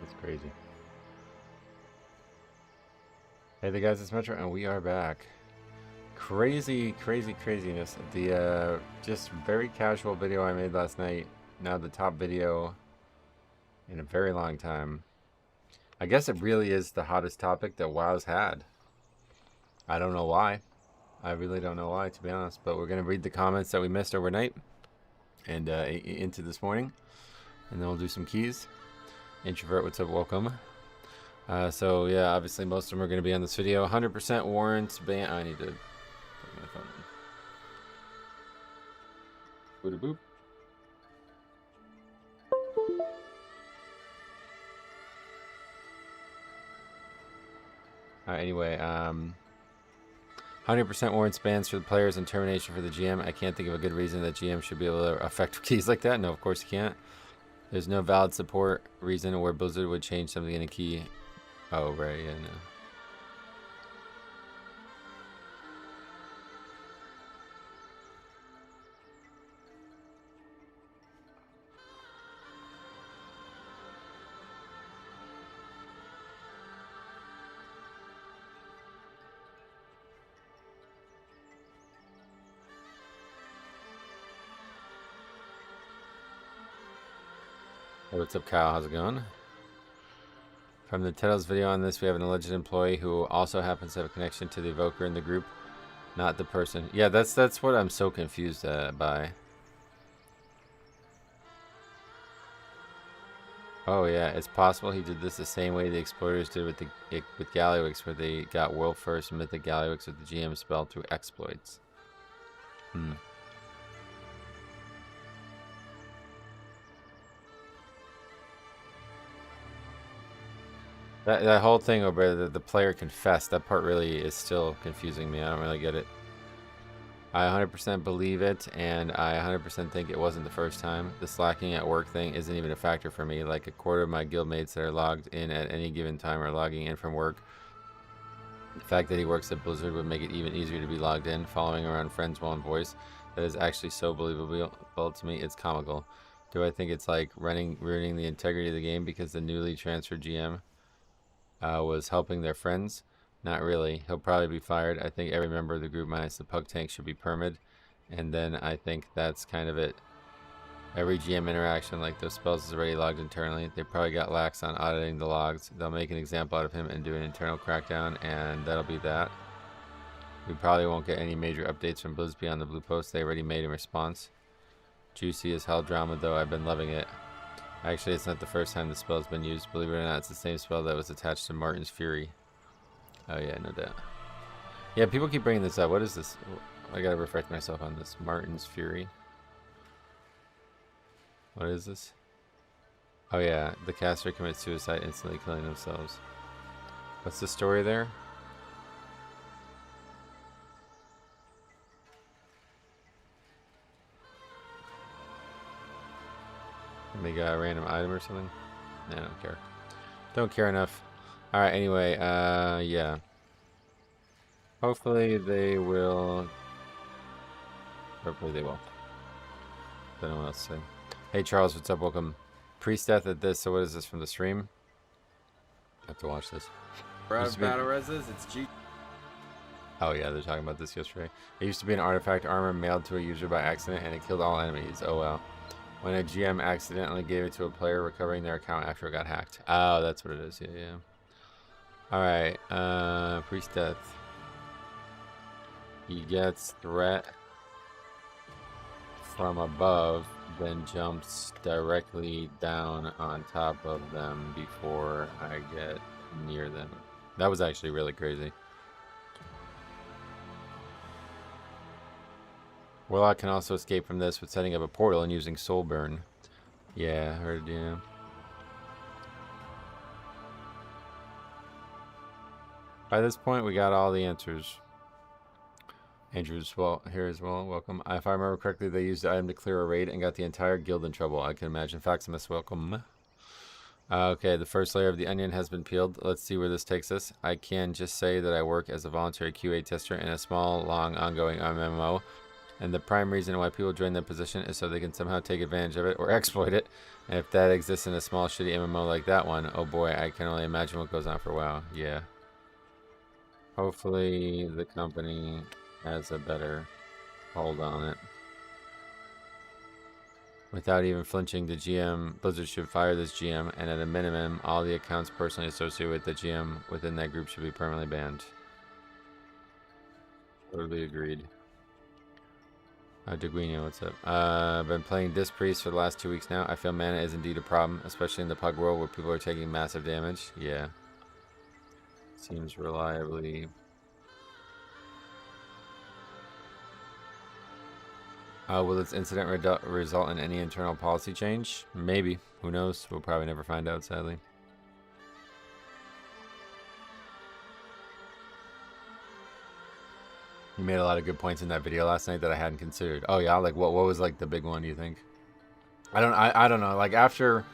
That's crazy. Hey there guys, it's Metro and we are back. Craziness. The just very casual video I made last night. Now the top video in a very long time. I guess it really is the hottest topic that WoW's had. I don't know why. I really don't know why, to be honest. But we're going to read the comments that we missed overnight and into this morning. And then we'll do some keys. Introvert, what's up? Welcome. So yeah, obviously most of them are going to be on this video. 100% warrants ban. I need to plug my phone in. Booty boop. Anyway, 100% warrants bans for the players and termination for the GM. I can't think of a good reason that GM should be able to affect keys like that. No, of course you can't. There's no valid support reason where Blizzard would change something in a key. Oh, right, yeah, no. Hey, what's up, Kyle? How's it going? From the titles video on this, we have an alleged employee who also happens to have a connection to the evoker in the group, not the person. Yeah, that's what I'm so confused by. Oh yeah, it's possible he did this the same way the Exploiters did with Gallywix, where they got world first Mythic Gallywix with the GM spell through exploits. That whole thing over the player confessed, that part really is still confusing me. I don't really get it. I 100% believe it, and I 100% think it wasn't the first time. The slacking at work thing isn't even a factor for me. Like a quarter of my guildmates that are logged in at any given time are logging in from work. The fact that he works at Blizzard would make it even easier to be logged in, following around friends while in voice. That is actually so believable to me, it's comical. Do I think it's like ruining the integrity of the game because the newly transferred GM was helping their friends? Not really. He'll probably be fired. I think every member of the group minus the Pug Tank should be permid, and then I think that's kind of it. Every GM interaction like those spells is already logged internally. They probably got lax on auditing the logs. They'll make an example out of him and do an internal crackdown, and that'll be that. We probably won't get any major updates from Blizz beyond the blue post they already made in response. Juicy as hell drama though. I've been loving it. Actually, it's not the first time the spell's been used. Believe it or not, it's the same spell that was attached to Martin's Fury. Oh yeah, no doubt. Yeah, people keep bringing this up. What is this? I gotta refresh myself on this. Martin's Fury. What is this? Oh yeah, the caster commits suicide, instantly killing themselves. What's the story there? They got a random item or something? I don't care. Don't care enough. Alright, anyway, yeah. Hopefully they will. Hopefully they will. Don't know what else to say. Hey Charles, what's up? Welcome. Priest-death at this, so what is this from the stream? I have to watch this. Battle Reses, it's G. Oh yeah, they're talking about this yesterday. It used to be an artifact armor mailed to a user by accident and it killed all enemies. Oh well. When a GM accidentally gave it to a player, recovering their account after it got hacked. Oh, that's what it is. Yeah, yeah. Alright, Priest Death. He gets threat from above, then jumps directly down on top of them before I get near them. That was actually really crazy. Warlock can also escape from this with setting up a portal and using Soul Burn. Yeah, heard, yeah. By this point, we got all the answers. Andrew's here as well. Welcome. If I remember correctly, they used the item to clear a raid and got the entire guild in trouble. I can imagine. Faximus, welcome. Okay, the first layer of the onion has been peeled. Let's see where this takes us. I can just say that I work as a voluntary QA tester in a small, long, ongoing MMO And the prime reason why people join that position is so they can somehow take advantage of it or exploit it. And if that exists in a small shitty MMO like that one, oh boy, I can only imagine what goes on for a while. Yeah. Hopefully the company has a better hold on it. Without even flinching, the GM, Blizzard should fire this GM, and at a minimum, all the accounts personally associated with the GM within that group should be permanently banned. Totally agreed. Deguino, what's up? I've been playing Disc Priest for the last 2 weeks now. I feel mana is indeed a problem, especially in the Pug world where people are taking massive damage. Yeah. Seems reliably... will this incident result in any internal policy change? Maybe. Who knows? We'll probably never find out, sadly. You made a lot of good points in that video last night that I hadn't considered. Oh yeah, like what was like the big one, you think? I don't know. Like after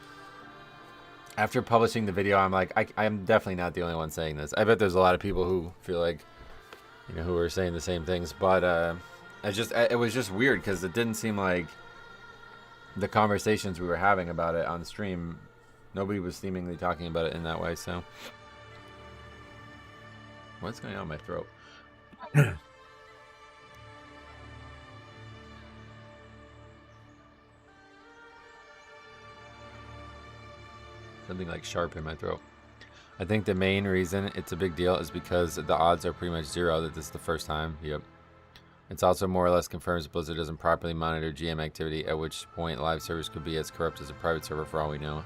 publishing the video, I'm like I'm definitely not the only one saying this. I bet there's a lot of people who feel like, you know, who are saying the same things, but it was just weird because it didn't seem like the conversations we were having about it on the stream, nobody was seemingly talking about it in that way. So what's going on in my throat? Something like sharp in my throat. I think the main reason it's a big deal is because the odds are pretty much zero that this is the first time. Yep. It's also more or less confirms Blizzard doesn't properly monitor GM activity, at which point live servers could be as corrupt as a private server for all we know.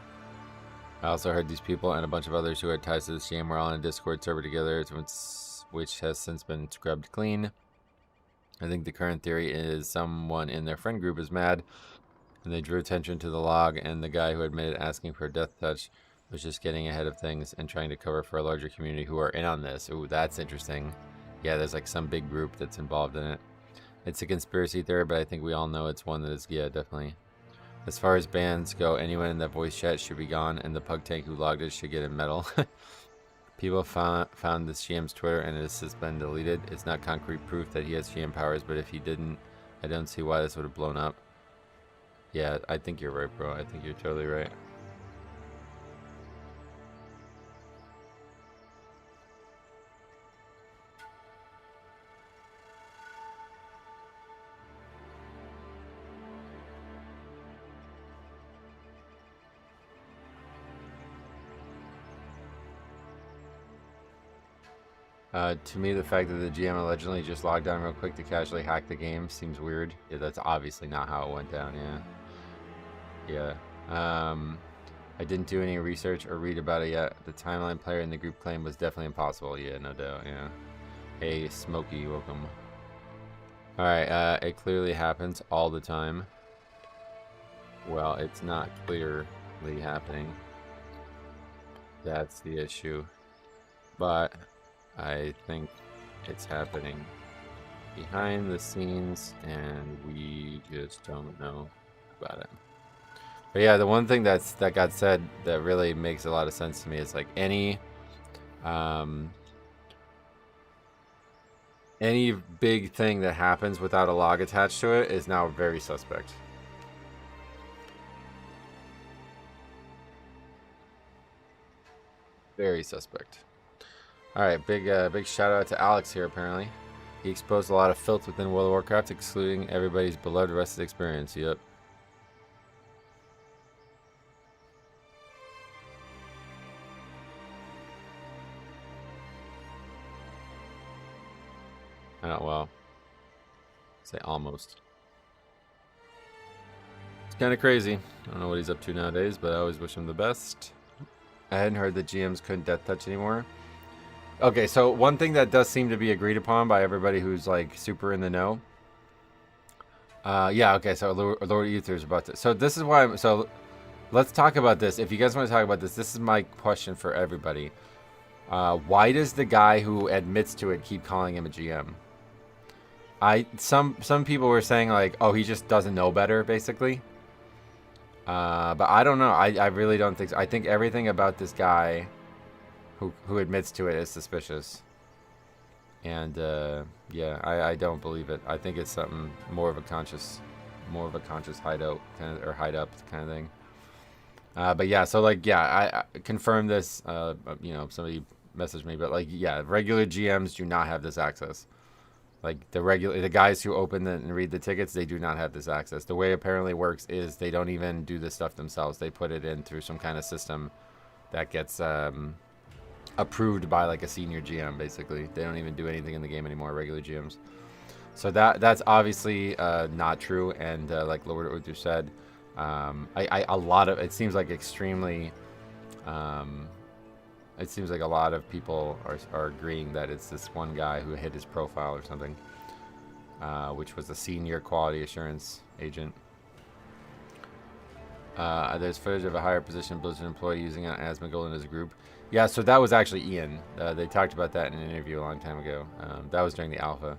I also heard these people and a bunch of others who had ties to this GM were all in a Discord server together, which has since been scrubbed clean. I think the current theory is someone in their friend group is mad, and they drew attention to the log, and the guy who admitted asking for a death touch was just getting ahead of things and trying to cover for a larger community who are in on this. Ooh, that's interesting. Yeah, there's like some big group that's involved in it. It's a conspiracy theory, but I think we all know it's one that is, yeah, definitely. As far as bans go, anyone in that voice chat should be gone, and the pug tank who logged it should get a medal. People found this GM's Twitter, and it has since been deleted. It's not concrete proof that he has GM powers, but if he didn't, I don't see why this would have blown up. Yeah, I think you're right, bro. I think you're totally right. To me, the fact that the GM allegedly just logged on real quick to casually hack the game seems weird. Yeah, that's obviously not how it went down, yeah. I didn't do any research or read about it yet. The timeline player in the group claim was definitely impossible. Yeah, no doubt, yeah. Hey, Smokey, welcome. Alright, it clearly happens all the time. Well, it's not clearly happening. That's the issue. But I think it's happening behind the scenes, and we just don't know about it. But yeah, the one thing that got said that really makes a lot of sense to me is like any big thing that happens without a log attached to it is now very suspect. Very suspect. All right, big shout out to Alex here. Apparently, he exposed a lot of filth within World of Warcraft, excluding everybody's beloved Rested experience. Yep. Oh well. Say almost. It's kind of crazy. I don't know what he's up to nowadays, but I always wish him the best. I hadn't heard that GMs couldn't death touch anymore. Okay, so one thing that does seem to be agreed upon by everybody who's like super in the know. Yeah, okay, so Lord Uther's about to. So this is why. So let's talk about this. If you guys want to talk about this, this is my question for everybody. Why does the guy who admits to it keep calling him a GM? Some people were saying like, oh, he just doesn't know better, basically. But I don't know. I really don't think so. I think everything about this guy who admits to it is suspicious. And yeah, I don't believe it. I think it's something more of a conscious hideout kind of, or hide up kind of thing. But yeah, so like, yeah, I confirm this. You know, somebody messaged me, but like, yeah, regular GMs do not have this access. Like the guys who open and read the tickets, they do not have this access. The way it apparently works is they don't even do this stuff themselves. They put it in through some kind of system that gets approved by like a senior GM. Basically, they don't even do anything in the game anymore. Regular GMs. So that's obviously not true. And like Lord Uther said, a lot of it seems like extremely. It seems like a lot of people are agreeing that it's this one guy who hit his profile or something, which was a senior quality assurance agent. There's footage of a higher position Blizzard employee using Asmongold in his group. Yeah, so that was actually Ian. They talked about that in an interview a long time ago. That was during the alpha.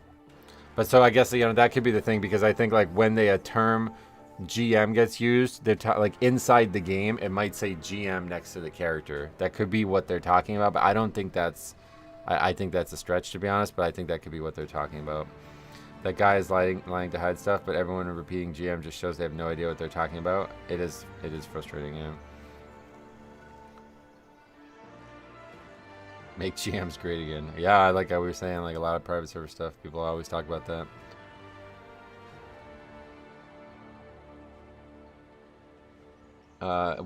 But so I guess, you know, that could be the thing, because I think like when a term GM gets used, they're like inside the game, it might say GM next to the character. That could be what they're talking about, but I don't think that's. I think that's a stretch, to be honest. But I think that could be what they're talking about. That guy is lying to hide stuff, but everyone repeating GM just shows they have no idea what they're talking about. It is frustrating, yeah. Make GMs great again. Yeah, like I was saying, like a lot of private server stuff. People always talk about that.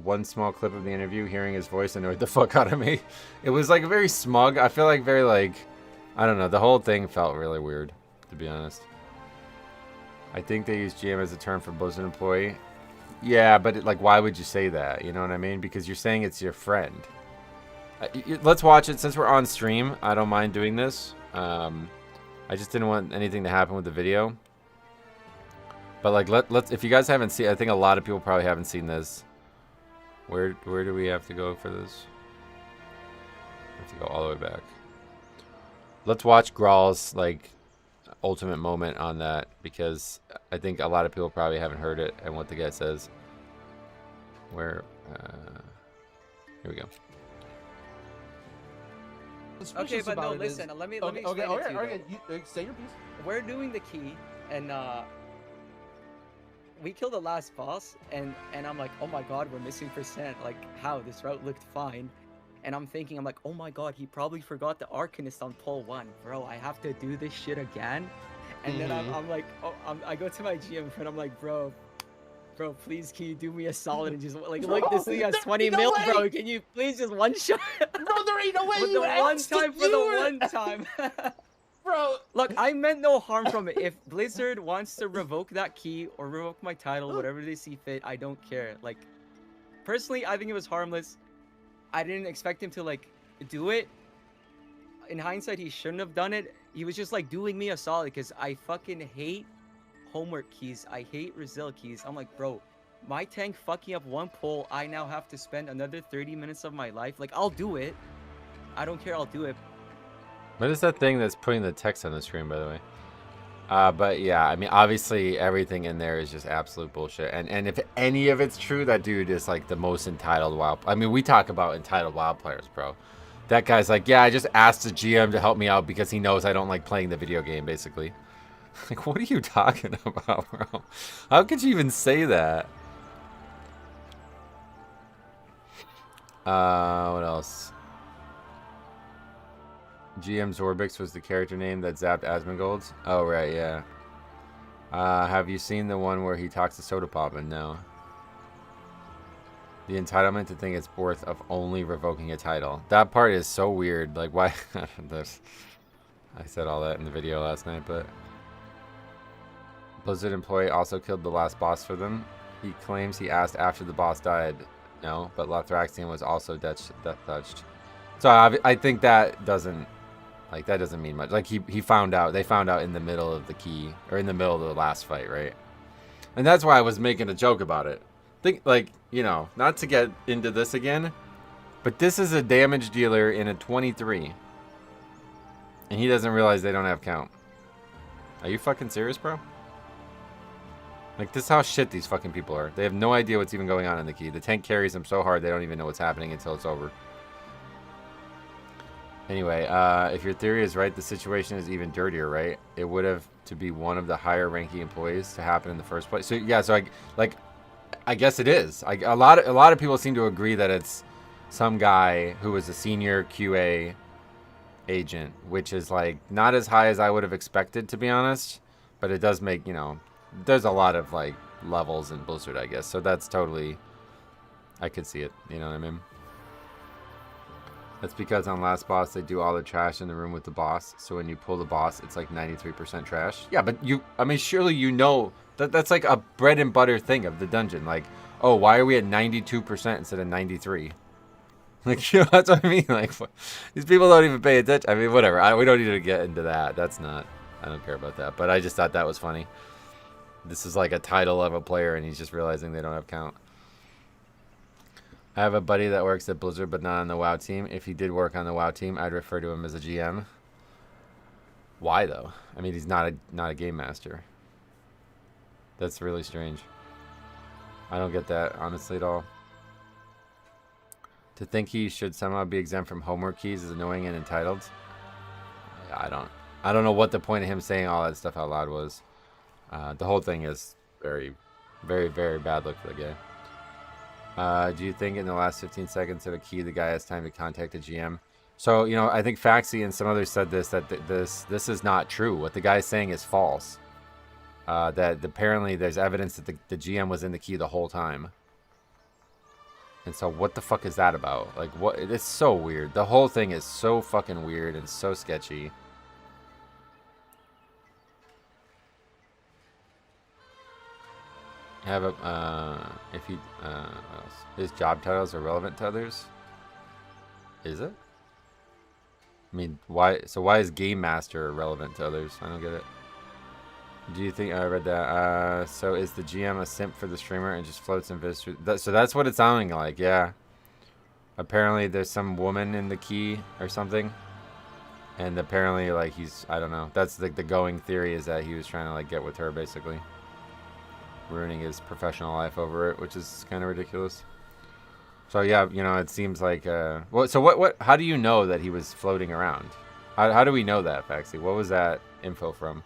One small clip of the interview, hearing his voice annoyed the fuck out of me. It was like very smug. I feel like very like, I don't know. The whole thing felt really weird, to be honest. I think they use GM as a term for Blizzard employee. Yeah, but like, why would you say that? You know what I mean? Because you're saying it's your friend. Let's watch it since we're on stream. I don't mind doing this. I just didn't want anything to happen with the video. But like, let's. If you guys haven't seen, I think a lot of people probably haven't seen this. Where do we have to go for this? We have to go all the way back. Let's watch Graal's like ultimate moment on that, because I think a lot of people probably haven't heard it and what the guy says. Here we go. Okay, but no, listen. Let me explain it to you. Okay. You say your piece. We're doing the key, and we killed the last boss, and I'm like, oh my god, we're missing percent. Like, how? This route looked fine. And I'm thinking, I'm like, oh my god, he probably forgot the Arcanist on pull 1. Bro, I have to do this shit again. And then I'm like, oh, I go to my GM friend, I'm like, bro, please, can you do me a solid and just, like, look, this thing has 20 mil, bro. Can you please just one-shot? Bro, there ain't no way you asked to do it. For the one time. Bro. Look, I meant no harm from it. If Blizzard wants to revoke that key or revoke my title, whatever they see fit, I don't care. Like, personally, I think it was harmless. I didn't expect him to, like, do it. In hindsight, he shouldn't have done it. He was just, like, doing me a solid, because I fucking hate homework keys. I hate result keys. I'm like, bro, my tank fucking up one pull, I now have to spend another 30 minutes of my life. Like, I'll do it. I don't care, I'll do it. What is that thing that's putting the text on the screen, by the way? But yeah, I mean, obviously everything in there is just absolute bullshit. And if any of it's true, that dude is like the most entitled WoW. I mean, we talk about entitled WoW players, bro. That guy's like, yeah, I just asked the GM to help me out because he knows I don't like playing the video game, basically. Like, what are you talking about, bro? How could you even say that? What else? GM Zorbix was the character name that zapped Asmongold's. Oh, right, yeah. Have you seen the one where he talks to Soda Poppin'? No. The entitlement to think it's worth of only revoking a title. That part is so weird. Like, why? I said all that in the video last night, but... Blizzard employee also killed the last boss for them. He claims he asked after the boss died. No, but Lothraxion was also death touched. So I think that doesn't... Like, that doesn't mean much. Like, he found out. They found out in the middle of the key. Or in the middle of the last fight, right? And that's why I was making a joke about it. Think, like, you know, not to get into this again. But this is a damage dealer in a 23. And he doesn't realize they don't have count. Are you fucking serious, bro? Like, this is how shit these fucking people are. They have no idea what's even going on in the key. The tank carries them so hard they don't even know what's happening until it's over. Anyway, if your theory is right, the situation is even dirtier, right? It would have to be one of the higher ranking employees to happen in the first place. So yeah, so I guess it is. A lot of people seem to agree that it's some guy who was a senior QA agent, which is like not as high as I would have expected, to be honest. But it does make, there's a lot of like levels in Blizzard, I guess. So that's totally, I could see it. You know what I mean? That's because on Last Boss, they do all the trash in the room with the boss. So when you pull the boss, it's like 93% trash. Yeah, but surely that's like a bread and butter thing of the dungeon. Like, oh, why are we at 92% instead of 93? Like, that's what I mean. Like, these people don't even pay attention. I mean, whatever. We don't need to get into that. I don't care about that. But I just thought that was funny. This is like a title of a player, and he's just realizing they don't have count. I have a buddy that works at Blizzard, but not on the WoW team. If he did work on the WoW team, I'd refer to him as a GM. Why, though? I mean, he's not a game master. That's really strange. I don't get that, honestly, at all. To think he should somehow be exempt from homework keys is annoying and entitled. I don't know what the point of him saying all that stuff out loud was. The whole thing is very, very, very bad look for the guy. Do you think in the last 15 seconds of a key, the guy has time to contact a GM? So, I think Faxi and some others said that this is not true. What the guy's saying is false. That apparently there's evidence that the GM was in the key the whole time. And so what the fuck is that about? Like, what? It's so weird. The whole thing is so fucking weird and so sketchy. Have a what else? His job titles are relevant to others. Is it? I mean, why? So why is game master relevant to others? I don't get it. Do you think I read that? So is the GM a simp for the streamer and just floats and visitors? So that's what it's sounding like. Yeah. Apparently there's some woman in the key or something, and apparently like I don't know. That's like the going theory is that he was trying to like get with her basically. Ruining his professional life over it, which is kind of ridiculous. So yeah, it seems like well, so what how do you know that he was floating around? How do we know that, Faxi? What was that info from?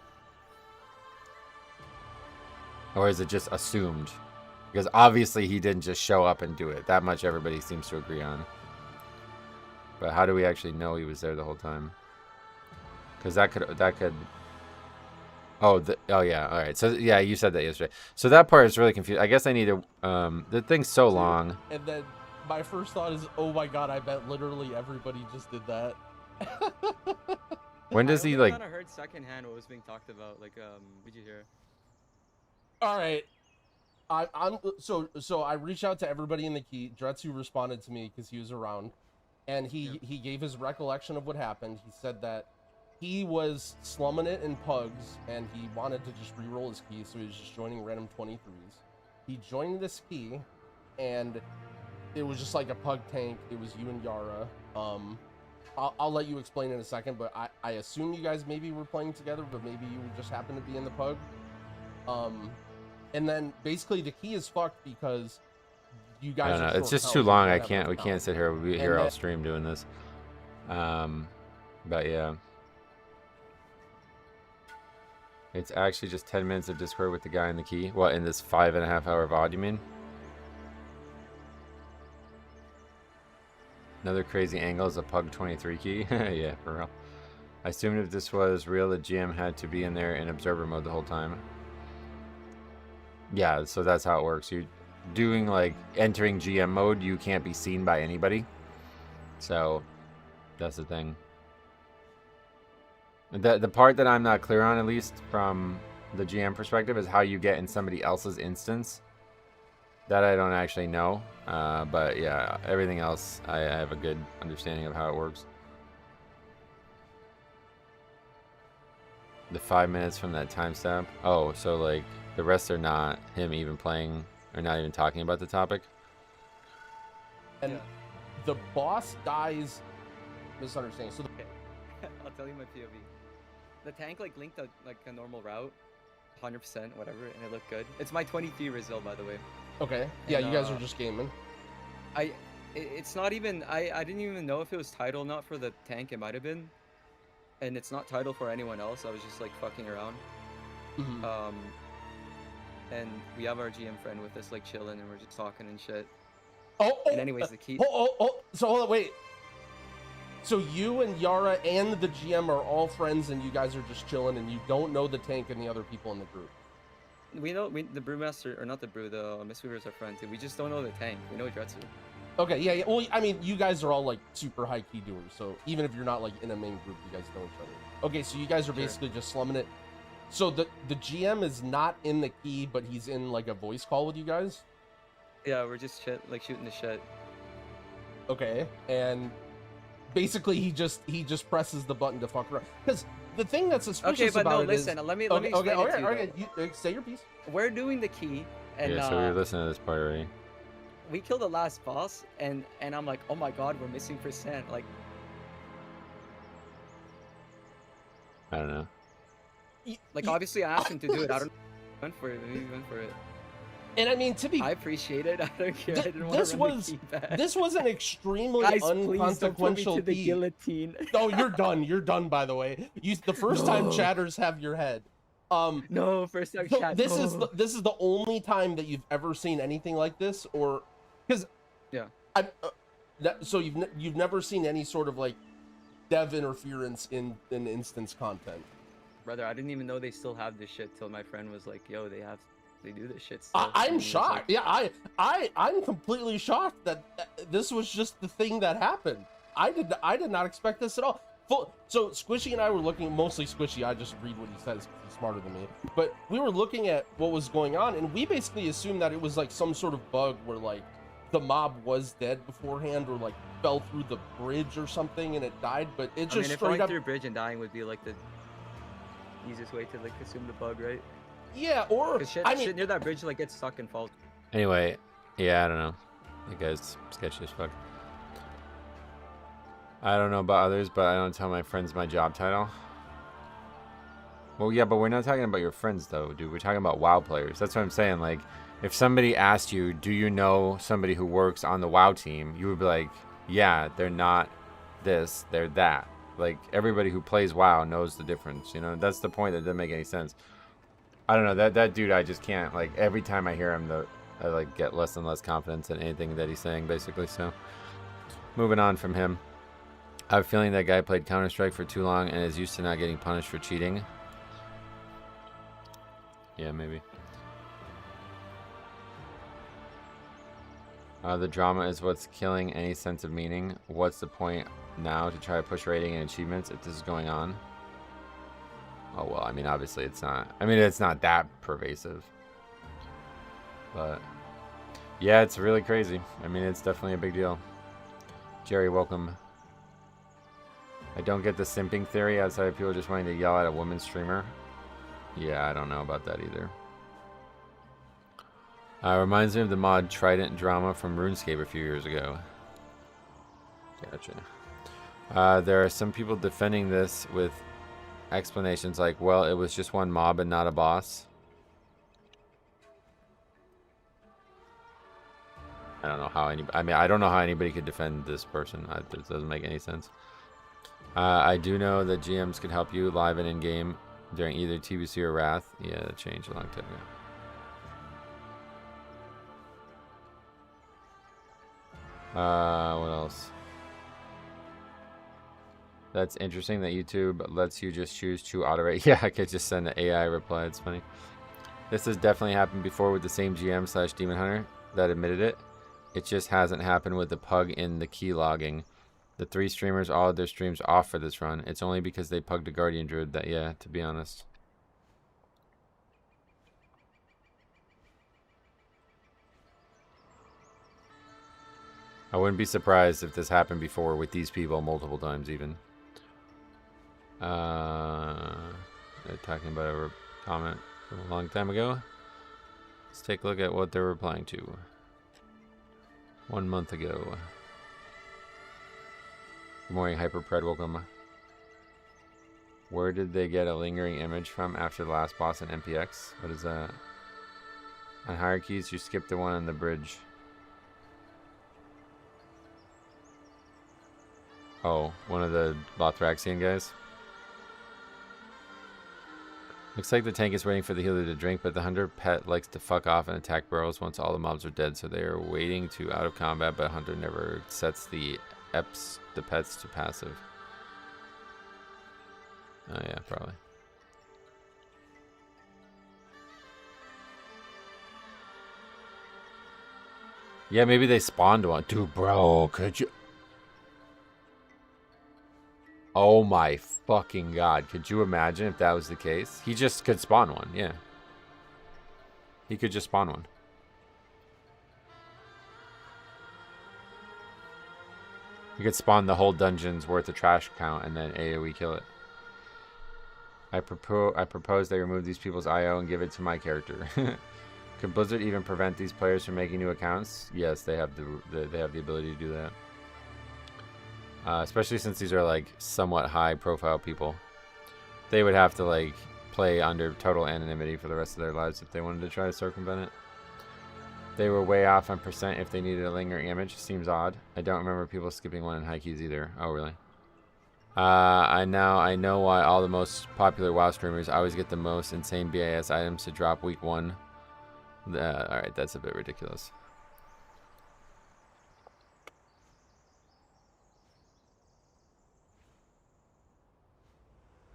Or is it just assumed? Because obviously he didn't just show up and do it. That much everybody seems to agree on. But how do we actually know he was there the whole time? Because that could oh yeah, all right. So yeah, you said that yesterday. So that part is really confusing. I guess I need to the thing's so long. And then my first thought is, oh my god, I bet literally everybody just did that. When does he like? I kind of heard secondhand what was being talked about. Like, did you hear? All right, so I reached out to everybody in the key. Dretsu responded to me because he was around, and he gave his recollection of what happened. He said that he was slumming it in Pugs, and he wanted to just re-roll his key, so he was just joining random 23s. He joined this key, and it was just like a Pug tank. It was you and Yara. I'll let you explain in a second, but I assume you guys maybe were playing together, but maybe you just happened to be in the Pug. And then basically the key is fucked because you guys. No, it's just too long. We can't sit here. We'll be here all stream doing this. But yeah. It's actually just 10 minutes of Discord with the guy in the key. What, in this 5.5-hour VOD, you mean? Another crazy angle is a Pug 23 key. Yeah, for real. I assumed if this was real, the GM had to be in there in observer mode the whole time. Yeah, so that's how it works. You're doing, like, entering GM mode, you can't be seen by anybody. So, that's the thing. The part that I'm not clear on, at least from the GM perspective, is how you get in somebody else's instance. That I don't actually know. But yeah, everything else, I have a good understanding of how it works. The 5 minutes from that timestamp. Oh, so like the rest are not him even playing or not even talking about the topic. And the boss dies. Misunderstanding. So I'll tell you my POV. The tank like linked like a normal route, 100% whatever, and it looked good. It's my 23 result, by the way. Okay. Yeah, And, you guys are just gaming. It's not even. I didn't even know if it was title or not for the tank. It might have been, and it's not title for anyone else. I was just like fucking around. Mhm. And we have our GM friend with us, like chilling, and we're just talking and shit. Oh, And anyways, the key. So hold on, wait. So you and Yara and the GM are all friends, and you guys are just chilling, and you don't know the tank and the other people in the group. We know the brewmaster, or not the brew, the Mistweaver is our friend too. We just don't know the tank. We know Dretsu. Okay, yeah. Well, I mean, you guys are all like super high key doers, so even if you're not like in a main group, you guys know each other. Okay, so you guys are basically just slumming it. So the GM is not in the key, but he's in like a voice call with you guys. Yeah, we're just like shooting the shit. Okay, and basically he just presses the button to fuck around. Because the thing that's suspicious Okay, but about no, it listen. is... Let me Okay, explain it to you. okay. You, say your piece. We're doing the key, and Yeah, so we were listening to this part already. we killed the last boss, and I'm like, oh my god, we're missing percent. Like, I don't know. obviously I asked him to do it. I don't know. He went for it. Maybe he went for it. And I mean, to be... I appreciate it. I don't care. I didn't want this to run was the key back. this was an extremely Guys, please don't put me unconsequential to the key. guillotine. Oh, you're done. You're done. By the way, the first time No. chatters have your head. No, first time So chat. this no. is the only time that you've ever seen anything like this, or because Yeah. So you've never seen any sort of like dev interference in instance content. Brother, I didn't even know they still have this shit till my friend was like, yo, they do this shit still. I'm And he was like, shocked. Yeah, I'm completely shocked that this was just the thing that happened. I did not expect this at all. So Squishy and I were looking, mostly Squishy. I just read what he says because he's smarter than me. But we were looking at what was going on, and we basically assumed that it was like some sort of bug where like the mob was dead beforehand, or like fell through the bridge or something and it died. But it I just mean, if straight going up. through a bridge and dying would be like the easiest way to like assume the bug, right? Yeah, or Because I mean, shit near that bridge like gets stuck and falls. Anyway, yeah, I don't know. That guy's sketchy as fuck. I don't know about others, but I don't tell my friends my job title. Well, yeah, but we're not talking about your friends, though, dude. We're talking about WoW players. That's what I'm saying. Like, if somebody asked you, do you know somebody who works on the WoW team? You would be like, yeah, they're not this, they're that. Like, everybody who plays WoW knows the difference, you know? That's the point that doesn't make any sense. I don't know. That dude, I just can't. Like, every time I hear him, I, like, get less and less confidence in anything that he's saying, basically. So, moving on from him. I have a feeling that guy played Counter-Strike for too long and is used to not getting punished for cheating. Yeah, maybe. The drama is what's killing any sense of meaning. What's the point now to try to push rating and achievements if this is going on? Oh, well, I mean, obviously it's not. I mean, it's not that pervasive. But, yeah, it's really crazy. I mean, it's definitely a big deal. Jerry, welcome. I don't get the simping theory outside of people just wanting to yell at a woman streamer. Yeah, I don't know about that either. Reminds me of the mod Trident drama from RuneScape a few years ago. Gotcha. There are some people defending this with explanations like, well, it was just one mob and not a boss. I don't know how I don't know how anybody could defend this person. It doesn't make any sense. I do know that GMs can help you live and in-game during either TBC or Wrath. Yeah, that changed a long time ago. What else? That's interesting that YouTube lets you just choose to auto-rate. Yeah, I could just send an AI reply. It's funny. This has definitely happened before with the same GM / Demon Hunter that admitted it. It just hasn't happened with the pug in the key logging. The 3 streamers all had their streams off for this run. It's only because they pugged a Guardian Druid that, yeah, to be honest. I wouldn't be surprised if this happened before with these people multiple times even. They're talking about a comment from a long time ago. Let's take a look at what they're replying to. 1 month ago. Good morning, Hyperpred. Welcome. Where did they get a lingering image from after the last boss in MPX? What is that? On hierarchies, you skipped the one on the bridge. Oh, one of the Lothraxian guys. Looks like the tank is waiting for the healer to drink, but the hunter pet likes to fuck off and attack burrows once all the mobs are dead, so they are waiting to out of combat, but hunter never sets the pets to passive. Oh yeah, probably. Yeah, maybe they spawned one. Dude, bro, could you... Oh my fucking god. Could you imagine if that was the case? He just could spawn one, yeah. He could just spawn one. He could spawn the whole dungeon's worth of trash count and then AoE kill it. I propose they remove these people's IO and give it to my character. Could Blizzard even prevent these players from making new accounts? Yes, they have the ability to do that. Especially since these are like somewhat high profile people. They would have to like play under total anonymity for the rest of their lives if they wanted to try to circumvent it. They were way off on percent if they needed a lingering image. Seems odd. I don't remember people skipping one in high keys either. Oh really? I know why all the most popular WoW streamers always get the most insane BAS items to drop week 1. Alright, that's a bit ridiculous.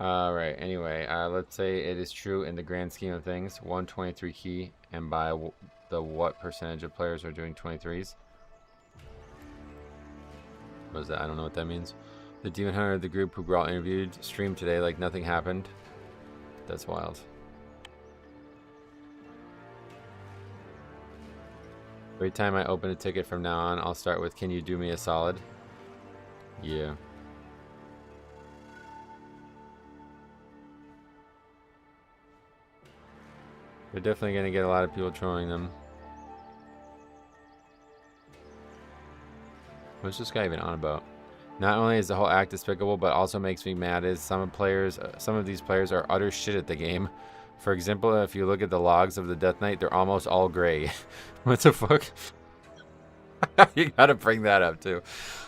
Alright, anyway, let's say it is true in the grand scheme of things. 123 key, and by the what percentage of players are doing 23s? What is that? I don't know what that means. The Demon Hunter, the group who Brawl interviewed, streamed today like nothing happened. That's wild. Every time I open a ticket from now on, I'll start with, can you do me a solid? Yeah. They're definitely going to get a lot of people trolling them. What's this guy even on about? Not only is the whole act despicable, but also makes me mad is some of these players are utter shit at the game. For example, if you look at the logs of the Death Knight, they're almost all gray. What the fuck? You gotta bring that up too.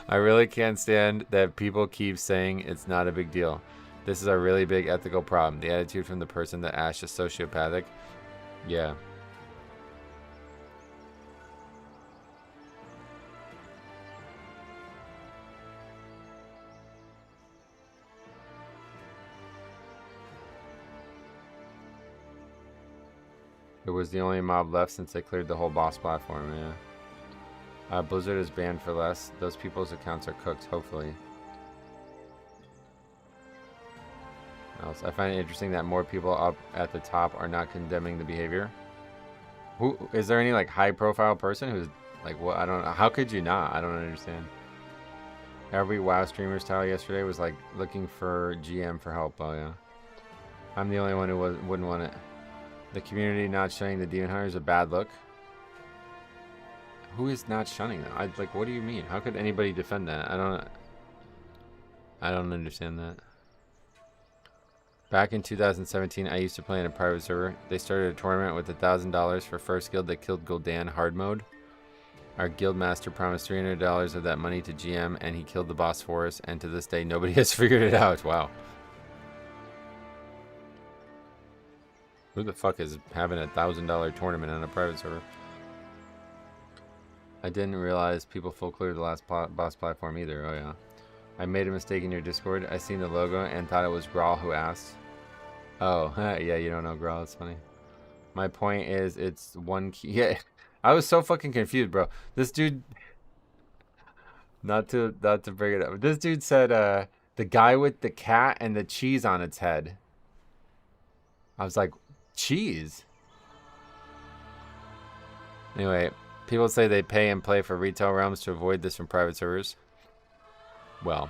I really can't stand that people keep saying it's not a big deal. This is a really big ethical problem. The attitude from the person that Ash is sociopathic. Yeah. It was the only mob left since they cleared the whole boss platform, yeah. Blizzard is banned for less. Those people's accounts are cooked, hopefully. I find it interesting that more people up at the top are not condemning the behavior. Who is there any like high profile person who's like, what? I don't know. How could you not? I don't understand. Every WoW streamer's title yesterday was like looking for GM for help. Oh yeah. I'm the only one who wouldn't want it. The community not shunning the Demon Hunter is a bad look. Who is not shunning them? Like, what do you mean? How could anybody defend that? I don't understand that. Back in 2017, I used to play in a private server. They started a tournament with $1,000 for first guild that killed Gul'dan hard mode. Our guild master promised $300 of that money to GM, and he killed the boss for us. And to this day, nobody has figured it out. Wow. Who the fuck is having a $1,000 tournament on a private server? I didn't realize people full cleared the last boss platform either. Oh yeah. I made a mistake in your Discord. I seen the logo and thought it was Grawl who asked. Oh, yeah, you don't know Grawl. It's funny. My point is, it's one key. Yeah, I was so fucking confused, bro. This dude, not to bring it up. This dude said, the guy with the cat and the cheese on its head. I was like, cheese? Anyway, people say they pay and play for retail realms to avoid this from private servers. Well,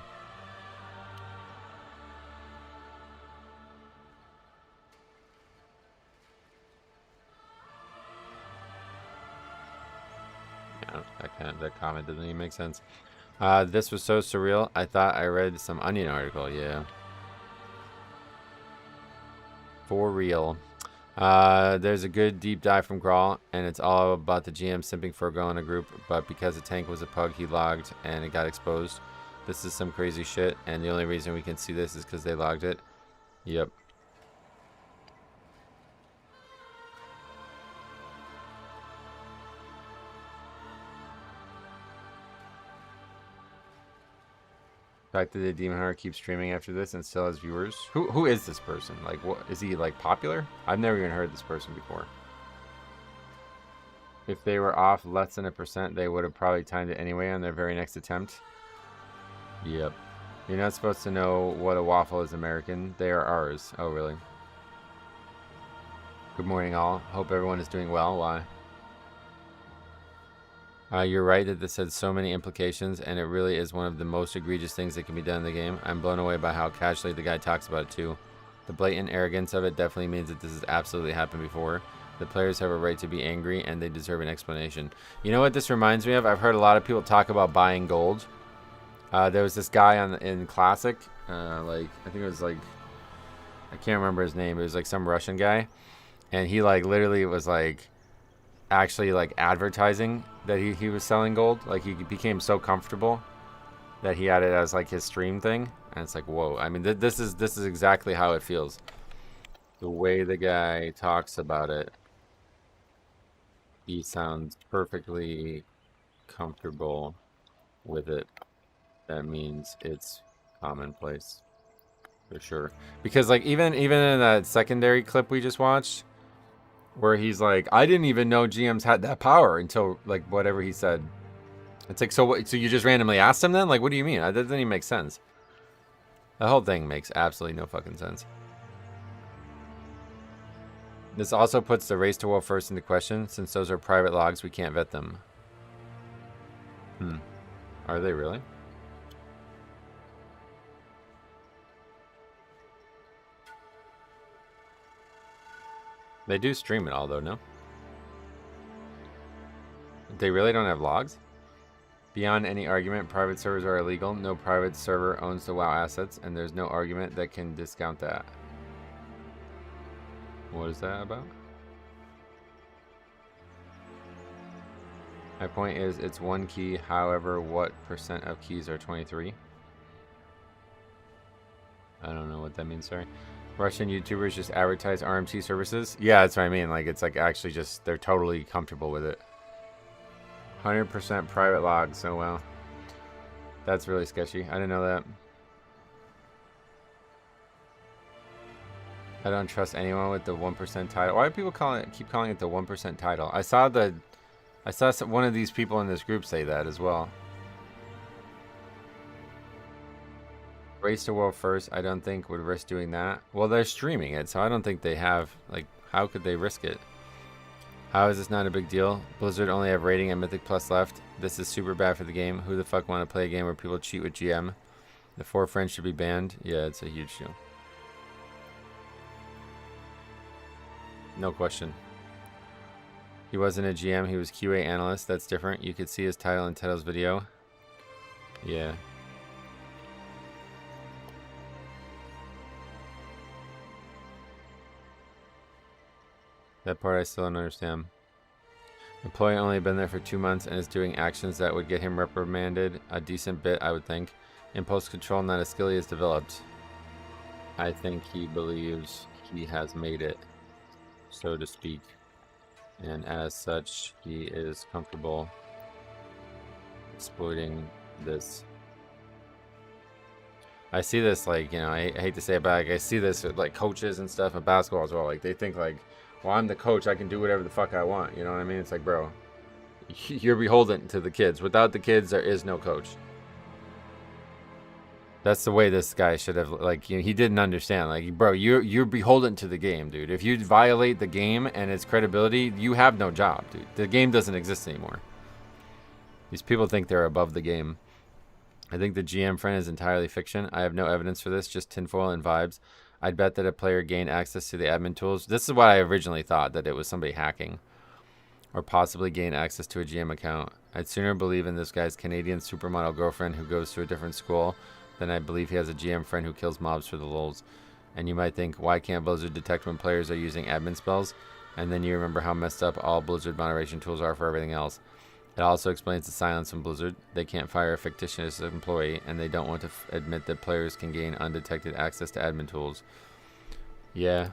yeah, that comment doesn't even make sense. This was so surreal. I thought I read some Onion article. Yeah, for real. There's a good deep dive from Grawl, and it's all about the GM simping for a girl in a group, but because the tank was a pug, he logged and it got exposed. This is some crazy shit, and the only reason we can see this is because they logged it. Yep. The fact that the Demon Hunter keeps streaming after this and still has viewers. Who is this person? Like, what is he, like, popular? I've never even heard this person before. If they were off less than 1%, they would have probably timed it anyway on their very next attempt. Yep. You're not supposed to know what a waffle is, American. They are ours. Oh, really? Good morning, all. Hope everyone is doing well. Why? You're right that this had so many implications, and it really is one of the most egregious things that can be done in the game. I'm blown away by how casually the guy talks about it, too. The blatant arrogance of it definitely means that this has absolutely happened before. The players have a right to be angry, and they deserve an explanation. You know what this reminds me of? I've heard a lot of people talk about buying gold. There was this guy in Classic, like, I think it was, like, I can't remember his name. It was, like, some Russian guy. And he, like, literally was, like, actually, like, advertising that he was selling gold. Like, he became so comfortable that he had it as, like, his stream thing. And it's like, whoa. I mean, this is exactly how it feels. The way the guy talks about it, he sounds perfectly comfortable with it. That means it's commonplace. For sure. Because, like, even in that secondary clip we just watched, where he's like, I didn't even know GMs had that power until, like, whatever he said. It's like, so what, so you just randomly asked him then? Like, what do you mean? That doesn't even make sense. The whole thing makes absolutely no fucking sense. This also puts the race to world first into question. Since those are private logs, we can't vet them. Are they really? They do stream it all, though, no? They really don't have logs? Beyond any argument, private servers are illegal. No private server owns the WoW assets, and there's no argument that can discount that. What is that about? My point is, it's one key. However, what percent of keys are 23? I don't know what that means, sorry. Russian YouTubers just advertise RMT services? Yeah, that's what I mean. Like, it's like actually just, they're totally comfortable with it. 100% private logs. So, well, that's really sketchy. I didn't know that. I don't trust anyone with the 1% title. Why do people keep calling it the 1% title? I saw one of these people in this group say that as well. Race to world first, I don't think would risk doing that. Well, they're streaming it, so I don't think they have, like, how could they risk it? How is this not a big deal? Blizzard only have rating and Mythic Plus left. This is super bad for the game. Who the fuck want to play a game where people cheat with GM? The 4 friends should be banned. Yeah, it's a huge deal. No question. He wasn't a GM, he was QA analyst. That's different. You could see his title in Teddo's video. Yeah. That part I still don't understand. Employee only been there for 2 months and is doing actions that would get him reprimanded a decent bit, I would think. Impulse control, not a skill he has developed. I think he believes he has made it, so to speak. And as such, he is comfortable exploiting this. I see this, like, you know, I hate to say it, but like, I see this with, like, coaches and stuff in basketball as well. Like, they think, like, well, I'm the coach, I can do whatever the fuck I want. You know what I mean? It's like, bro, you're beholden to the kids. Without the kids, there is no coach. That's the way this guy should have, like, you know, he didn't understand. Like, bro, you're beholden to the game, dude. If you violate the game and its credibility, you have no job, dude. The game doesn't exist anymore. These people think they're above the game. I think the GM friend is entirely fiction. I have no evidence for this, just tinfoil and vibes. I'd bet that a player gained access to the admin tools. This is what I originally thought, that it was somebody hacking. Or possibly gain access to a GM account. I'd sooner believe in this guy's Canadian supermodel girlfriend who goes to a different school than I believe he has a GM friend who kills mobs for the lulz. And you might think, why can't Blizzard detect when players are using admin spells? And then you remember how messed up all Blizzard moderation tools are for everything else. It also explains the silence in Blizzard. They can't fire a fictitious employee, and they don't want to admit that players can gain undetected access to admin tools. Yeah.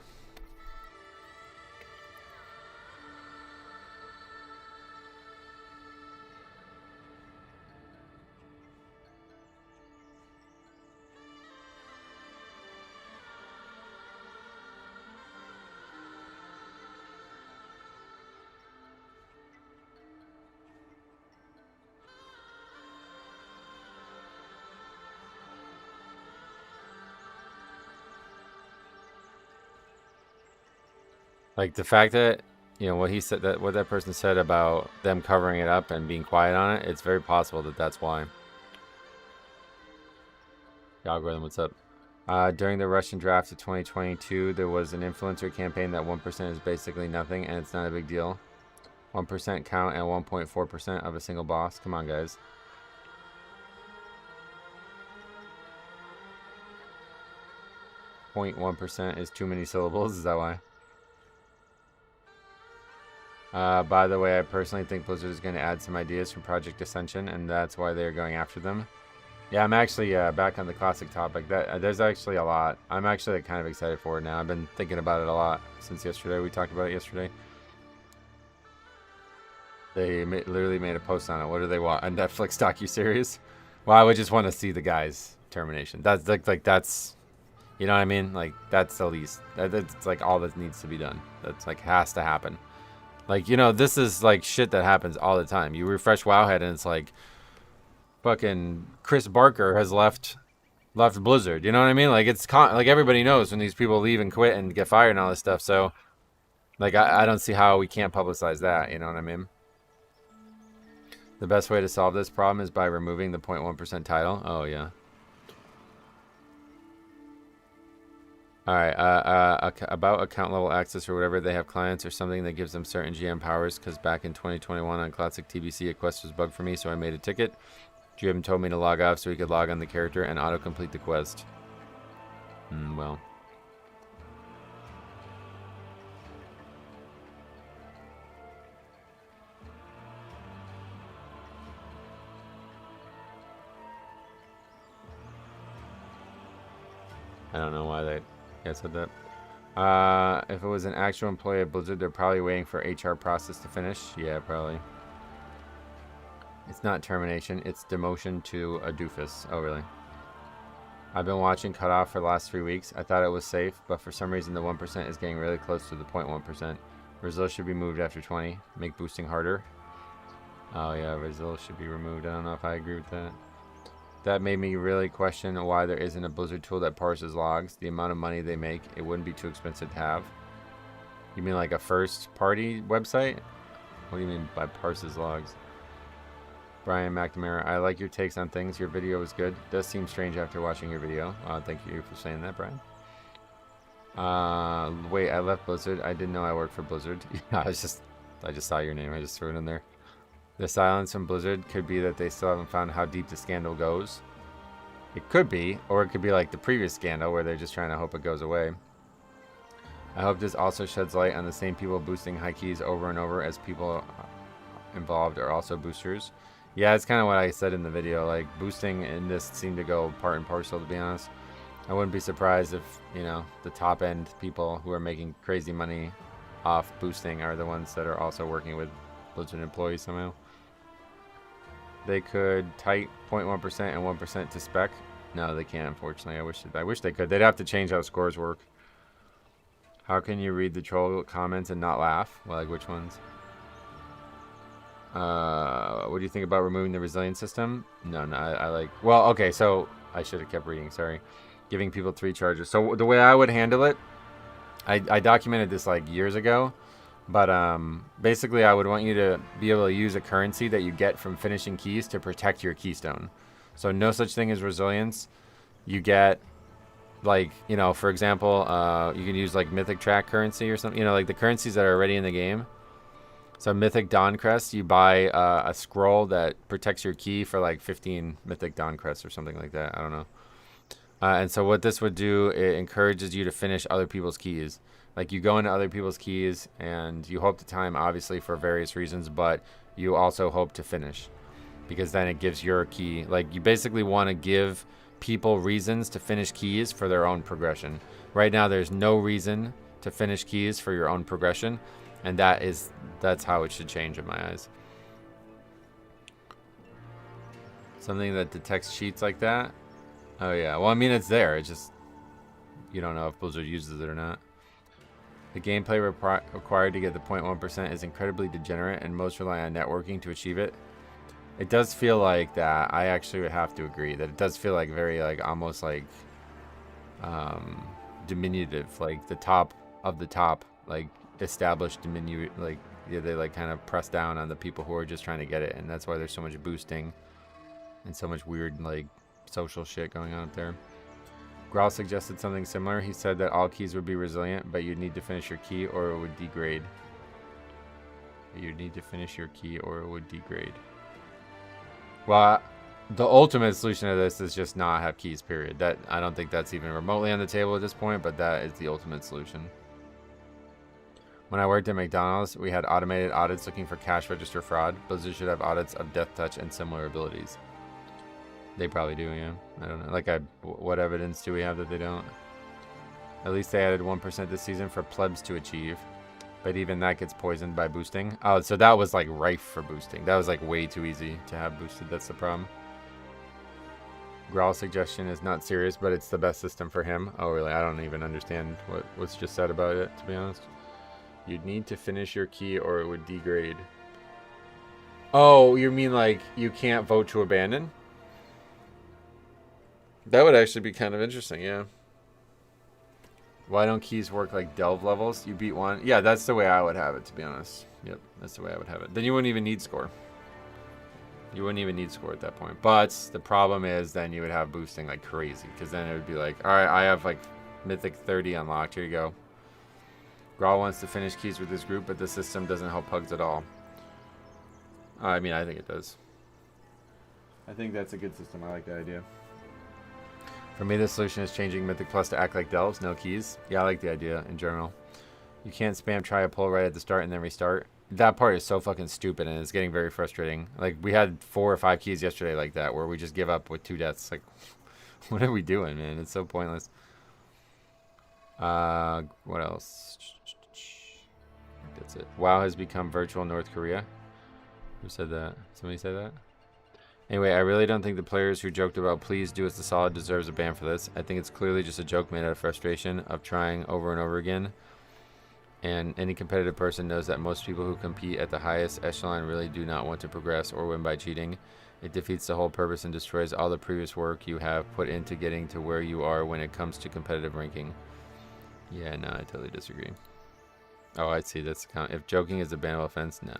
Like the fact that, you know, what he said, that what that person said about them covering it up and being quiet on it, it's very possible that that's why. The algorithm, what's up? During the Russian draft of 2022, there was an influencer campaign that 1% is basically nothing and it's not a big deal. 1% count and 1.4% of a single boss. Come on, guys. .1% is too many syllables. Is that why? By the way, I personally think Blizzard is going to add some ideas from Project Ascension, and that's why they're going after them. Yeah, I'm actually back on the classic topic. There's actually a lot. I'm actually kind of excited for it now. I've been thinking about it a lot since yesterday. We talked about it yesterday. They literally made a post on it. What do they want? A Netflix docuseries? Well, I would just want to see the guy's termination. That's like that's, you know what I mean? Like that's the least. That's like all that needs to be done. That's like has to happen. Like, you know, this is like shit that happens all the time. You refresh Wowhead and it's like fucking Chris Barker has left Blizzard. You know what I mean? Like it's like everybody knows when these people leave and quit and get fired and all this stuff. So like I don't see how we can't publicize that. You know what I mean? The best way to solve this problem is by removing the 0.1% title. Oh yeah. All right, about account level access or whatever, they have clients or something that gives them certain GM powers, because back in 2021 on Classic TBC, a quest was bugged for me, so I made a ticket. GM told me to log off so he could log on the character and auto-complete the quest. Well. I don't know why they... I said that. If it was an actual employee of Blizzard, they're probably waiting for HR process to finish. Yeah, probably. It's not termination, it's demotion to a doofus. Oh, really? I've been watching Cutoff for the last 3 weeks. I thought it was safe, but for some reason the 1% is getting really close to the 0.1%. Brazil should be moved after 20. Make boosting harder. Oh yeah, Brazil should be removed. I don't know if I agree with that. That made me really question why there isn't a Blizzard tool that parses logs. The amount of money they make, it wouldn't be too expensive to have. You mean like a first-party website? What do you mean by parses logs? Brian McNamara, I like your takes on things. Your video was good. Does seem strange after watching your video. Thank you for saying that, Brian. Wait, I left Blizzard. I didn't know I worked for Blizzard. Yeah, I just saw your name. I just threw it in there. The silence from Blizzard could be that they still haven't found how deep the scandal goes. It could be, or it could be like the previous scandal where they're just trying to hope it goes away. I hope this also sheds light on the same people boosting high keys over and over as people involved are also boosters. Yeah, it's kind of what I said in the video. Like, boosting in this seemed to go part and parcel, to be honest. I wouldn't be surprised if, you know, the top end people who are making crazy money off boosting are the ones that are also working with Blizzard employees somehow. They could tight 0.1% and 1% to spec. No, they can't, unfortunately. I wish they could. They'd have to change how scores work. How can you read the troll comments and not laugh? Well, like which ones? What do you think about removing the resilience system? No, I like... Well, okay, so I should have kept reading, sorry. Giving people 3 charges. So the way I would handle it, I documented this like years ago. But basically, I would want you to be able to use a currency that you get from finishing keys to protect your keystone. So no such thing as resilience. You get, like, you know, for example, you can use like Mythic Track currency or something. You know, like the currencies that are already in the game. So Mythic Dawncrest, you buy a scroll that protects your key for like 15 Mythic Dawncrest or something like that. I don't know. And so what this would do, it encourages you to finish other people's keys. Like you go into other people's keys and you hope the time, obviously, for various reasons, but you also hope to finish, because then it gives your key, like, you basically want to give people reasons to finish keys for their own progression. Right now there's no reason to finish keys for your own progression, and that's how it should change in my eyes. Something that detects cheats like that. Oh yeah, well, I mean, it's there, it's just you don't know if Blizzard uses it or not. The gameplay required to get the 0.1% is incredibly degenerate, and most rely on networking to achieve it. It does feel like that. I actually would have to agree that it does feel like very, like, almost like diminutive, like the top of the top, like established like, yeah, they like kind of press down on the people who are just trying to get it, and that's why there's so much boosting and so much weird, like, social shit going on up there. Growl suggested something similar. He said that all keys would be resilient, but you'd need to finish your key or it would degrade. You'd need to finish your key or it would degrade. Well, the ultimate solution to this is just not have keys, period. That, I don't think that's even remotely on the table at this point, but that is the ultimate solution. When I worked at McDonald's, we had automated audits looking for cash register fraud. Blizzard should have audits of death touch and similar abilities. They probably do, yeah. I don't know. Like, what evidence do we have that they don't? At least they added 1% this season for plebs to achieve. But even that gets poisoned by boosting. Oh, so that was, like, rife for boosting. That was, like, way too easy to have boosted. That's the problem. Growl's suggestion is not serious, but it's the best system for him. Oh, really? I don't even understand what's just said about it, to be honest. You'd need to finish your key or it would degrade. Oh, you mean, like, you can't vote to abandon? That would actually be kind of interesting, yeah. Why don't keys work like delve levels? You beat one. Yeah, that's the way I would have it, to be honest. Yep, that's the way I would have it. Then you wouldn't even need score. You wouldn't even need score at that point. But the problem is then you would have boosting like crazy, because then it would be like, all right, I have like Mythic 30 unlocked. Here you go. Grawl wants to finish keys with this group, but the system doesn't help Pugs at all. I mean, I think it does. I think that's a good system. I like that idea. For me, the solution is changing Mythic Plus to act like delves, no keys. Yeah, I like the idea in general. You can't spam try a pull right at the start and then restart. That part is so fucking stupid, and it's getting very frustrating. Like, we had 4 or 5 keys yesterday like that, where we just give up with 2 deaths. Like, what are we doing, man? It's so pointless. What else? That's it. WoW has become virtual North Korea. Who said that? Somebody said that? Anyway, I really don't think the players who joked about please do us the solid deserves a ban for this. I think it's clearly just a joke made out of frustration of trying over and over again. And any competitive person knows that most people who compete at the highest echelon really do not want to progress or win by cheating. It defeats the whole purpose and destroys all the previous work you have put into getting to where you are when it comes to competitive ranking. Yeah, no, I totally disagree. Oh, I see. That's the count. If joking is a bannable offense, nah.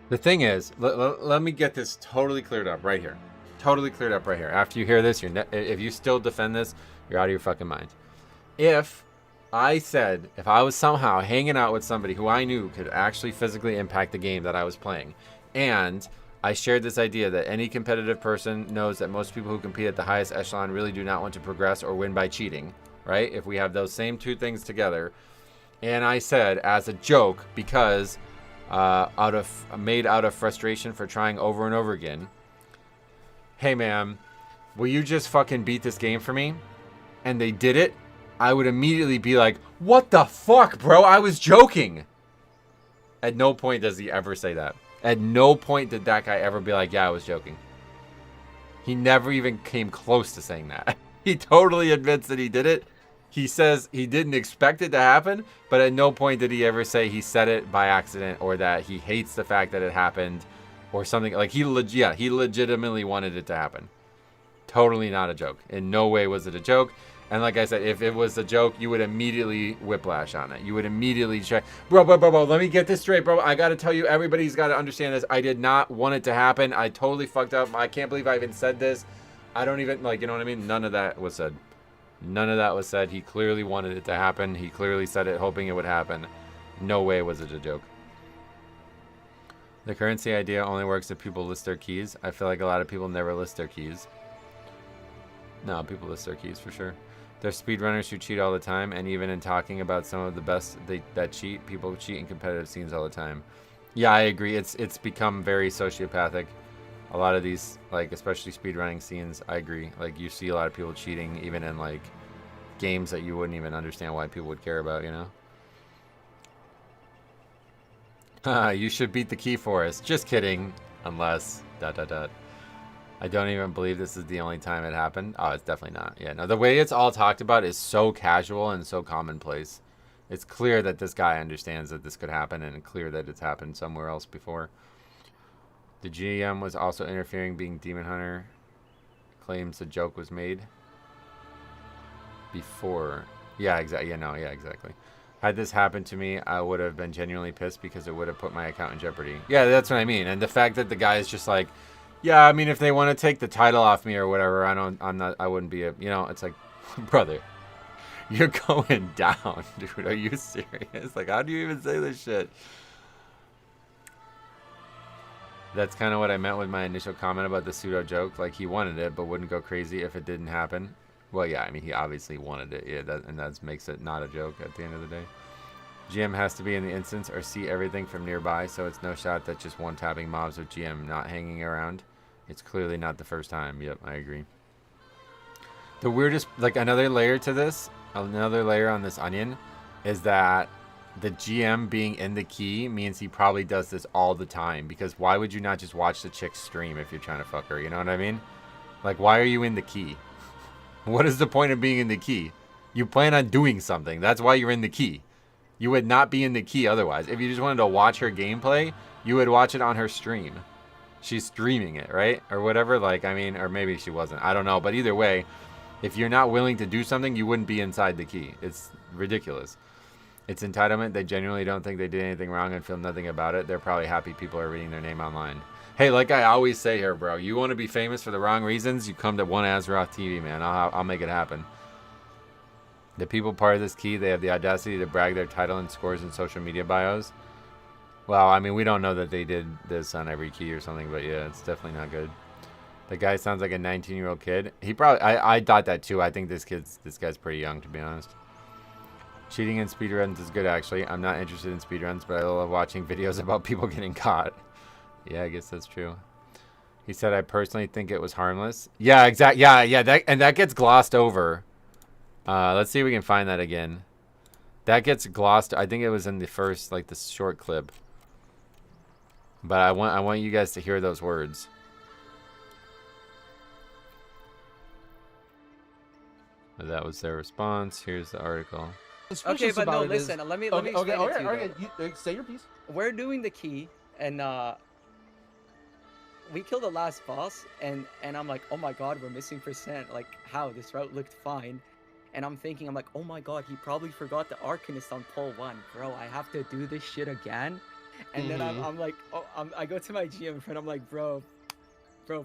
The thing is, let me get this totally cleared up right here. Totally cleared up right here. After you hear this, if you still defend this, you're out of your fucking mind. If I was somehow hanging out with somebody who I knew could actually physically impact the game that I was playing, and I shared this idea that any competitive person knows that most people who compete at the highest echelon really do not want to progress or win by cheating, right? If we have those same 2 things together, and I said as a joke, because made out of frustration for trying over and over again, hey man, will you just fucking beat this game for me? And they did it, I would immediately be like, what the fuck, bro? I was joking. At no point does he ever say that. At no point did that guy ever be like, yeah, I was joking. He never even came close to saying that. He totally admits that he did it. He says he didn't expect it to happen, but at no point did he ever say he said it by accident or that he hates the fact that it happened or something. Like, he legitimately wanted it to happen. Totally not a joke. In no way was it a joke. And like I said, if it was a joke, you would immediately whiplash on it. You would immediately try, bro, let me get this straight, bro. I got to tell you, everybody's got to understand this. I did not want it to happen. I totally fucked up. I can't believe I even said this. I don't even, like, you know what I mean? None of that was said. None of that was said. He clearly wanted it to happen. He clearly said it hoping it would happen. No way was it a joke. The currency idea only works if people list their keys. I feel like a lot of people never list their keys. No, people list their keys for sure. There's speedrunners who cheat all the time, and even in talking about some of the best that cheat, people cheat in competitive scenes all the time. Yeah, I agree. It's become very sociopathic. A lot of these, like, especially speedrunning scenes, I agree. Like, you see a lot of people cheating, even in, like, games that you wouldn't even understand why people would care about, you know? You should beat the key for us. Just kidding. Unless... ... I don't even believe this is the only time it happened. Oh, it's definitely not. Yeah, no, the way it's all talked about is so casual and so commonplace. It's clear that this guy understands that this could happen, and clear that it's happened somewhere else before. The GM was also interfering, being Demon Hunter. Claims the joke was made before. Yeah, exactly. Yeah, no, yeah, exactly. Had this happened to me, I would have been genuinely pissed because it would have put my account in jeopardy. Yeah, that's what I mean. And the fact that the guy is just like, yeah, I mean, if they want to take the title off me or whatever, I wouldn't be you know, it's like, brother, you're going down, dude. Are you serious? Like, how do you even say this shit? That's kind of what I meant with my initial comment about the pseudo joke. Like, he wanted it, but wouldn't go crazy if it didn't happen. Well, yeah, I mean, he obviously wanted it. Yeah, that makes it not a joke at the end of the day. GM has to be in the instance or see everything from nearby, so it's no shot that just one-tapping mobs with GM not hanging around. It's clearly not the first time. Yep, I agree. The weirdest, like, another layer to this, another layer on this onion, is that the GM being in the key means he probably does this all the time, because why would you not just watch the chick stream if you're trying to fuck her, you know what I mean? Like, why are you in the key? What is the point of being in the key? You plan on doing something. That's why you're in the key. You would not be in the key otherwise. If you just wanted to watch her gameplay, you would watch it on her stream. She's streaming it, right? Or whatever, like, I mean, or maybe she wasn't. I don't know. But either way, if you're not willing to do something, you wouldn't be inside the key. It's ridiculous. It's entitlement. They genuinely don't think they did anything wrong and feel nothing about it. They're probably happy people are reading their name online. Hey, like I always say here, bro, you want to be famous for the wrong reasons, you come to One Azeroth TV, man. I'll make it happen. The people part of this key, they have the audacity to brag their title and scores in social media bios. Well, I mean, we don't know that they did this on every key or something, but yeah, it's definitely not good. The guy sounds like a 19-year-old kid. He probably, I thought that too. I think this guy's pretty young, to be honest. Cheating in speedruns is good, actually. I'm not interested in speedruns, but I love watching videos about people getting caught. Yeah, I guess that's true. He said, I personally think it was harmless. Yeah, exactly. Yeah, that gets glossed over. Let's see if we can find that again. That gets glossed. I think it was in the first, like, the short clip. But I want you guys to hear those words. That was their response. Here's the article. Okay, but no, listen. Let me explain it to you. Okay, you say your piece. We're doing the key, and we killed the last boss, and I'm like, oh my god, we're missing percent. Like, how? This route looked fine. And I'm thinking, I'm like, oh my god, he probably forgot the Arcanist on pull 1. Bro, I have to do this shit again. And then I'm like, oh, I go to my GM friend, I'm like, bro,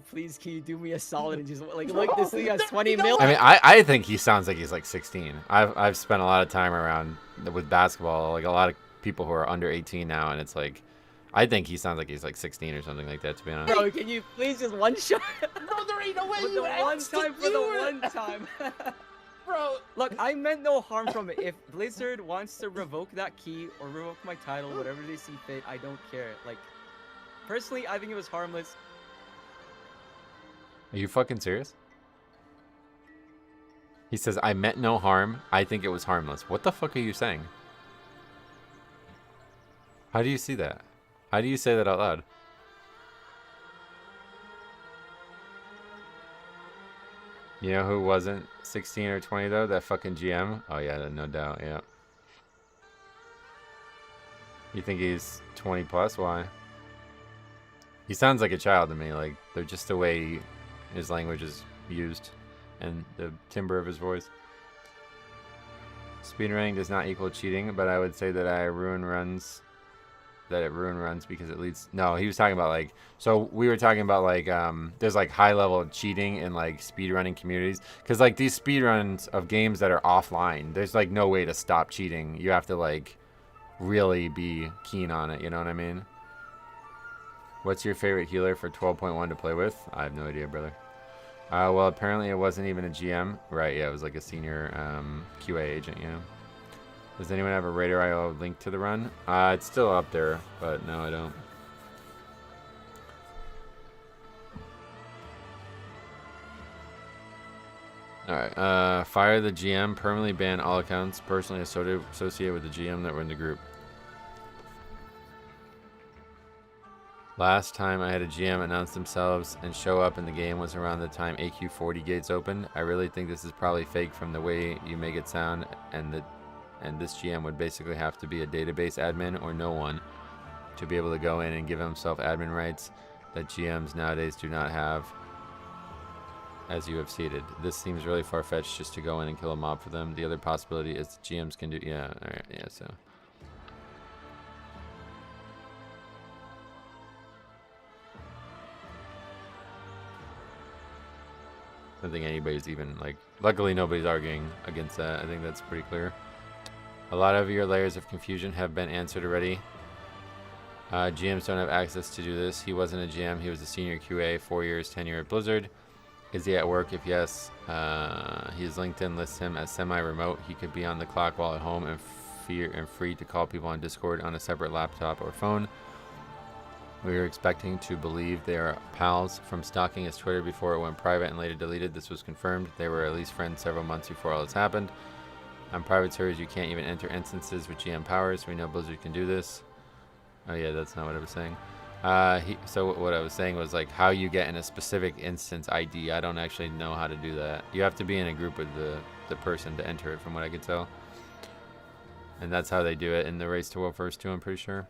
please, can you do me a solid and just, like, look, this thing has 20 mil. I mean, I think he sounds like he's like 16. I've spent a lot of time around with basketball, like a lot of people who are under 18 now, and it's like, I think he sounds like he's like 16 or something like that, to be honest. Bro, can you please just one shot? No, there ain't no way you asked to do it. One time. Bro, look, I meant no harm from it. If Blizzard wants to revoke that key or revoke my title, whatever they see fit, I don't care. Like, personally, I think it was harmless. Are you fucking serious? He says, I meant no harm. I think it was harmless. What the fuck are you saying? How do you see that? How do you say that out loud? You know who wasn't 16 or 20 though? That fucking GM? Oh yeah, no doubt, yeah. You think he's 20 plus? Why? He sounds like a child to me. Like, they're just the way his language is used and the timbre of his voice. Speedrunning does not equal cheating, but I would say that it ruin runs because it leads. No, he was talking about, like, so we were talking about, like, there's like high level cheating in like speedrunning communities, because like these speedruns of games that are offline, there's like no way to stop cheating. You have to like really be keen on it, you know what I mean? What's your favorite healer for 12.1 to play with? I have no idea, brother. Well, apparently it wasn't even a GM. Right, yeah, it was like a senior QA agent, you know. Does anyone have a Raider IO link to the run? It's still up there, but no, I don't. Alright, fire the GM, permanently ban all accounts personally associated with the GM that were in the group. Last time I had a GM announce themselves and show up in the game was around the time AQ40 gates opened. I really think this is probably fake from the way you make it sound, and this GM would basically have to be a database admin or no one to be able to go in and give himself admin rights that GMs nowadays do not have, as you have stated. This seems really far-fetched just to go in and kill a mob for them. The other possibility is the GMs can do... Yeah, alright, yeah, so... I don't think anybody's even, like... Luckily, nobody's arguing against that. I think that's pretty clear. A lot of your layers of confusion have been answered already. GMs don't have access to do this. He wasn't a GM. He was a senior QA, 4 years, tenure at Blizzard. Is he at work? If yes, his LinkedIn lists him as semi-remote. He could be on the clock while at home and free to call people on Discord on a separate laptop or phone. We were expecting to believe they are pals from stalking his Twitter before it went private and later deleted. This was confirmed. They were at least friends several months before all this happened. On private servers, you can't even enter instances with GM powers. We know Blizzard can do this. Oh yeah, that's not what I was saying. So what I was saying was like how you get in a specific instance ID. I don't actually know how to do that. You have to be in a group with the person to enter it, from what I could tell. And that's how they do it in the Race to World First 2, I'm pretty sure.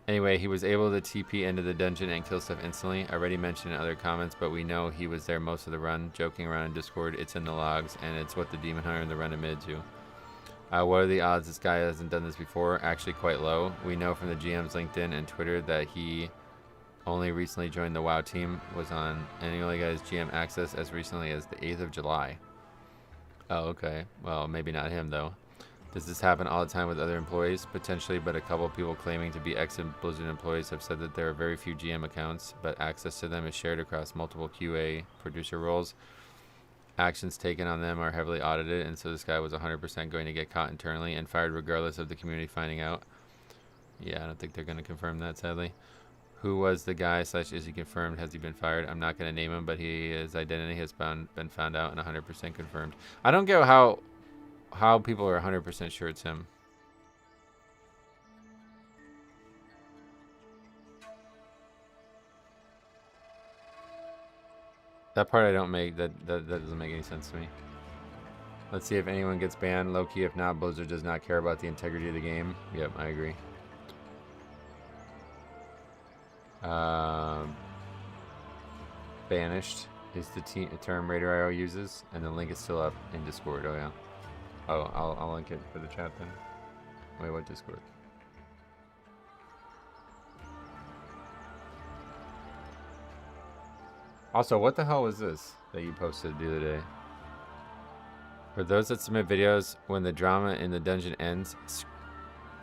Anyway, he was able to TP into the dungeon and kill stuff instantly. I already mentioned in other comments, but we know he was there most of the run, joking around in Discord. It's in the logs, and it's what the Demon Hunter in the run admitted to. What are the odds this guy hasn't done this before? Actually quite low. We know from the GM's LinkedIn and Twitter that he only recently joined the WoW team, and he only got his GM access as recently as the 8th of July. Oh, okay. Well, maybe not him, though. Does this happen all the time with other employees? Potentially, but a couple of people claiming to be ex-Blizzard employees have said that there are very few GM accounts, but access to them is shared across multiple QA producer roles. Actions taken on them are heavily audited, and so this guy was 100% going to get caught internally and fired regardless of the community finding out. Yeah, I don't think they're going to confirm that, sadly. Who was the guy / is he confirmed? Has he been fired? I'm not going to name him, but his identity has been found out and 100% confirmed. I don't get how people are 100% sure it's him. That part I don't make, that doesn't make any sense to me. Let's see if anyone gets banned. Low key, if not, Blizzard does not care about the integrity of the game. Yep, I agree. Banished is the term Raider IO uses, and the link is still up in Discord. Oh yeah. Oh, I'll link it for the chat then. Wait, what Discord? Also, what the hell was this that you posted the other day? For those that submit videos, when the drama in the dungeon ends,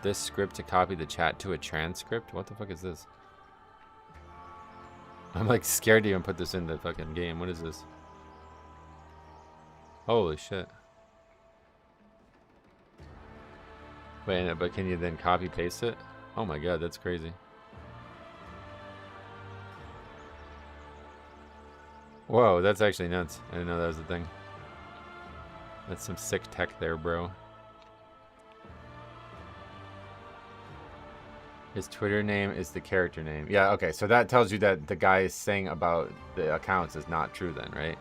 this script to copy the chat to a transcript? What the fuck is this? I'm like scared to even put this in the fucking game. What is this? Holy shit. Wait, but can you then copy paste it? Oh my god, that's crazy. Whoa, that's actually nuts. I didn't know that was a thing. That's some sick tech there, bro. His Twitter name is the character name. Yeah, okay, so that tells you that the guy is saying about the accounts is not true then, right?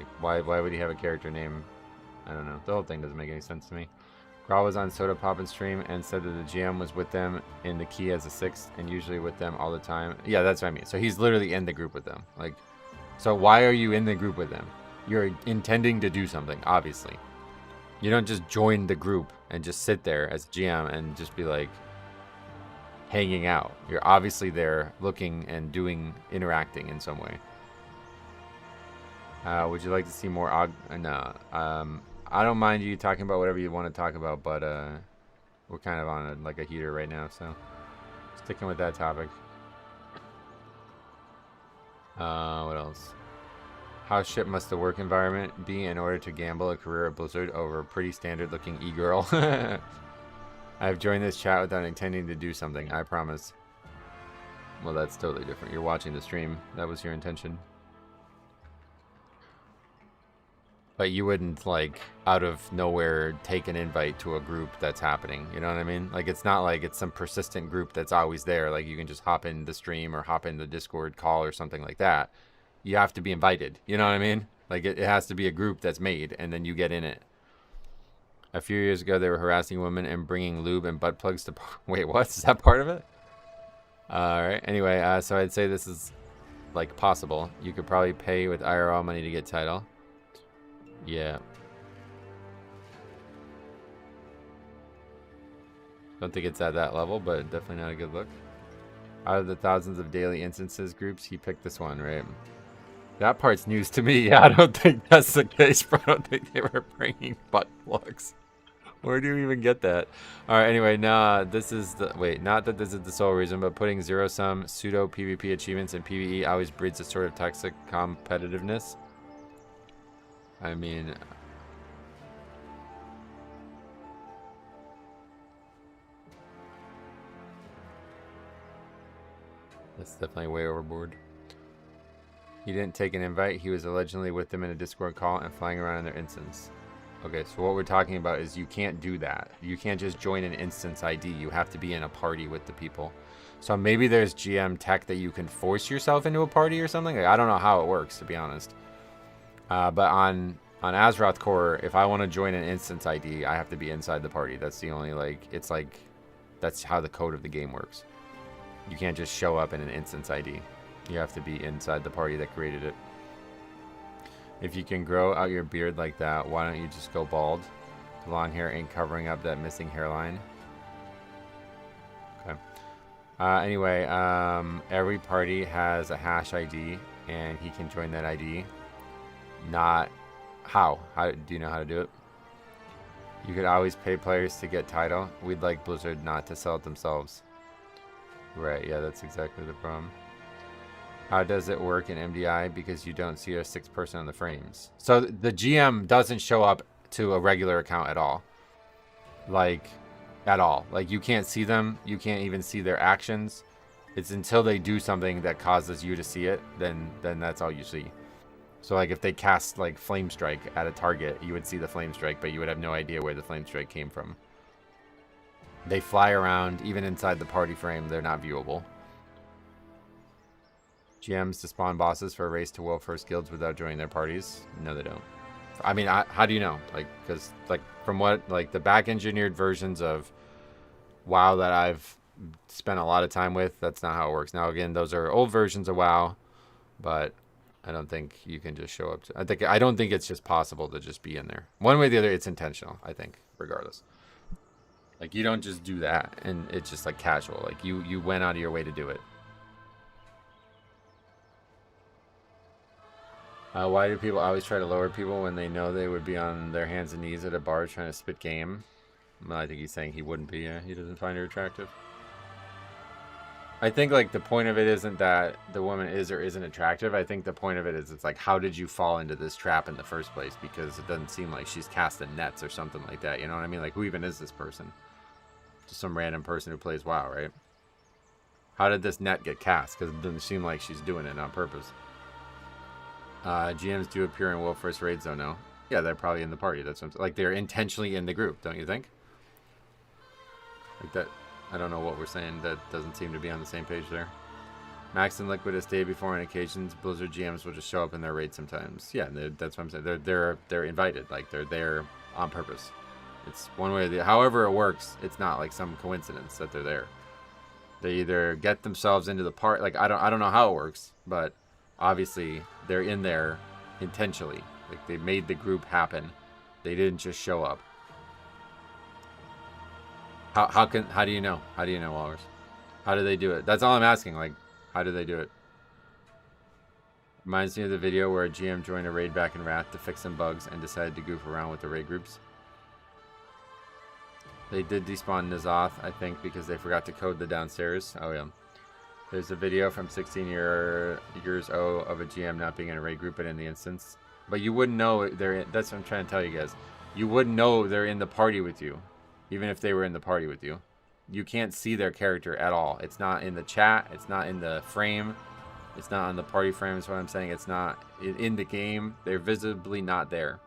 Like, why would he have a character name? I don't know. The whole thing doesn't make any sense to me. Grawl was on Soda Poppin' stream and said that the GM was with them in the key as a 6th and usually with them all the time. Yeah, that's what I mean. So he's literally in the group with them. Like, so why are you in the group with them? You're intending to do something, obviously. You don't just join the group and just sit there as GM and just be like hanging out. You're obviously there looking and interacting in some way. Would you like to see more no. I don't mind you talking about whatever you want to talk about, but we're kind of on like a heater right now, so sticking with that topic. What else? How shit must the work environment be in order to gamble a career at Blizzard over a pretty standard looking e-girl? I've joined this chat without intending to do something, I promise. Well, that's totally different. You're watching the stream. That was your intention. But you wouldn't, like, out of nowhere take an invite to a group that's happening. You know what I mean? Like, it's not like it's some persistent group that's always there. Like, you can just hop in the stream or hop in the Discord call or something like that. You have to be invited. You know what I mean? Like, it has to be a group that's made, and then you get in it. A few years ago, they were harassing women and bringing lube and butt plugs to... Wait, what? Is that part of it? Alright, anyway, so I'd say this is, like, possible. You could probably pay with IRL money to get title. Yeah. Don't think it's at that level, but definitely not a good look. Out of the thousands of daily instances groups, he picked this one, right? That part's news to me. Yeah, I don't think that's the case, bro. I don't think they were bringing butt plugs. Where do you even get that? Alright, anyway, nah, this is the... Wait, not that this is the sole reason, but putting zero-sum pseudo PvP achievements in PvE always breeds a sort of toxic competitiveness. I mean... That's definitely way overboard. He didn't take an invite. He was allegedly with them in a Discord call and flying around in their instance. Okay, so what we're talking about is you can't do that. You can't just join an instance ID. You have to be in a party with the people. So maybe there's GM tech that you can force yourself into a party or something. Like, I don't know how it works, to be honest. But on Azeroth Core, if I want to join an instance ID, I have to be inside the party. That's the only, like, it's like, that's how the code of the game works. You can't just show up in an instance ID. You have to be inside the party that created it. If you can grow out your beard like that, why don't you just go bald? The long hair ain't covering up that missing hairline. Okay. Anyway, every party has a hash ID, and he can join that ID. Not how? How do you know how to do it? You could always pay players to get title. We'd like Blizzard not to sell it themselves. Right, yeah, that's exactly the problem. How does it work in MDI? Because you don't see a 6th person on the frames. So the GM doesn't show up to a regular account at all. Like, at all. Like, you can't see them. You can't even see their actions. It's until they do something that causes you to see it, then that's all you see. So, like, if they cast, like, Flame Strike at a target, you would see the Flame Strike, but you would have no idea where the Flame Strike came from. They fly around, even inside the party frame, they're not viewable. GMs to spawn bosses for a race to world first guilds without joining their parties? No, they don't. I mean, how do you know? Like, because, like, from what, like, the back-engineered versions of WoW that I've spent a lot of time with, that's not how it works. Now, again, those are old versions of WoW, but I don't think you can just show up to... I don't think it's just possible to just be in there. One way or the other, it's intentional, I think, regardless. Like, you don't just do that, and it's just, like, casual. Like, you went out of your way to do it. Why do people always try to lower people when they know they would be on their hands and knees at a bar trying to spit game? Well, I think he's saying he wouldn't be. He doesn't find her attractive. I think, like, the point of it isn't that the woman is or isn't attractive. I think the point of it is, it's like, how did you fall into this trap in the first place? Because it doesn't seem like she's casting nets or something like that. You know what I mean? Like, who even is this person? Just some random person who plays WoW, right? How did this net get cast? Because it doesn't seem like she's doing it on purpose. GMs do appear in World First Raids, though, no? Yeah, they're probably in the party. That's what I'm saying. Like, they're intentionally in the group, don't you think? Like that... I don't know what we're saying. That doesn't seem to be on the same page there. Max and Liquid has stayed before on occasions. Blizzard GMs will just show up in their raid sometimes. Yeah, that's what I'm saying. They're invited. Like, they're there on purpose. It's one way or the other. However it works, it's not like some coincidence that they're there. They either get themselves into the part. Like, I don't know how it works, but obviously they're in there intentionally. Like, they made the group happen. They didn't just show up. How do you know? How do you know, Walrus? How do they do it? That's all I'm asking. Like, how do they do it? Reminds me of the video where a GM joined a raid back in Wrath to fix some bugs and decided to goof around with the raid groups. They did despawn N'Zoth, I think, because they forgot to code the downstairs. Oh, yeah. There's a video from 16 years old of a GM not being in a raid group but in the instance. But you wouldn't know they're in, that's what I'm trying to tell you guys. You wouldn't know they're in the party with you, even if they were in the party with you. You can't see their character at all. It's not in the chat. It's not in the frame. It's not on the party frame is what I'm saying. It's not in the game. They're visibly not there.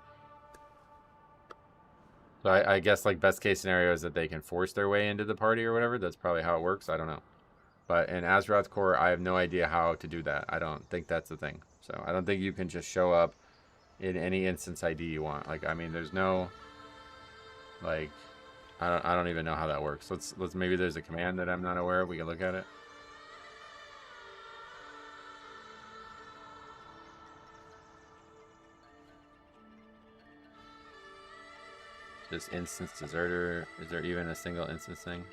So I guess like best case scenario is that they can force their way into the party or whatever. That's probably how it works. I don't know. But in Azeroth's core, I have no idea how to do that. I don't think that's the thing. So I don't think you can just show up in any instance ID you want. Like, I mean, there's no, like, I don't even know how that works. Let's maybe there's a command that I'm not aware of. We can look at it. Just instance deserter. Is there even a single instance thing?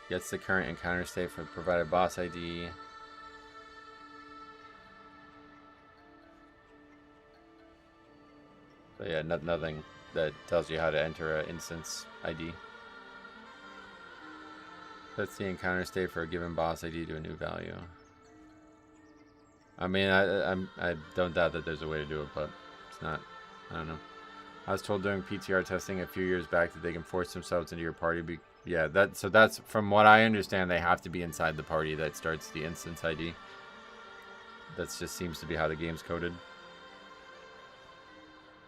Gets the current encounter state for provided boss ID. So yeah, nothing that tells you how to enter an instance ID. Sets the encounter state for a given boss ID to a new value. I mean, I don't doubt that there's a way to do it, but it's not. I don't know. I was told during PTR testing a few years back that they can force themselves into your party. Yeah, that's from what I understand. They have to be inside the party that starts the instance ID. That just seems to be how the game's coded.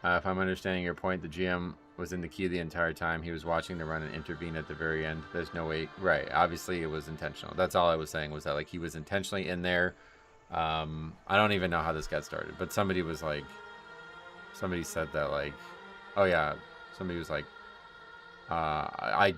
If I'm understanding your point, the GM was in the key the entire time. He was watching the run and intervene at the very end. There's no way. Right. Obviously, it was intentional. That's all I was saying was that like he was intentionally in there. I don't even know how this got started, but somebody was like, somebody said that like, oh yeah, somebody was like, I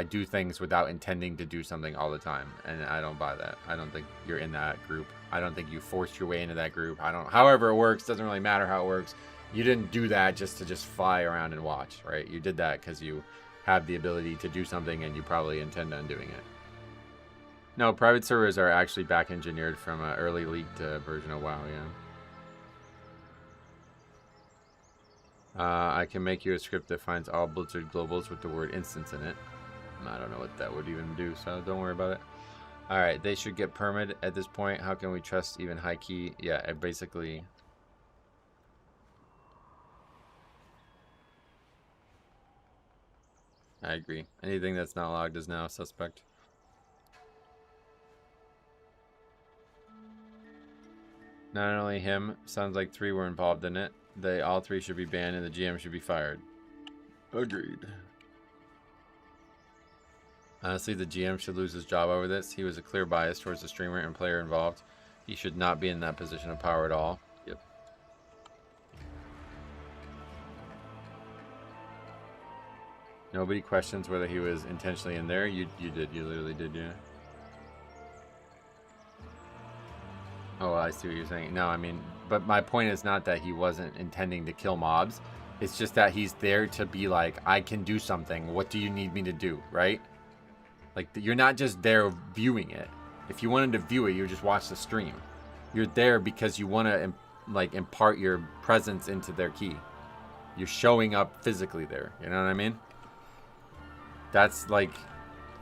do things without intending to do something all the time, and I don't buy that. I don't think you're in that group. I don't think you forced your way into that group. However it works, doesn't really matter how it works. You didn't do that just to fly around and watch, right? You did that because you have the ability to do something and you probably intend on doing it. No, private servers are actually back engineered from an early leaked version of WoW, yeah. I can make you a script that finds all Blizzard globals with the word instance in it. I don't know what that would even do, so don't worry about it. Alright, they should get permit at this point. How can we trust even high key? Yeah, basically... I agree. Anything that's not logged is now suspect. Not only him, sounds like 3 were involved in it. All 3 should be banned and the GM should be fired. Agreed. Honestly, the GM should lose his job over this. He was a clear bias towards the streamer and player involved. He should not be in that position of power at all. Yep. Nobody questions whether he was intentionally in there. You did. You literally did, yeah. Oh, I see what you're saying. No, I mean, but my point is not that he wasn't intending to kill mobs. It's just that he's there to be like, I can do something. What do you need me to do, right? Like, you're not just there viewing it. If you wanted to view it, you just watch the stream. You're there because you want to, like, impart your presence into their key. You're showing up physically there. You know what I mean? That's, like,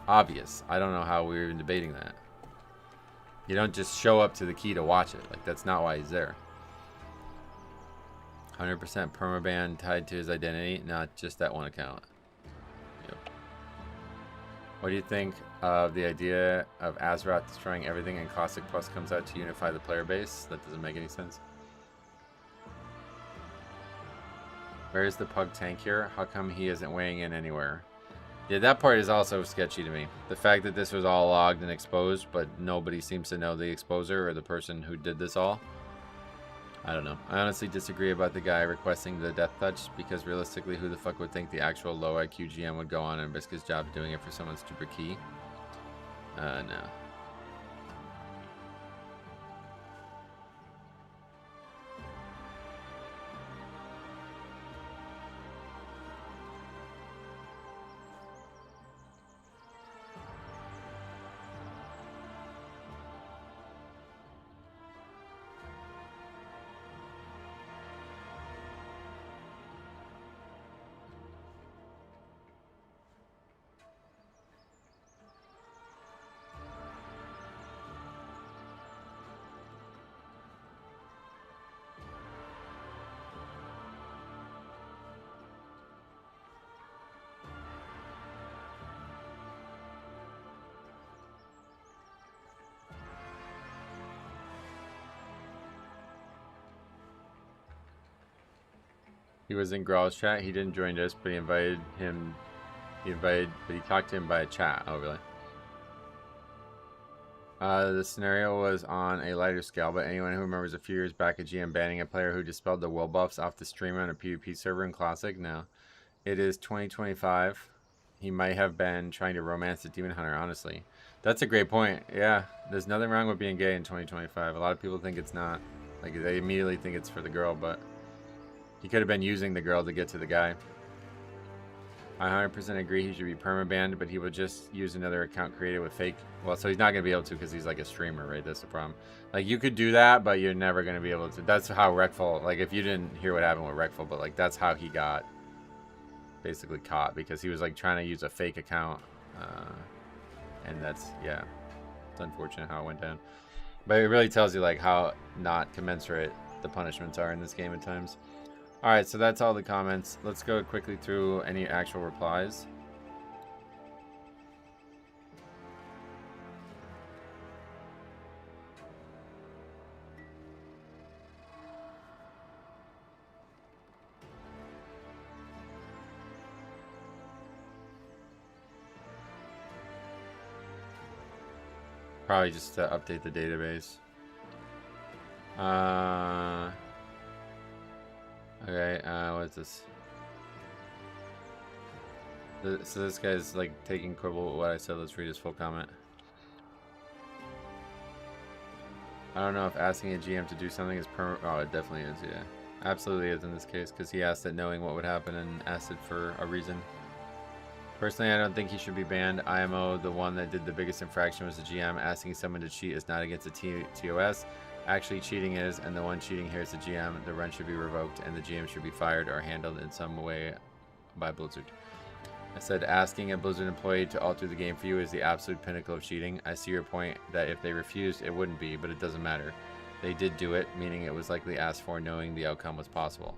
obvious. I don't know how we're even debating that. You don't just show up to the key to watch it. Like, that's not why he's there. 100% permaban tied to his identity, not just that one account. Yep. What do you think of the idea of Azeroth destroying everything and Caustic Plus comes out to unify the player base? That doesn't make any sense. Where is the Pug tank here? How come he isn't weighing in anywhere? Yeah, that part is also sketchy to me. The fact that this was all logged and exposed, but nobody seems to know the exposer or the person who did this all. I don't know. I honestly disagree about the guy requesting the death touch, because realistically, who the fuck would think the actual low IQ GM would go on and risk his job doing it for someone's stupid key? No. He was in Grawl's chat. He didn't join us, but he invited him. But he talked to him by chat. Oh, really? The scenario was on a lighter scale, but anyone who remembers a few years back a GM banning a player who dispelled the will buffs off the streamer on a PvP server in Classic? No. It is 2025. He might have been trying to romance the Demon Hunter, honestly. That's a great point. Yeah, there's nothing wrong with being gay in 2025. A lot of people think it's not. Like, they immediately think it's for the girl, but he could have been using the girl to get to the guy. I 100% agree he should be permabanned, but he would just use another account created with fake. Well, so he's not going to be able to because he's like a streamer, right? That's the problem. Like, you could do that, but you're never going to be able to. That's how Wreckful, like, if you didn't hear what happened with Wreckful, but, like, that's how he got basically caught because he was, like, trying to use a fake account. And that's, yeah, it's unfortunate how it went down. But it really tells you, like, how not commensurate the punishments are in this game at times. Alright, so that's all the comments. Let's go quickly through any actual replies. Probably just to update the database. Okay, what is this? So this guy's like taking quibble with what I said. Let's read his full comment. I don't know if asking a GM to do something is oh, it definitely is, yeah. Absolutely is in this case, because he asked it knowing what would happen and asked it for a reason. Personally, I don't think he should be banned. IMO, the one that did the biggest infraction, was the GM. Asking someone to cheat is not against the TOS. Actually cheating is, and the one cheating here is the GM. The run should be revoked, and the GM should be fired or handled in some way by Blizzard. I said asking a Blizzard employee to alter the game for you is the absolute pinnacle of cheating. I see your point that if they refused, it wouldn't be, but it doesn't matter. They did do it, meaning it was likely asked for knowing the outcome was possible.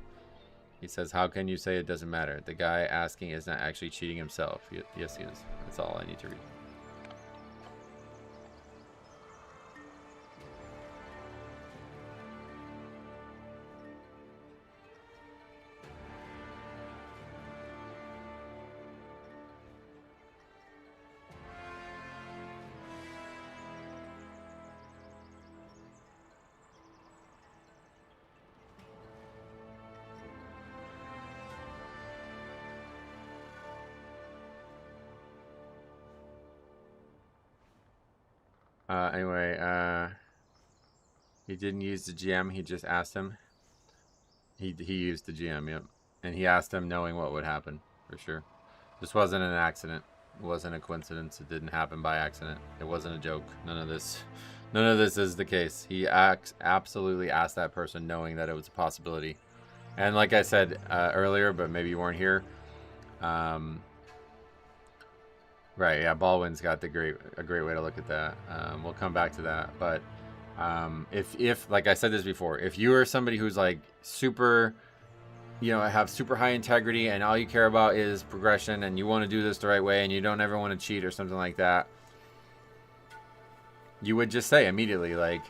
He says, how can you say it doesn't matter? The guy asking is not actually cheating himself. Yes, he is. That's all I need to read. Anyway, he didn't use the GM. He just asked him. He used the GM, yep. And he asked him knowing what would happen, for sure. This wasn't an accident. It wasn't a coincidence. It didn't happen by accident. It wasn't a joke. None of this is the case. He absolutely asked that person knowing that it was a possibility. And like I said earlier, but maybe you weren't here. Right, yeah, Baldwin's got a great way to look at that. We'll come back to that, but if like I said this before, if you are somebody who's like super, you know, have super high integrity and all you care about is progression and you want to do this the right way and you don't ever want to cheat or something like that, you would just say immediately, like,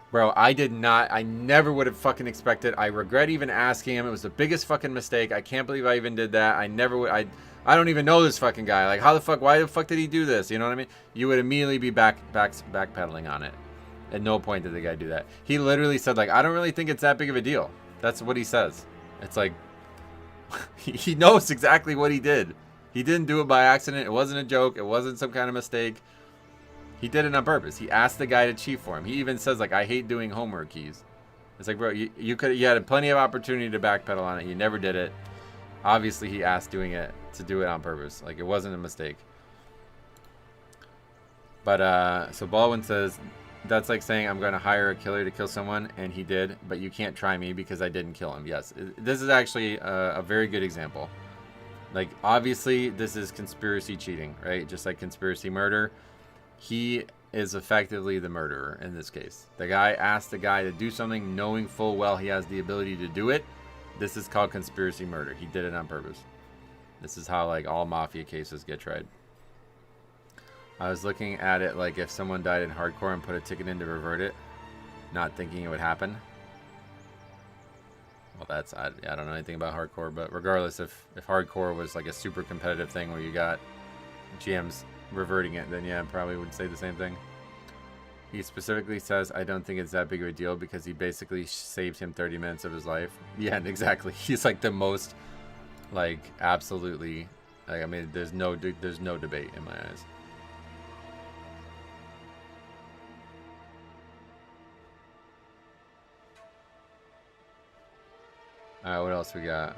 bro, I never would have fucking expected. I regret even asking him. It was the biggest fucking mistake. I can't believe I even did that. I never would. I don't even know this fucking guy. Like, why the fuck did he do this? You know what I mean? You would immediately be backpedaling on it. At no point did the guy do that. He literally said, like, I don't really think it's that big of a deal. That's what he says. It's like, he knows exactly what he did. He didn't do it by accident. It wasn't a joke. It wasn't some kind of mistake. He did it on purpose. He asked the guy to cheat for him. He even says, like, I hate doing homework keys. It's like, bro, you had plenty of opportunity to backpedal on it. You never did it. Obviously, he asked to do it on purpose. Like, it wasn't a mistake. But, so Baldwin says, that's like saying I'm going to hire a killer to kill someone, and he did, but you can't try me because I didn't kill him. Yes, this is actually a very good example. Like, obviously, this is conspiracy cheating, right? Just like conspiracy murder. He is effectively the murderer in this case. The guy asked the guy to do something knowing full well he has the ability to do it. This is called conspiracy murder. He did it on purpose. This is how, like, all mafia cases get tried. I was looking at it like if someone died in hardcore and put a ticket in to revert it, not thinking it would happen. Well, that's I don't know anything about hardcore, but regardless, if hardcore was like a super competitive thing where you got GMs reverting it, then yeah, I probably would say the same thing. He specifically says, I don't think it's that big of a deal because he basically saved him 30 minutes of his life. Yeah, exactly. He's like the most, like, absolutely, like, I mean, there's no debate in my eyes. All right, what else we got?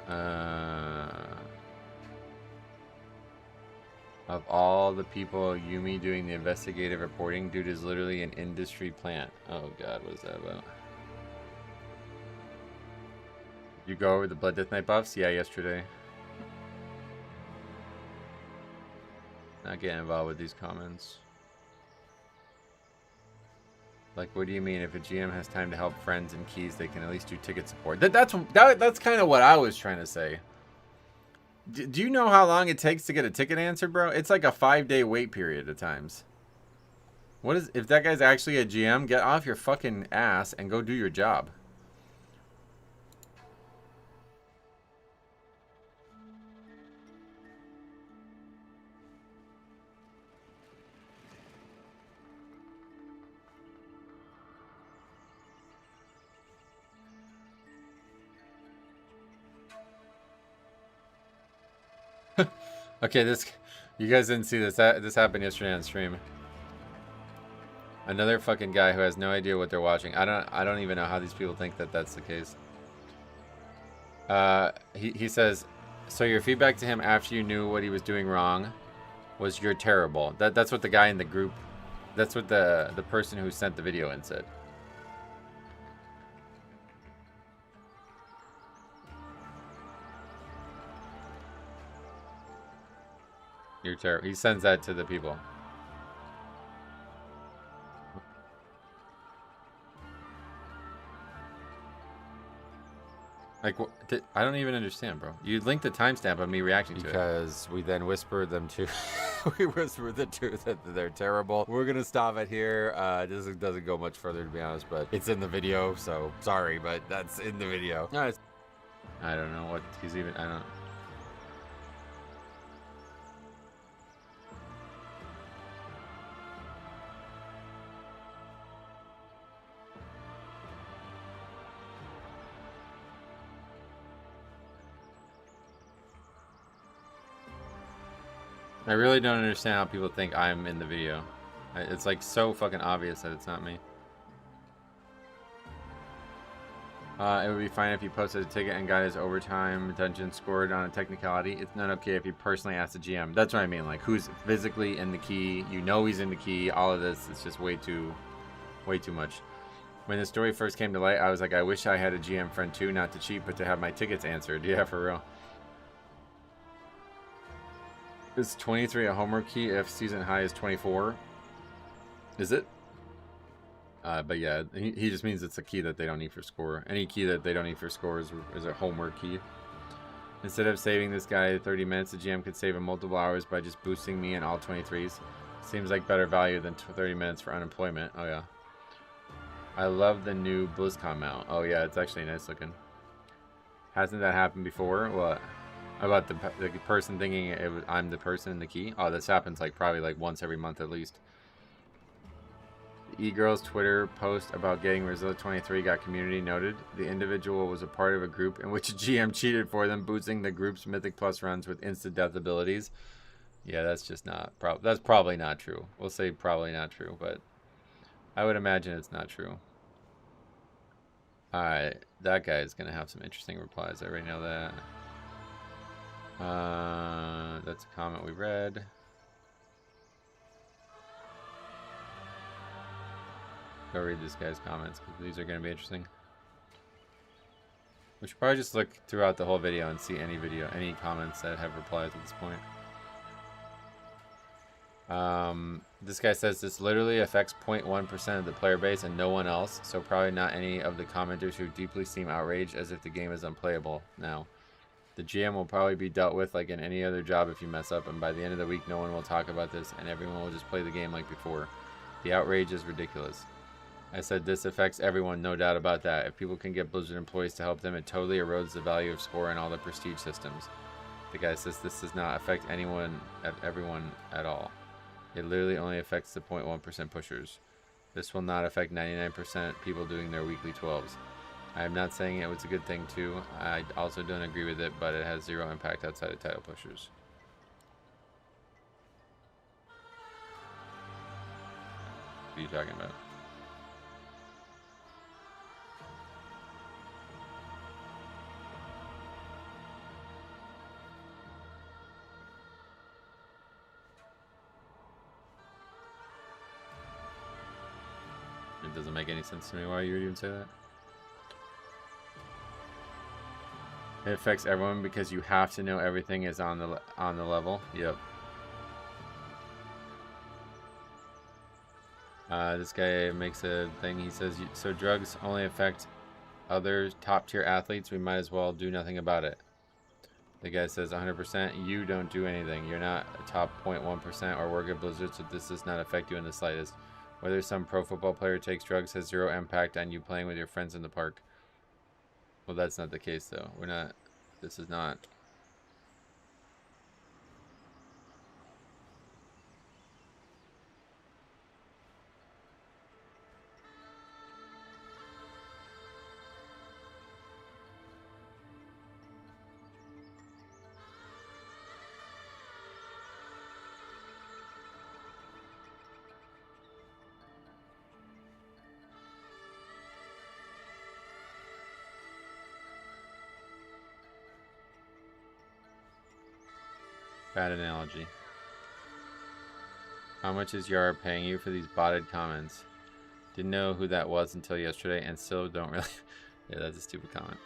Of all the people, Yumi doing the investigative reporting, dude is literally an industry plant. Oh god, what is that about? You go over the Blood Death Knight buffs? Yeah, yesterday. Not getting involved with these comments. Like, what do you mean? If a GM has time to help friends and keys, they can at least do ticket support. That's kind of what I was trying to say. Do you know how long it takes to get a ticket answered, bro? It's like a 5-day wait period at times. What is, if that guy's actually a GM, get off your fucking ass and go do your job. Okay, you guys didn't see this. This happened yesterday on stream. Another fucking guy who has no idea what they're watching. I don't even know how these people think that that's the case. He says, so your feedback to him after you knew what he was doing wrong was you're terrible. That's what the guy in the group, that's what the person who sent the video in said. You're terrible. He sends that to the people. Like, I don't even understand, bro. You linked the timestamp of me reacting to it. Because we then whispered them to... we whispered the truth that they're terrible. We're going to stop it here. This doesn't go much further, to be honest, but it's in the video, so sorry, but that's in the video. No, I don't know what he's even... I don't... I really don't understand how people think I'm in the video. It's like so fucking obvious that it's not me. It would be fine if you posted a ticket and got his overtime dungeon scored on a technicality. It's not okay if you personally asked the GM. That's what I mean. Like, who's physically in the key? You know he's in the key. All of this, it's just way too much. When the story first came to light, I was like, I wish I had a GM friend too, not to cheat, but to have my tickets answered. Yeah, for real. Is 23 a homework key if season high is 24? Is it? But yeah, he just means it's a key that they don't need for score. Any key that they don't need for score is a homework key. Instead of saving this guy 30 minutes, the GM could save him multiple hours by just boosting me in all 23s. Seems like better value than 30 minutes for unemployment. Oh yeah. I love the new BlizzCon mount. Oh yeah, it's actually nice looking. Hasn't that happened before? What? About the person thinking I'm the person in the key? Oh, this happens like probably like once every month at least. The E-Girl's Twitter post about getting Result 23 got community noted. The individual was a part of a group in which a GM cheated for them, boosting the group's Mythic Plus runs with instant death abilities. Yeah, that's just not... that's probably not true. We'll say probably not true, but I would imagine it's not true. Alright, that guy is going to have some interesting replies. I already know that. That's a comment we read. Go read this guy's comments because these are going to be interesting. We should probably just look throughout the whole video and see any comments that have replies at this point. This guy says this literally affects 0.1% of the player base and no one else, so probably not any of the commenters who deeply seem outraged as if the game is unplayable now. The GM will probably be dealt with like in any other job if you mess up, and by the end of the week no one will talk about this and everyone will just play the game like before. The outrage is ridiculous. I said this affects everyone, no doubt about that. If people can get Blizzard employees to help them, it totally erodes the value of score and all the prestige systems. The guy says this does not affect everyone at all. It literally only affects the 0.1% pushers. This will not affect 99% people doing their weekly 12s. I am not saying it was a good thing too. I also don't agree with it, but it has zero impact outside of title pushers. What are you talking about? It doesn't make any sense to me why you would even say that. It affects everyone because you have to know everything is on the level. Yep. This guy makes a thing. He says, so drugs only affect other top tier athletes. We might as well do nothing about it. The guy says 100%. You don't do anything. You're not a top 0.1% or work at Blizzard, so this does not affect you in the slightest. Whether some pro football player takes drugs has zero impact on you playing with your friends in the park. Well, that's not the case, though. We're not. This is not. Bad analogy. How much is Yara paying you for these botted comments? Didn't know who that was until yesterday, and still don't really. Yeah, that's a stupid comment.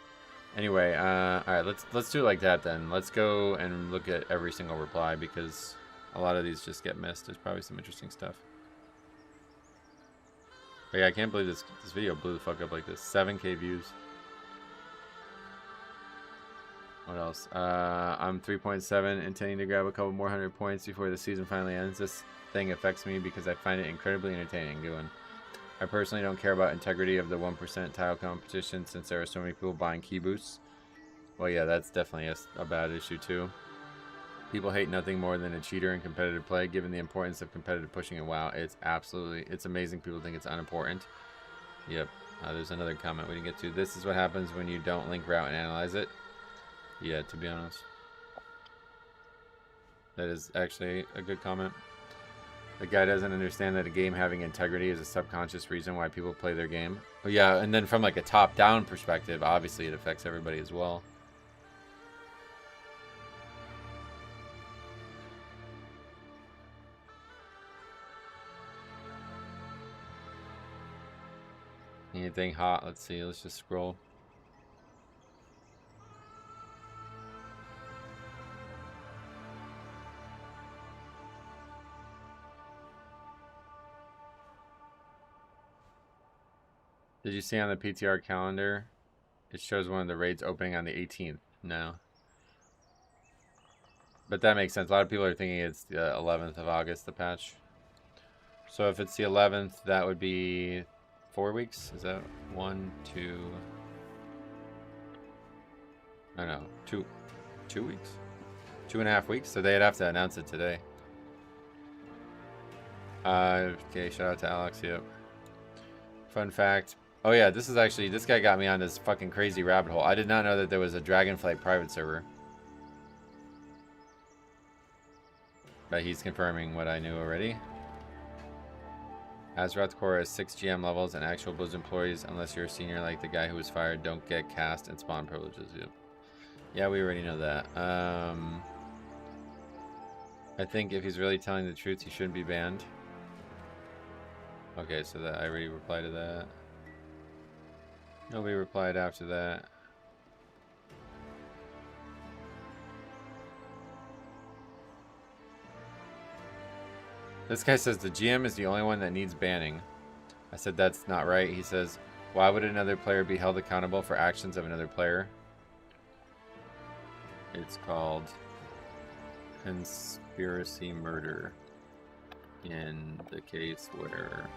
Anyway, all right, let's do it like that then. Let's go and look at every single reply because a lot of these just get missed. There's probably some interesting stuff. But yeah, I can't believe this video blew the fuck up like this. 7K views. What else? I'm 3.7 intending to grab a couple more 100 points before the season finally ends. This thing affects me because I find it incredibly entertaining. Good one. I personally don't care about integrity of the 1% tile competition since there are so many people buying key boosts. Well, yeah, that's definitely a bad issue too. People hate nothing more than a cheater in competitive play, given the importance of competitive pushing in WoW. It's amazing people think it's unimportant. Yep. There's another comment we didn't get to. This is what happens when you don't link route and analyze it. Yeah, to be honest. That is actually a good comment. The guy doesn't understand that a game having integrity is a subconscious reason why people play their game. Oh yeah, and then from like a top-down perspective, obviously it affects everybody as well. Anything hot? Let's see. Let's just scroll. Did you see on the PTR calendar? It shows one of the raids opening on the 18th. No. But that makes sense. A lot of people are thinking it's the 11th of August, the patch. So if it's the 11th, that would be 4 weeks? Is that 1, 2... I don't know. 2 weeks? 2.5 weeks? So they'd have to announce it today. Okay, shout out to Alex, yep. Fun fact. Oh yeah, this guy got me on this fucking crazy rabbit hole. I did not know that there was a Dragonflight private server. But he's confirming what I knew already. Azeroth's core has 6 GM levels and actual Blizzard employees, unless you're a senior like the guy who was fired, don't get cast and spawn privileges. Yep. Yeah, we already know that. I think if he's really telling the truth, he shouldn't be banned. Okay, so that I already replied to that. Nobody replied after that. This guy says the GM is the only one that needs banning. I said that's not right. He says, why would another player be held accountable for actions of another player? It's called conspiracy murder in the case where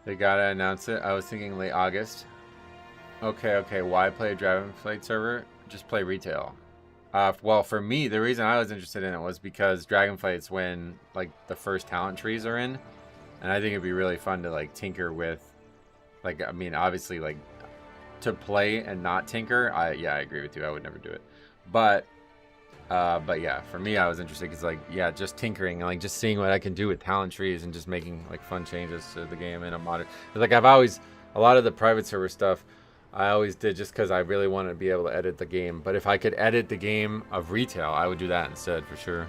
They gotta announce it. I was thinking late August. Okay. Why play a Dragonflight server? Just play retail. Well, for me, the reason I was interested in it was because Dragonflight's when like the first talent trees are in, and I think it'd be really fun to like tinker with. Like, I mean, obviously, like to play and not tinker. Yeah, I agree with you. I would never do it. But yeah, for me, I was interested because like yeah, just tinkering and like just seeing what I can do with talent trees and just making like fun changes to the game in a modern. Like I've always a lot of the private server stuff. I always did just because I really wanted to be able to edit the game. But if I could edit the game of retail, I would do that instead for sure.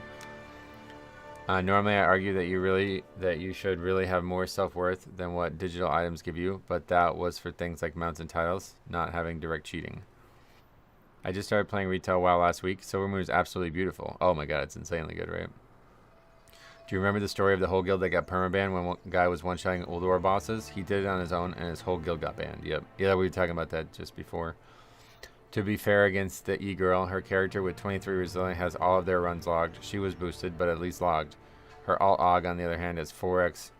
Normally, I argue that you should really have more self-worth than what digital items give you, but that was for things like mounts and titles, not having direct cheating. I just started playing retail WoW last week. Silver Moon is absolutely beautiful. Oh my god, it's insanely good, right? Do you remember the story of the whole guild that got permabanned when one guy was one-shotting Oldor bosses? He did it on his own, and his whole guild got banned. Yep. Yeah, we were talking about that just before. To be fair against the E-Girl, her character with 23 Resilient has all of their runs logged. She was boosted, but at least logged. Her Alt-Og, on the other hand, is 4x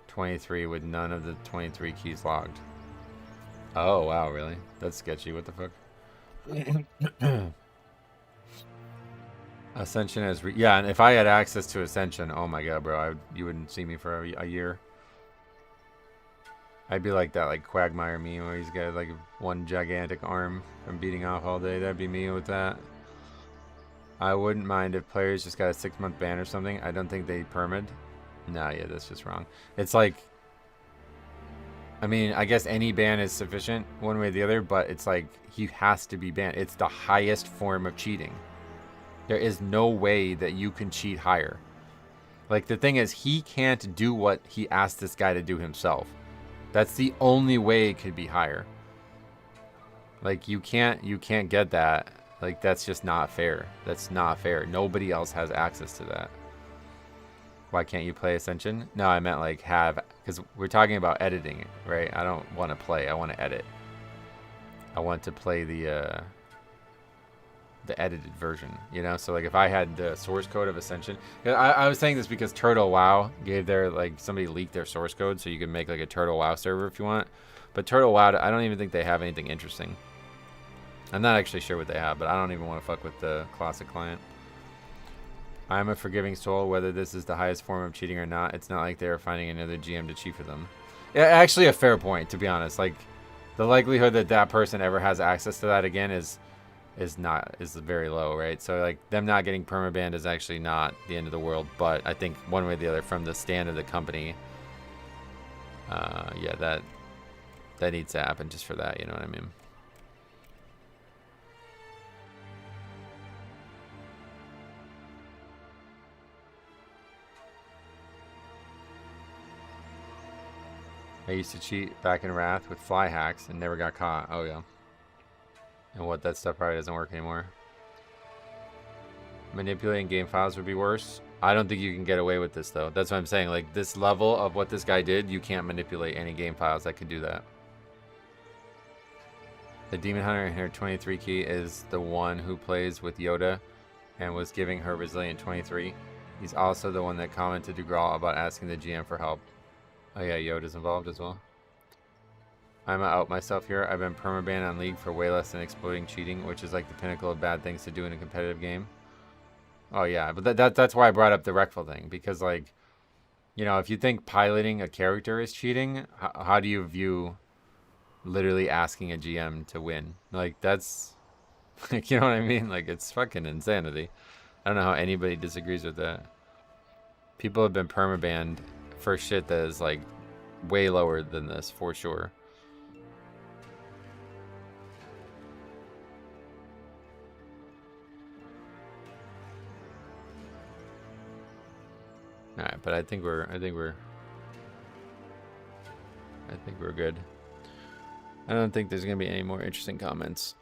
23 with none of the 23 keys logged. Oh, wow, really? That's sketchy. What the fuck? Ascension is yeah, and if I had access to Ascension, oh my god, bro, you wouldn't see me for a year. I'd be like that, like Quagmire meme where he's got like one gigantic arm from beating off all day. That'd be me with that. I wouldn't mind if players just got a 6-month ban or something. I don't think they permid. Nah, yeah, that's just wrong. It's like, I mean, I guess any ban is sufficient one way or the other, but it's like he has to be banned. It's the highest form of cheating. There is no way that you can cheat higher. Like, the thing is, he can't do what he asked this guy to do himself. That's the only way it could be higher. Like, you can't get that. Like, that's just not fair. That's not fair. Nobody else has access to that. Why can't you play Ascension? No, I meant, like, have... Because we're talking about editing, right? I don't want to play. I want to edit. I want to play the edited version, you know? So, like, if I had the source code of Ascension... I was saying this because Turtle WoW gave their, like, somebody leaked their source code, so you can make, like, a Turtle WoW server if you want. But Turtle WoW, I don't even think they have anything interesting. I'm not actually sure what they have, but I don't even want to fuck with the classic client. I'm a forgiving soul, whether this is the highest form of cheating or not. It's not like they're finding another GM to cheat for them. Yeah, actually a fair point, to be honest. Like, the likelihood that that person ever has access to that again is very low, right? So, like, them not getting permabanned is actually not the end of the world, but I think one way or the other, from the stand of the company, yeah, that needs to happen just for that, you know what I mean? I used to cheat back in Wrath with fly hacks and never got caught. Oh, yeah. And what, that stuff probably doesn't work anymore. Manipulating game files would be worse. I don't think you can get away with this, though. That's what I'm saying. Like, this level of what this guy did, you can't manipulate any game files that could do that. The Demon Hunter in her 23 key is the one who plays with Yoda and was giving her Resilient 23. He's also the one that commented to Grawl about asking the GM for help. Oh yeah, Yoda's involved as well. I'm gonna out myself here. I've been permabanned on League for way less than exploiting cheating, which is like the pinnacle of bad things to do in a competitive game. Oh yeah, but that's why I brought up the Rectful thing, because, like, you know, if you think piloting a character is cheating, how do you view literally asking a GM to win? Like, that's, like, you know what I mean? Like, it's fucking insanity. I don't know how anybody disagrees with that. People have been permabanned for shit that is, like, way lower than this, for sure. All right, but I think we're good. I don't think there's gonna be any more interesting comments.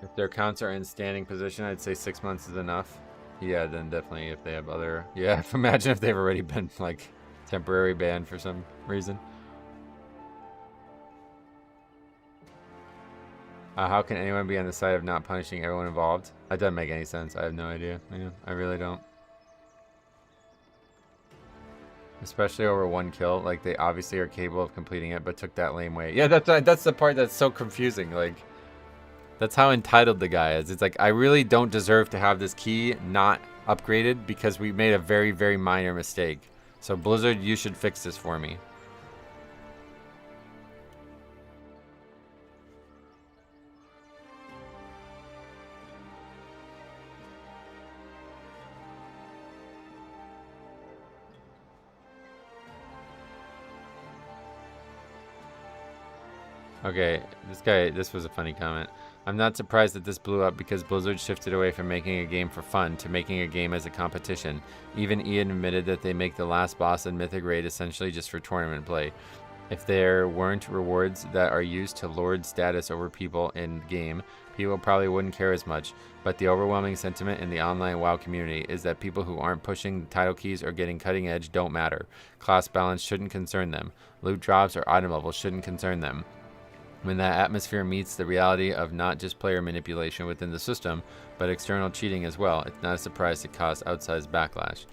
If their accounts are in standing position, I'd say 6 months is enough. Yeah, then definitely if they have other... Yeah, imagine if they've already been, like, temporary banned for some reason. How can anyone be on the side of not punishing everyone involved? That doesn't make any sense. I have no idea. Yeah, I really don't. Especially over 1 kill. Like, they obviously are capable of completing it, but took that lame way. Yeah, that's the part that's so confusing. Like, that's how entitled the guy is. It's like, I really don't deserve to have this key not upgraded because we made a very, very minor mistake. So, Blizzard, you should fix this for me. Okay, this was a funny comment. I'm not surprised that this blew up because Blizzard shifted away from making a game for fun to making a game as a competition. Even Ian admitted that they make the last boss in Mythic Raid essentially just for tournament play. If there weren't rewards that are used to lord status over people in game, people probably wouldn't care as much. But the overwhelming sentiment in the online WoW community is that people who aren't pushing the title keys or getting cutting edge don't matter. Class balance shouldn't concern them. Loot drops or item levels shouldn't concern them. When that atmosphere meets the reality of not just player manipulation within the system, but external cheating as well, it's not a surprise to cause outsized backlash.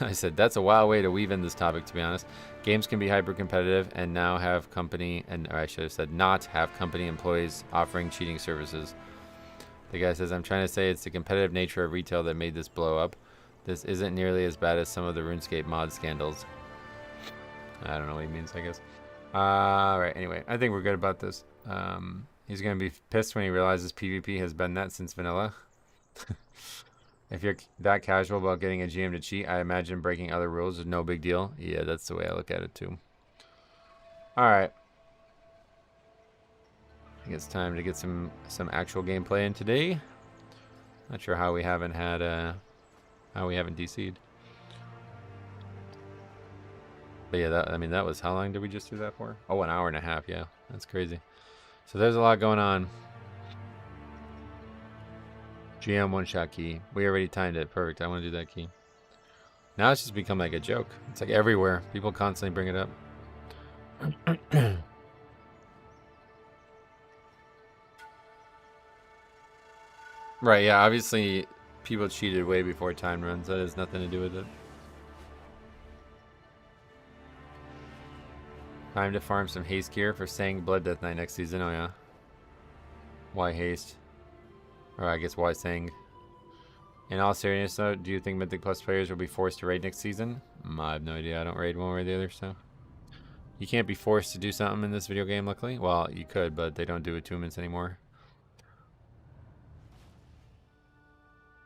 I said, that's a wild way to weave in this topic, to be honest. Games can be hyper-competitive and now have company, or I should have said not have company employees offering cheating services. The guy says, I'm trying to say it's the competitive nature of retail that made this blow up. This isn't nearly as bad as some of the RuneScape mod scandals. I don't know what he means, I guess. Right, anyway, I think we're good about this. He's going to be pissed when he realizes PvP has been that since vanilla. If you're that casual about getting a GM to cheat, I imagine breaking other rules is no big deal. Yeah, that's the way I look at it too. Alright. I think it's time to get some actual gameplay in today. Not sure how we haven't DC'd. But yeah, that was, how long did we just do that for? Oh, an hour and a half, yeah. That's crazy. So there's a lot going on. GM one-shot key. We already timed it. Perfect. I want to do that key. Now it's just become like a joke. It's like everywhere. People constantly bring it up. Right, yeah, obviously people cheated way before time runs. That has nothing to do with it. Time to farm some haste gear for saying Blood Death Knight next season. Oh yeah. Why haste? Or I guess why saying? In all seriousness though, do you think Mythic Plus players will be forced to raid next season? I have no idea. I don't raid one way or the other, so. You can't be forced to do something in this video game, luckily. Well, you could, but they don't do attunements anymore.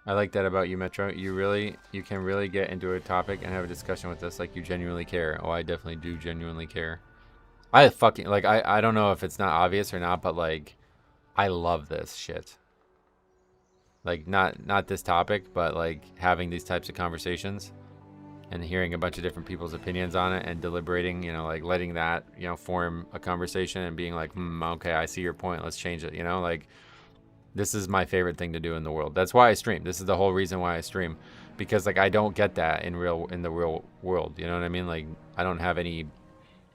I like that about you, Metro. You can really get into a topic and have a discussion with us like you genuinely care. Oh, I definitely do genuinely care. I fucking, like, I don't know if it's not obvious or not, but, like, I love this shit. Like, not this topic, but, like, having these types of conversations and hearing a bunch of different people's opinions on it and deliberating, you know, like, letting that, you know, form a conversation and being like, okay, I see your point, let's change it, you know, like, this is my favorite thing to do in the world. That's why I stream. This is the whole reason why I stream, because, like, I don't get that in the real world, you know what I mean? Like, I don't have any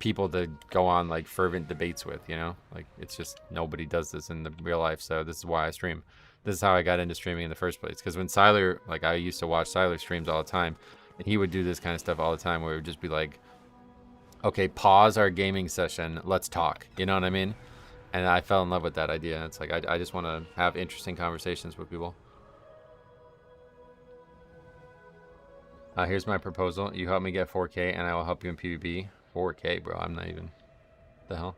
people to go on like fervent debates with, you know, like it's just nobody does this in the real life. So this is why I stream. This is how I got into streaming in the first place, because when Siler, like, I used to watch Siler streams all the time, and he would do this kind of stuff all the time where it would just be like, okay, pause our gaming session, let's talk, you know what I mean? And I fell in love with that idea. It's like I just want to have interesting conversations with people. Here's my proposal. You help me get 4K and I will help you in PvP. 4K, bro. I'm not even. What the hell?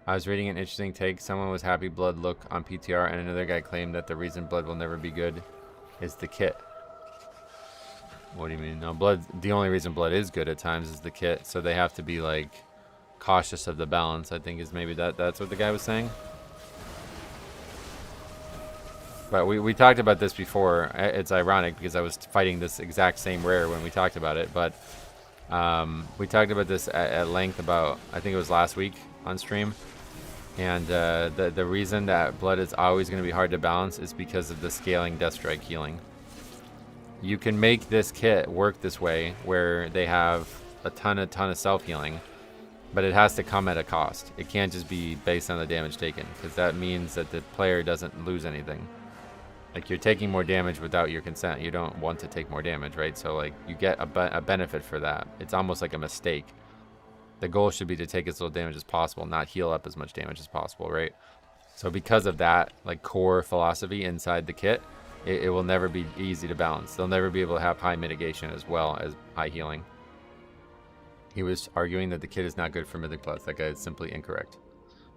I was reading an interesting take. Someone was happy Blood look on PTR, and another guy claimed that the reason Blood will never be good is the kit. What do you mean? No, Blood. The only reason Blood is good at times is the kit. So they have to be like cautious of the balance. I think is maybe that's what the guy was saying. But we talked about this before. It's ironic because I was fighting this exact same rare when we talked about it, but. We talked about this at length about, I think it was last week on stream, and the reason that Blood is always going to be hard to balance is because of the scaling Death Strike healing. You can make this kit work this way where they have a ton of self-healing, but it has to come at a cost. It can't just be based on the damage taken, because that means that the player doesn't lose anything. Like, you're taking more damage without your consent. You don't want to take more damage, right? So, like, you get a benefit for that. It's almost like a mistake. The goal should be to take as little damage as possible, not heal up as much damage as possible, right? So because of that, like, core philosophy inside the kit, it will never be easy to balance. They'll never be able to have high mitigation as well as high healing. He was arguing that the kit is not good for Mythic Plus. That guy is simply incorrect.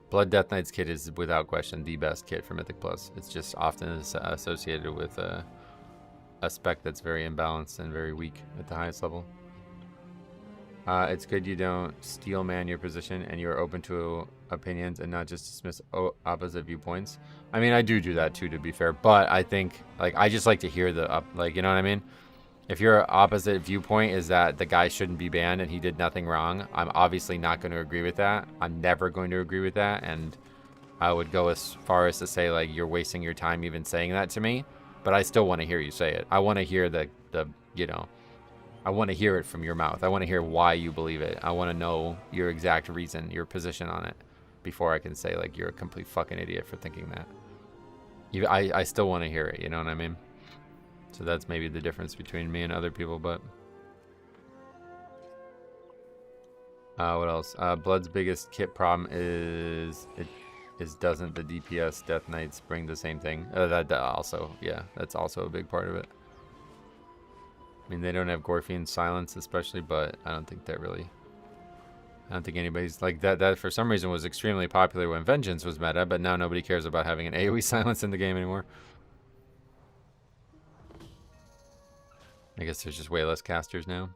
Blood Death Knight's kit is without question the best kit for Mythic Plus. It's just often associated with a spec that's very imbalanced and very weak at the highest level. It's good you don't steel man your position and you're open to opinions and not just dismiss opposite viewpoints. I mean, I do that too, to be fair, but I think, like, I just like to hear the like, you know what I mean? If your opposite viewpoint is that the guy shouldn't be banned and he did nothing wrong, I'm obviously not going to agree with that. I'm never going to agree with that, and I would go as far as to say, like, you're wasting your time even saying that to me, but I still want to hear you say it. I want to hear the you know, I want to hear it from your mouth. I want to hear why you believe it. I want to know your exact reason, your position on it, before I can say, like, you're a complete fucking idiot for thinking that. I still want to hear it, you know what I mean? So that's maybe the difference between me and other people, but... what else? Blood's biggest kit problem is doesn't the DPS Death Knights bring the same thing? That also, yeah, that's also a big part of it. I mean, they don't have Gorfian Silence especially, but I don't think that really... I don't think anybody's... Like, that for some reason was extremely popular when Vengeance was meta, but now nobody cares about having an AoE Silence in the game anymore. I guess there's just way less casters now.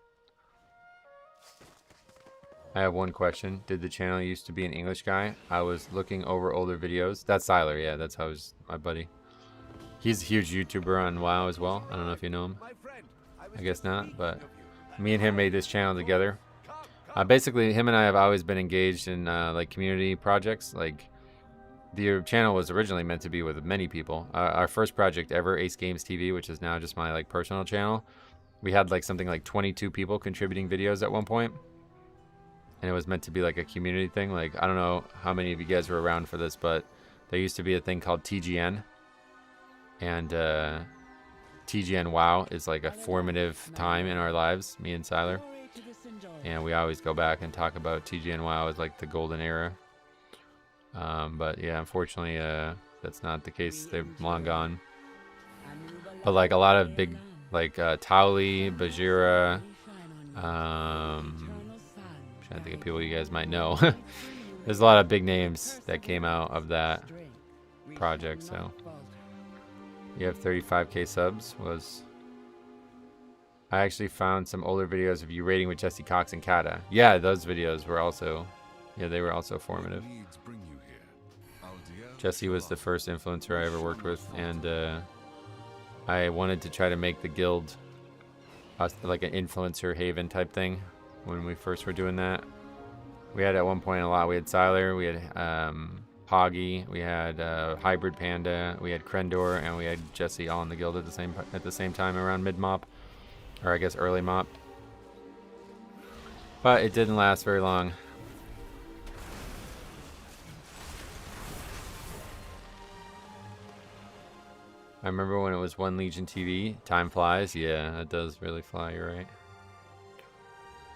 I have one question. Did the channel used to be an English guy? I was looking over older videos. That's Siler, yeah, that's how my buddy. He's a huge YouTuber on WoW as well. I don't know if you know him. I guess not, but me and him made this channel together. Basically, him and I have always been engaged in like community projects. Like, the channel was originally meant to be with many people. Our first project ever, Ace Games TV, which is now just my, like, personal channel. We had, like, something like 22 people contributing videos at one point. And it was meant to be like a community thing. Like, I don't know how many of you guys were around for this, but there used to be a thing called TGN. And TGN WoW is like a formative time in our lives, me and Siler. And we always go back and talk about TGN WoW as like the golden era. But yeah, unfortunately, that's not the case. They're long gone. But like a lot of big, like Tauli, Bajira, trying to think of people you guys might know. There's a lot of big names that came out of that project. So you have 35k subs. I actually found some older videos of you raiding with Jesse Cox and Kata. Yeah, those videos were also, yeah, they were also formative. Jesse was the first influencer I ever worked with, and I wanted to try to make the guild like an influencer haven type thing when we first were doing that. We had at one point a lot. We had Siler, we had Poggy, we had Hybrid Panda, we had Krendor, and we had Jesse all in the guild at the same time around mid mop, or I guess early mop. But it didn't last very long. I remember when it was One Legion TV. Time flies. Yeah, that does really fly. You're right.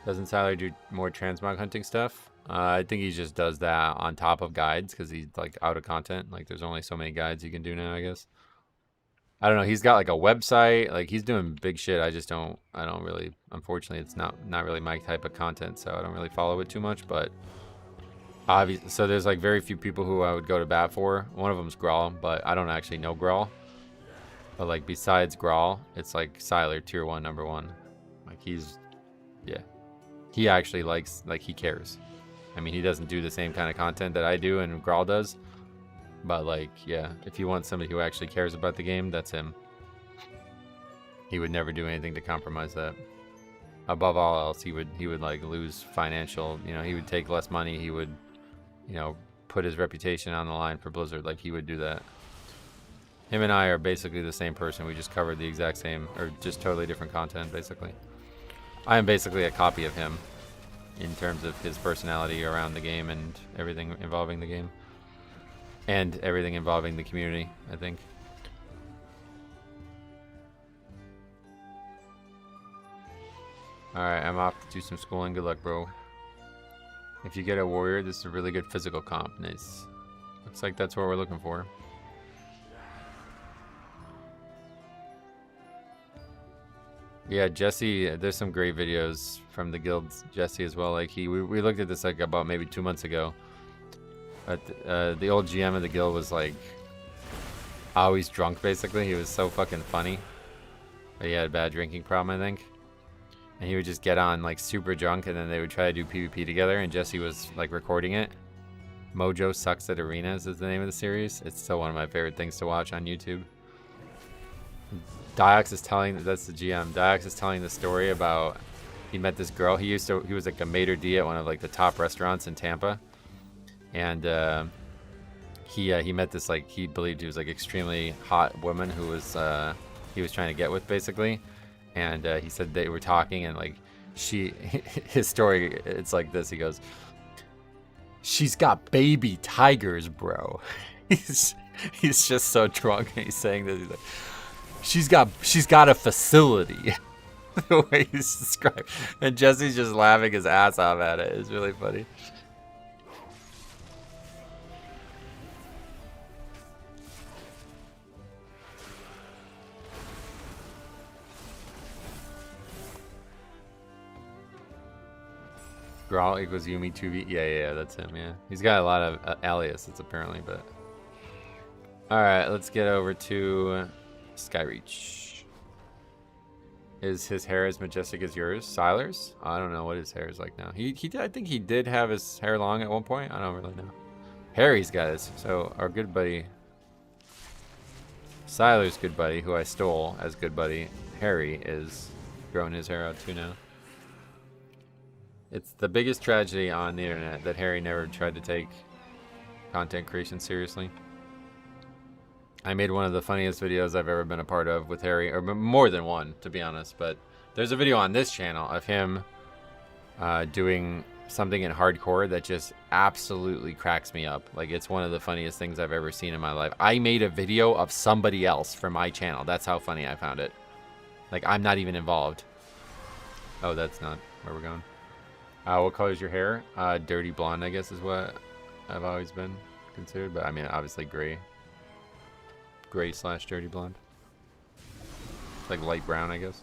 Doesn't Siler do more transmog hunting stuff? I think he just does that on top of guides because he's like out of content. Like there's only so many guides you can do now, I guess. I don't know. He's got like a website. Like he's doing big shit. I don't really, unfortunately, it's not really my type of content, so I don't really follow it too much. But obviously, so there's like very few people who I would go to bat for. One of them's Grawl, but I don't actually know Grawl. But like besides Grawl, it's like Siler, tier 1, number 1. Like he's, yeah. He actually likes, like he cares. I mean, he doesn't do the same kind of content that I do and Grawl does. But like, yeah, if you want somebody who actually cares about the game, that's him. He would never do anything to compromise that. Above all else, he would like lose financial, you know, he would take less money. He would, you know, put his reputation on the line for Blizzard. Like he would do that. Him and I are basically the same person. We just covered the exact same, or just totally different content, basically. I am basically a copy of him in terms of his personality around the game and everything involving the game. And everything involving the community, I think. Alright, I'm off to do some schooling. Good luck, bro. If you get a warrior, this is a really good physical comp. Nice. Looks like that's what we're looking for. Yeah, Jesse, there's some great videos from the guild Jesse as well. Like we looked at this like about maybe 2 months ago. But the old GM of the guild was like always drunk basically. He was so fucking funny. But he had a bad drinking problem, I think. And he would just get on like super drunk and then they would try to do PvP together and Jesse was like recording it. Mojo Sucks at Arenas is the name of the series. It's still one of my favorite things to watch on YouTube. Diox is telling, that's the GM, Diox is telling the story about he met this girl. He was like a maitre d' at one of like the top restaurants in Tampa. And he met this like, he believed he was like extremely hot woman who was, he was trying to get with basically. And he said they were talking and like his story, it's like this, he goes, "She's got baby tigers, bro." he's just so drunk and he's saying this, he's like, She's got a facility. The way he's described. And Jesse's just laughing his ass off at it. It's really funny. Grawl equals Yumi 2v. Yeah, that's him, yeah. He's got a lot of aliases apparently, but. Alright, let's get over to Skyreach. Is his hair as majestic as yours? Siler's? I don't know what his hair is like now. I think he did have his hair long at one point. I don't really know. Harry's got his. So our good buddy, Siler's good buddy, who I stole as good buddy, Harry, is growing his hair out too now. It's the biggest tragedy on the internet that Harry never tried to take content creation seriously. I made one of the funniest videos I've ever been a part of with Harry, or more than one, to be honest. But there's a video on this channel of him doing something in hardcore that just absolutely cracks me up. Like, it's one of the funniest things I've ever seen in my life. I made a video of somebody else for my channel. That's how funny I found it. Like, I'm not even involved. Oh, that's not where we're going. What color is your hair? Dirty blonde, I guess, is what I've always been considered. But, I mean, obviously gray. Gray/dirty blonde. Like light brown, I guess.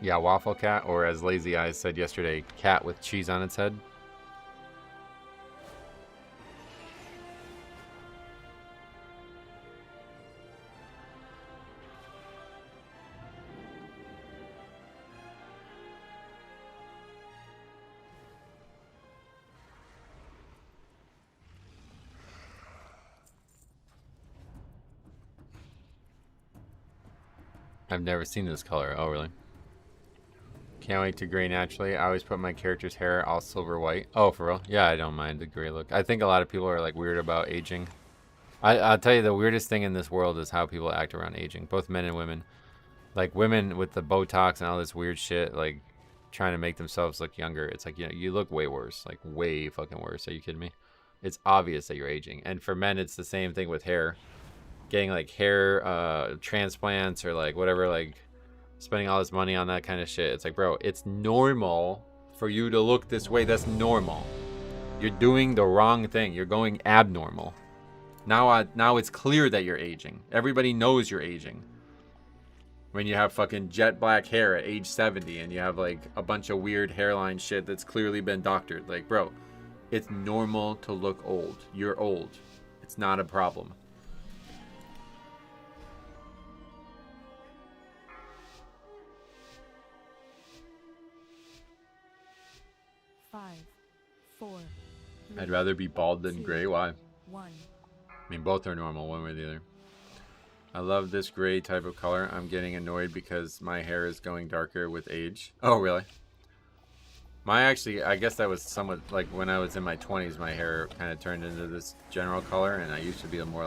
Yeah, waffle cat, or as Lazy Eyes said yesterday, cat with cheese on its head. I've never seen this color. Oh, really? Can't wait to gray naturally. I always put my character's hair all silver white. Oh, for real? Yeah, I don't mind the gray look. I think a lot of people are like weird about aging. I'll tell you, the weirdest thing in this world is how people act around aging, both men and women. Like women with the Botox and all this weird shit, like trying to make themselves look younger. It's like, you know, you look way worse, like way fucking worse. Are you kidding me? It's obvious that you're aging. And for men, it's the same thing with hair. Getting like hair transplants or like whatever, like spending all this money on that kind of shit. It's like, bro, it's normal for you to look this way. That's normal. You're doing the wrong thing. You're going abnormal. Now it's clear that you're aging. Everybody knows you're aging. When you have fucking jet black hair at age 70 and you have like a bunch of weird hairline shit that's clearly been doctored. Like, bro, it's normal to look old. You're old. It's not a problem. 5, 4. I'd rather be bald than 2, gray. Why? 1. I mean, both are normal, one way or the other. I love this gray type of color. I'm getting annoyed because my hair is going darker with age. Oh, really? I guess that was somewhat like when I was in my 20s, my hair kind of turned into this general color, and I used to be more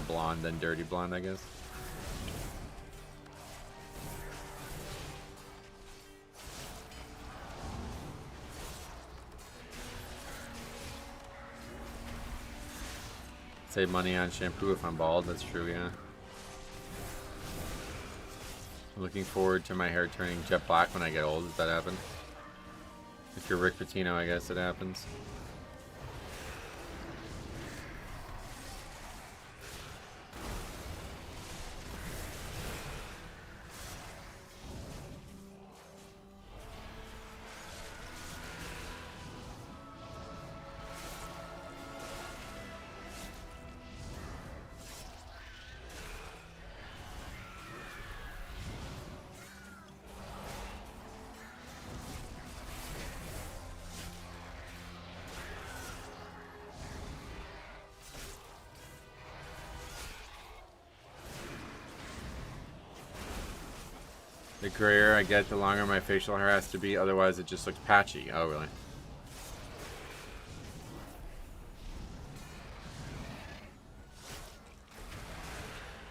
blonde than dirty blonde, I guess. Save money on shampoo if I'm bald. That's true, yeah. I'm looking forward to my hair turning jet black when I get old. Does that happen? If you're Rick Pitino, I guess it happens. The grayer I get, the longer my facial hair has to be, otherwise it just looks patchy. Oh, really?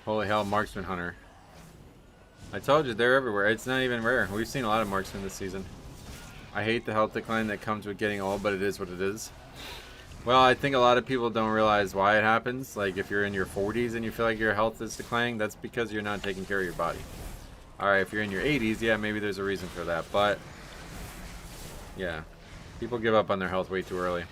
Holy hell, Marksman Hunter. I told you, they're everywhere. It's not even rare. We've seen a lot of Marksmen this season. I hate the health decline that comes with getting old, but it is what it is. Well, I think a lot of people don't realize why it happens. Like, if you're in your 40s and you feel like your health is declining, that's because you're not taking care of your body. Alright, if you're in your 80s, yeah, maybe there's a reason for that, but yeah, people give up on their health way too early.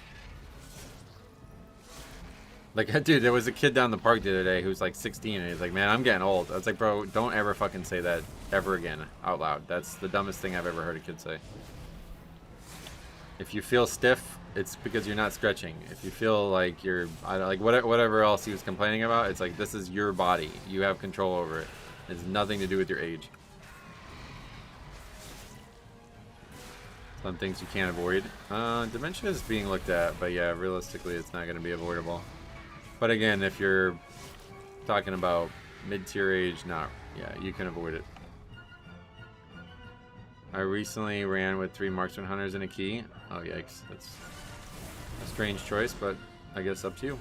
Like, dude, there was a kid down the park the other day who's like 16 and he's like, man, I'm getting old. I was like, bro, don't ever fucking say that ever again out loud. That's the dumbest thing I've ever heard a kid say. If you feel stiff, it's because you're not stretching. If you feel like you're, like whatever else he was complaining about, it's like, this is your body. You have control over it. It has nothing to do with your age. Some things you can't avoid. Dementia is being looked at, but yeah, realistically it's not going to be avoidable. But again, if you're talking about mid-tier age, yeah, you can avoid it. I recently ran with 3 Marksman Hunters and a key. Oh yikes, that's a strange choice, but I guess up to you.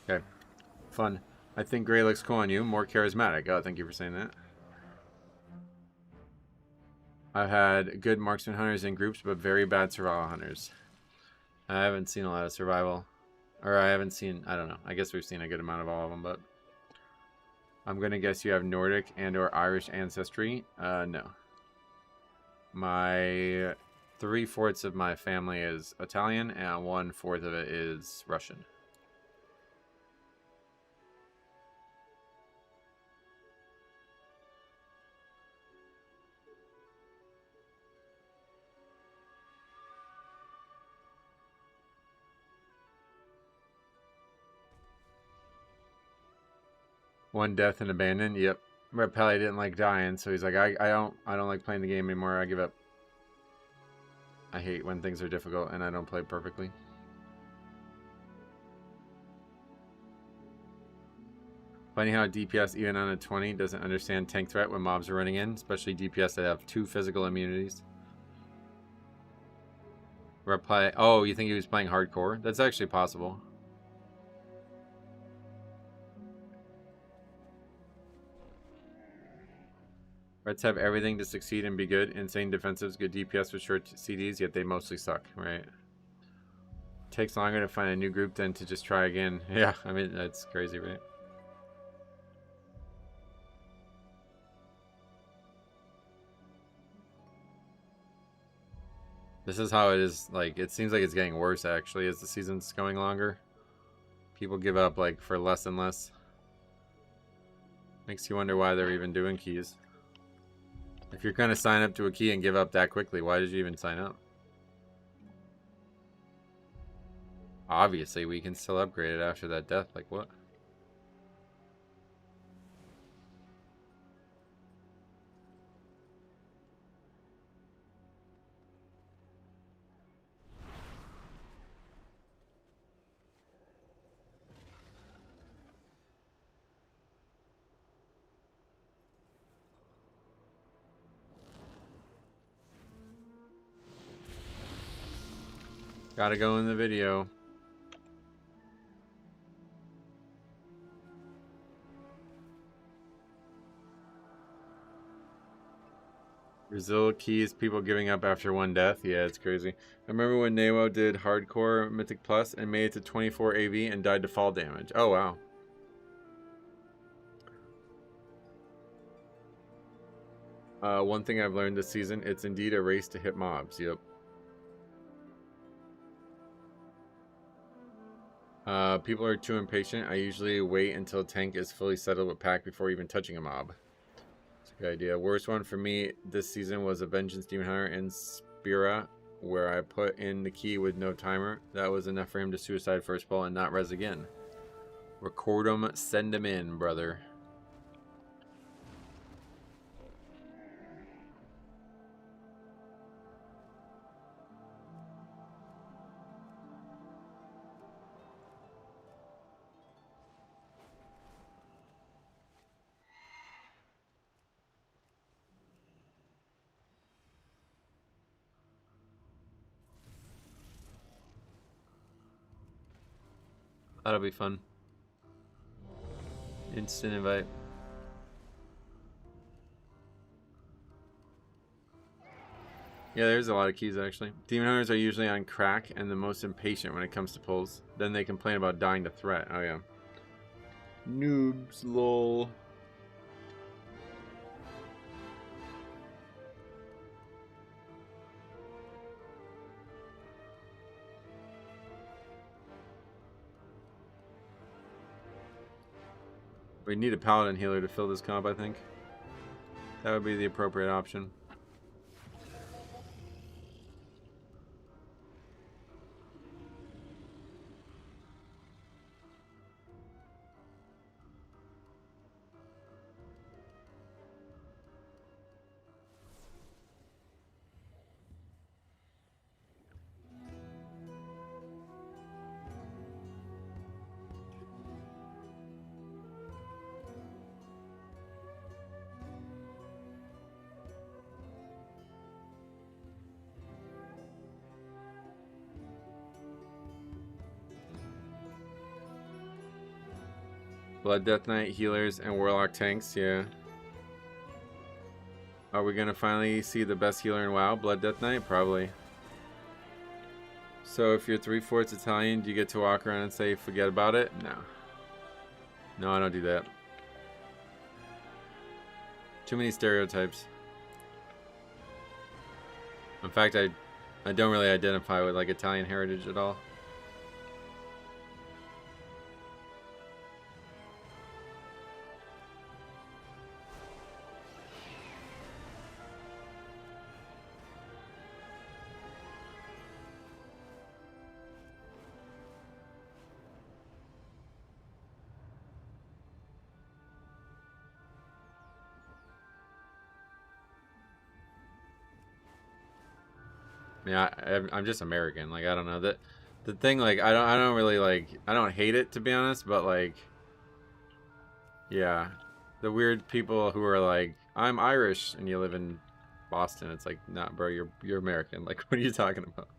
Okay, fun. I think gray looks cool on you. More charismatic. Oh, thank you for saying that. I've had good marksman hunters in groups, but very bad survival hunters. I haven't seen a lot of survival. Or I haven't seen, I don't know. I guess we've seen a good amount of all of them, but I'm going to guess you have Nordic and or Irish ancestry. No. My 3/4 of my family is Italian, and 1/4 of it is Russian. One death and abandoned. Yep. Red Pally didn't like dying, so he's like, I don't like playing the game anymore. I give up. I hate when things are difficult and I don't play perfectly. Funny how DPS even on a 20 doesn't understand tank threat when mobs are running in, especially DPS that have 2 physical immunities. Red Pally. Oh, you think he was playing hardcore? That's actually possible. Reds have everything to succeed and be good. Insane defensives, good DPS with short CDs, yet they mostly suck, right? Takes longer to find a new group than to just try again. Yeah, I mean, that's crazy, right? This is how it is, like, it seems like it's getting worse, actually, as the season's going longer. People give up, like, for less and less. Makes you wonder why they're even doing keys. If you're going to sign up to a key and give up that quickly, why did you even sign up? Obviously, we can still upgrade it after that death. Like, what? Gotta go in the video. Brazil keys, people giving up after one death. Yeah, it's crazy. I remember when Nemo did hardcore Mythic Plus and made it to 24 AV and died to fall damage. Oh, wow. One thing I've learned this season, it's indeed a race to hit mobs. Yep. People are too impatient. I usually wait until tank is fully settled with pack before even touching a mob. It's a good idea. Worst one for me this season was a Vengeance Demon Hunter in Spira, where I put in the key with no timer. That was enough for him to suicide first pull and not res again. Record him, send him in, brother. That'll be fun. Instant invite. Yeah, there's a lot of keys actually. Demon Hunters are usually on crack and the most impatient when it comes to pulls. Then they complain about dying to threat. Oh yeah. Noobs, lol. We need a paladin healer to fill this comp, I think. That would be the appropriate option. Blood Death Knight healers and Warlock tanks, yeah. Are we gonna finally see the best healer in WoW? Blood Death Knight? Probably. So if you're 3/4 Italian, do you get to walk around and say forget about it? No. No, I don't do that. Too many stereotypes. In fact, I don't really identify with like Italian heritage at all. Yeah, I'm just American. Like I don't know that the thing. Like I don't really like. I don't hate it to be honest, but like, yeah, the weird people who are like, I'm Irish and you live in Boston. It's like, nah, bro, you're American. Like, what are you talking about?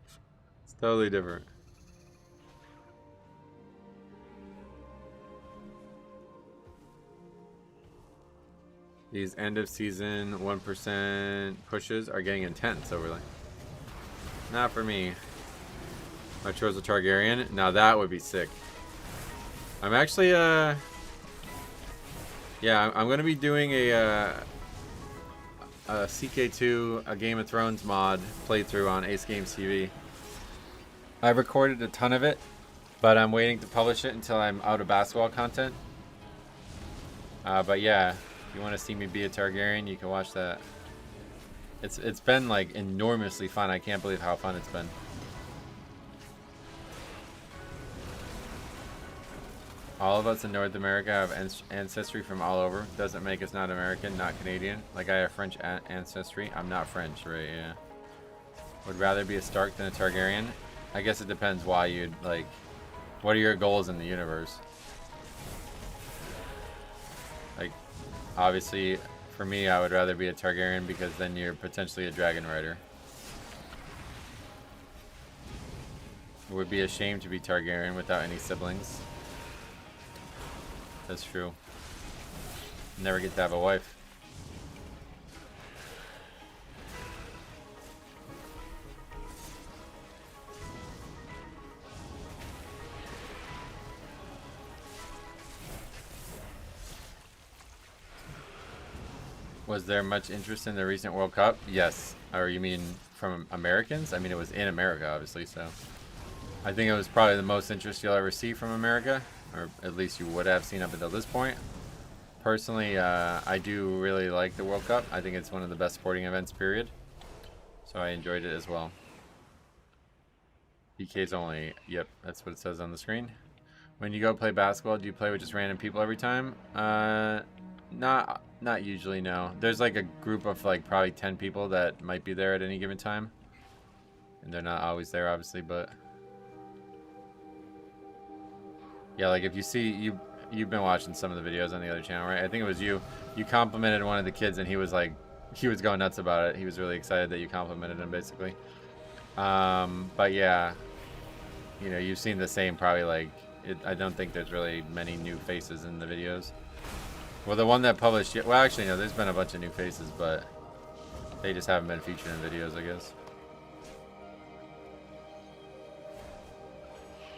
It's totally different. These end of season 1% pushes are getting intense overly. Not for me. I chose a Targaryen. Now that would be sick. I'm actually yeah, I'm gonna be doing a CK2, a Game of Thrones mod playthrough on Ace Games TV. I recorded a ton of it, but I'm waiting to publish it until I'm out of basketball content. But yeah, if you want to see me be a Targaryen, you can watch that. It's been like enormously fun. I can't believe how fun it's been. All of us in North America have ancestry from all over. Doesn't make us not American, not Canadian. Like I have French ancestry. I'm not French, right? Yeah. Would rather be a Stark than a Targaryen. I guess it depends why you'd like. What are your goals in the universe? Like, obviously. For me, I would rather be a Targaryen because then you're potentially a dragon rider. It would be a shame to be Targaryen without any siblings. That's true. Never get to have a wife. Was there much interest in the recent World Cup? Yes. Or you mean from Americans? I mean, it was in America, obviously, so. I think it was probably the most interest you'll ever see from America, or at least you would have seen up until this point. Personally, I do really like the World Cup. I think it's one of the best sporting events, period. So I enjoyed it as well. BK's only, yep, that's what it says on the screen. When you go play basketball, do you play with just random people every time? Not usually, no. There's like a group of like probably 10 people that might be there at any given time. And they're not always there, obviously, but... Yeah, like if you see, you've been watching some of the videos on the other channel, right? I think it was you. You complimented one of the kids and he was like, he was going nuts about it. He was really excited that you complimented him, basically. But yeah, you know, you've seen the same probably like, I don't think there's really many new faces in the videos. Well, the one that published, well, actually, no, there's been a bunch of new faces, but they just haven't been featured in videos, I guess.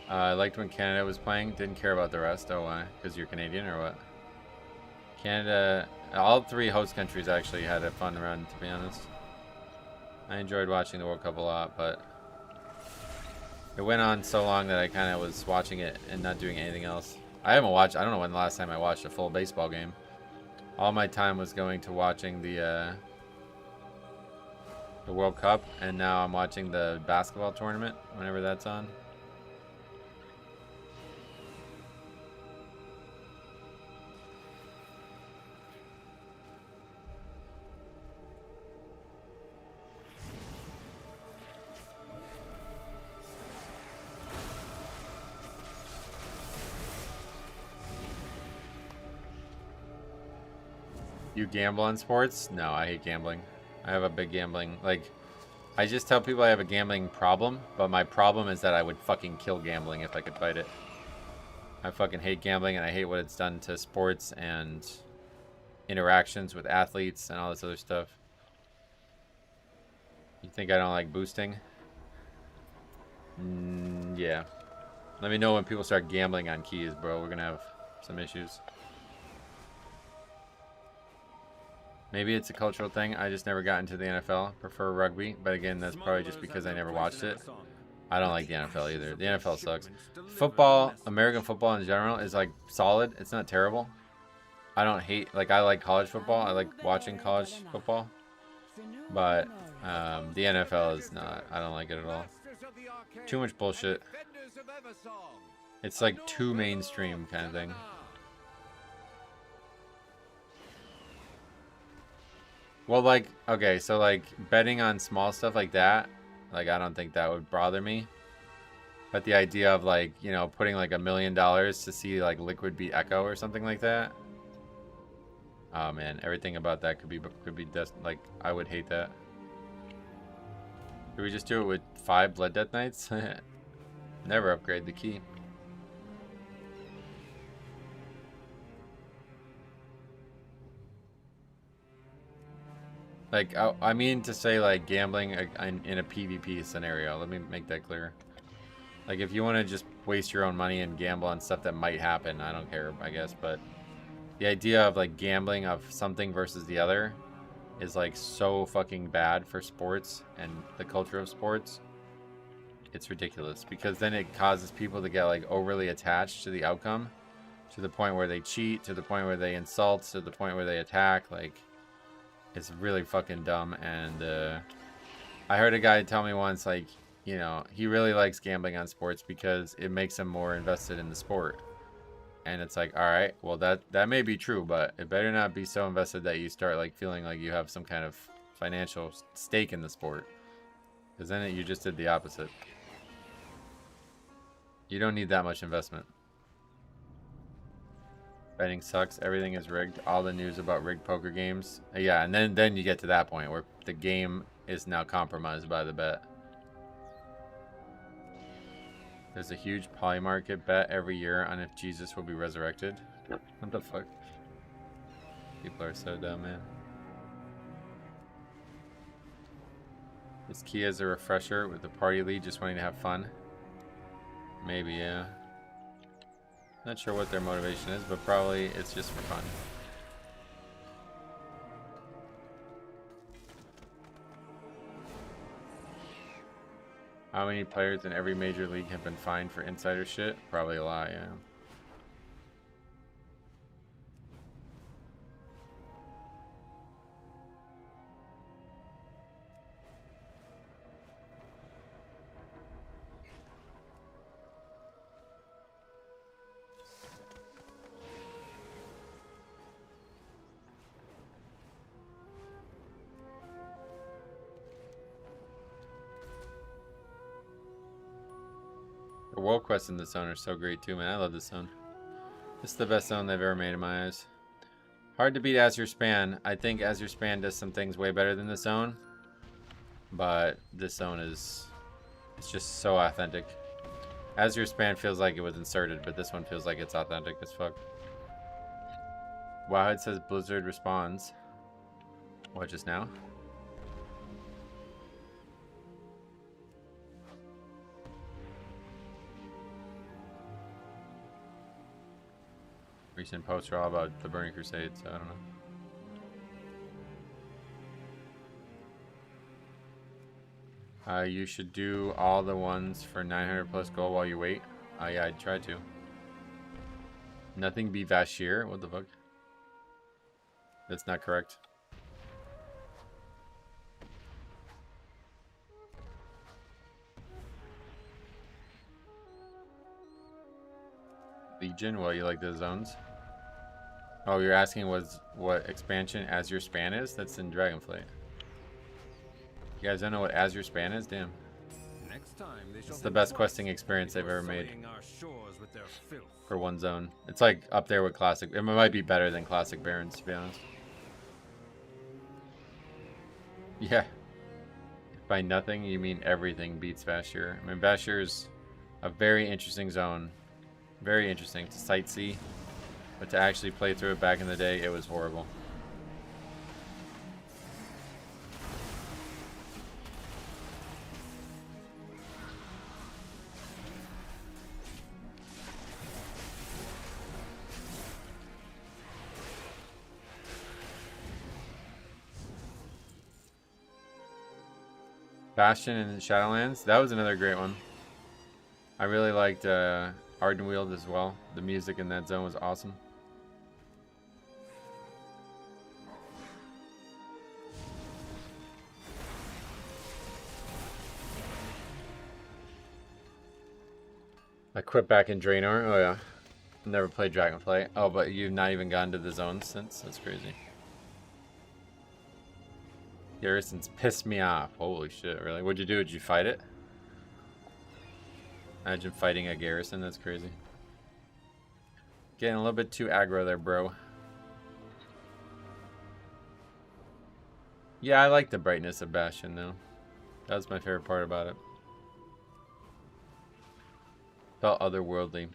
I liked when Canada was playing. Didn't care about the rest. Oh, why? Because you're Canadian or what? Canada, all three host countries actually had a fun run, to be honest. I enjoyed watching the World Cup a lot, but it went on so long that I kind of was watching it and not doing anything else. I don't know when the last time I watched a full baseball game. All my time was going to watching the World Cup, and now I'm watching the basketball tournament whenever that's on. You gamble on sports? No, I hate gambling. I have a big gambling, like, I just tell people I have a gambling problem, but my problem is that I would fucking kill gambling if I could fight it. I fucking hate gambling, and I hate what it's done to sports and interactions with athletes and all this other stuff. You think I don't like boosting? Yeah. Let me know when people start gambling on keys, bro. We're gonna have some issues. Maybe it's a cultural thing. I just never got into the NFL. Prefer rugby, but again, that's probably just because I never watched it. I don't like the NFL either. The NFL sucks. Football, American football in general, is like solid. It's not terrible. I don't hate, like, I like college football. I like watching college football. But the NFL is not. I don't like it at all. Too much bullshit. It's like too mainstream kind of thing. Well, like, okay, so like betting on small stuff like that, like, I don't think that would bother me. But the idea of, like, you know, putting like $1 million to see like Liquid beat Echo or something like that. Oh man, everything about that could be like, I would hate that. Could we just do it with 5 Blood Death Knights? Never upgrade the key. Like, I mean to say, like, gambling in a PvP scenario. Let me make that clear. Like, if you want to just waste your own money and gamble on stuff that might happen, I don't care, I guess. But the idea of, like, gambling of something versus the other is, like, so fucking bad for sports and the culture of sports. It's ridiculous. Because then it causes people to get, like, overly attached to the outcome. To the point where they cheat, to the point where they insult, to the point where they attack, like... It's really fucking dumb, and I heard a guy tell me once, like, you know, he really likes gambling on sports because it makes him more invested in the sport. And it's like, all right, well, that may be true, but it better not be so invested that you start, like, feeling like you have some kind of financial stake in the sport. Because then you just did the opposite. You don't need that much investment. Betting sucks. Everything is rigged. All the news about rigged poker games. Yeah, and then you get to that point where the game is now compromised by the bet. There's a huge polymarket bet every year on if Jesus will be resurrected. What the fuck? People are so dumb, man. Is key as a refresher with the party lead just wanting to have fun? Maybe, yeah. Not sure what their motivation is, but probably it's just for fun. How many players in every major league have been fined for insider shit? Probably a lot, yeah. The world quests in this zone are so great too, man. I love this zone. This is the best zone they've ever made in my eyes. Hard to beat As Your Span. I think As Your Span does some things way better than this zone. But this zone is... it's just so authentic. As Your Span feels like it was inserted, but this one feels like it's authentic as fuck. Wowhead says Blizzard responds. What, just now? Recent posts are all about the Burning Crusade, so I don't know. You should do all the ones for 900 plus gold while you wait. Yeah, I'd try to. Nothing be Vashir? What the fuck? That's not correct. Legion? Well, you like the zones? Oh, you're asking what expansion As Your Span is? That's in Dragonflight. You guys don't know what As Your Span is? Damn. Next time It's the best questing experience they've ever made for one zone. It's like up there with Classic. It might be better than Classic Barons, to be honest. Yeah. By nothing, you mean everything beats Vashir. I mean, Vashir is a very interesting zone. Very interesting to sightsee. But to actually play through it back in the day, it was horrible. Bastion and Shadowlands, that was another great one. I really liked Ardenweald as well. The music in that zone was awesome. I quit back in Draenor. Oh yeah. Never played Dragonflight. Oh, but you've not even gone to the zones since? That's crazy. Garrison's pissed me off. Holy shit, really? What'd you do? Did you fight it? Imagine fighting a Garrison. That's crazy. Getting a little bit too aggro there, bro. Yeah, I like the brightness of Bastion, though. That was my favorite part about it. Felt otherworldly.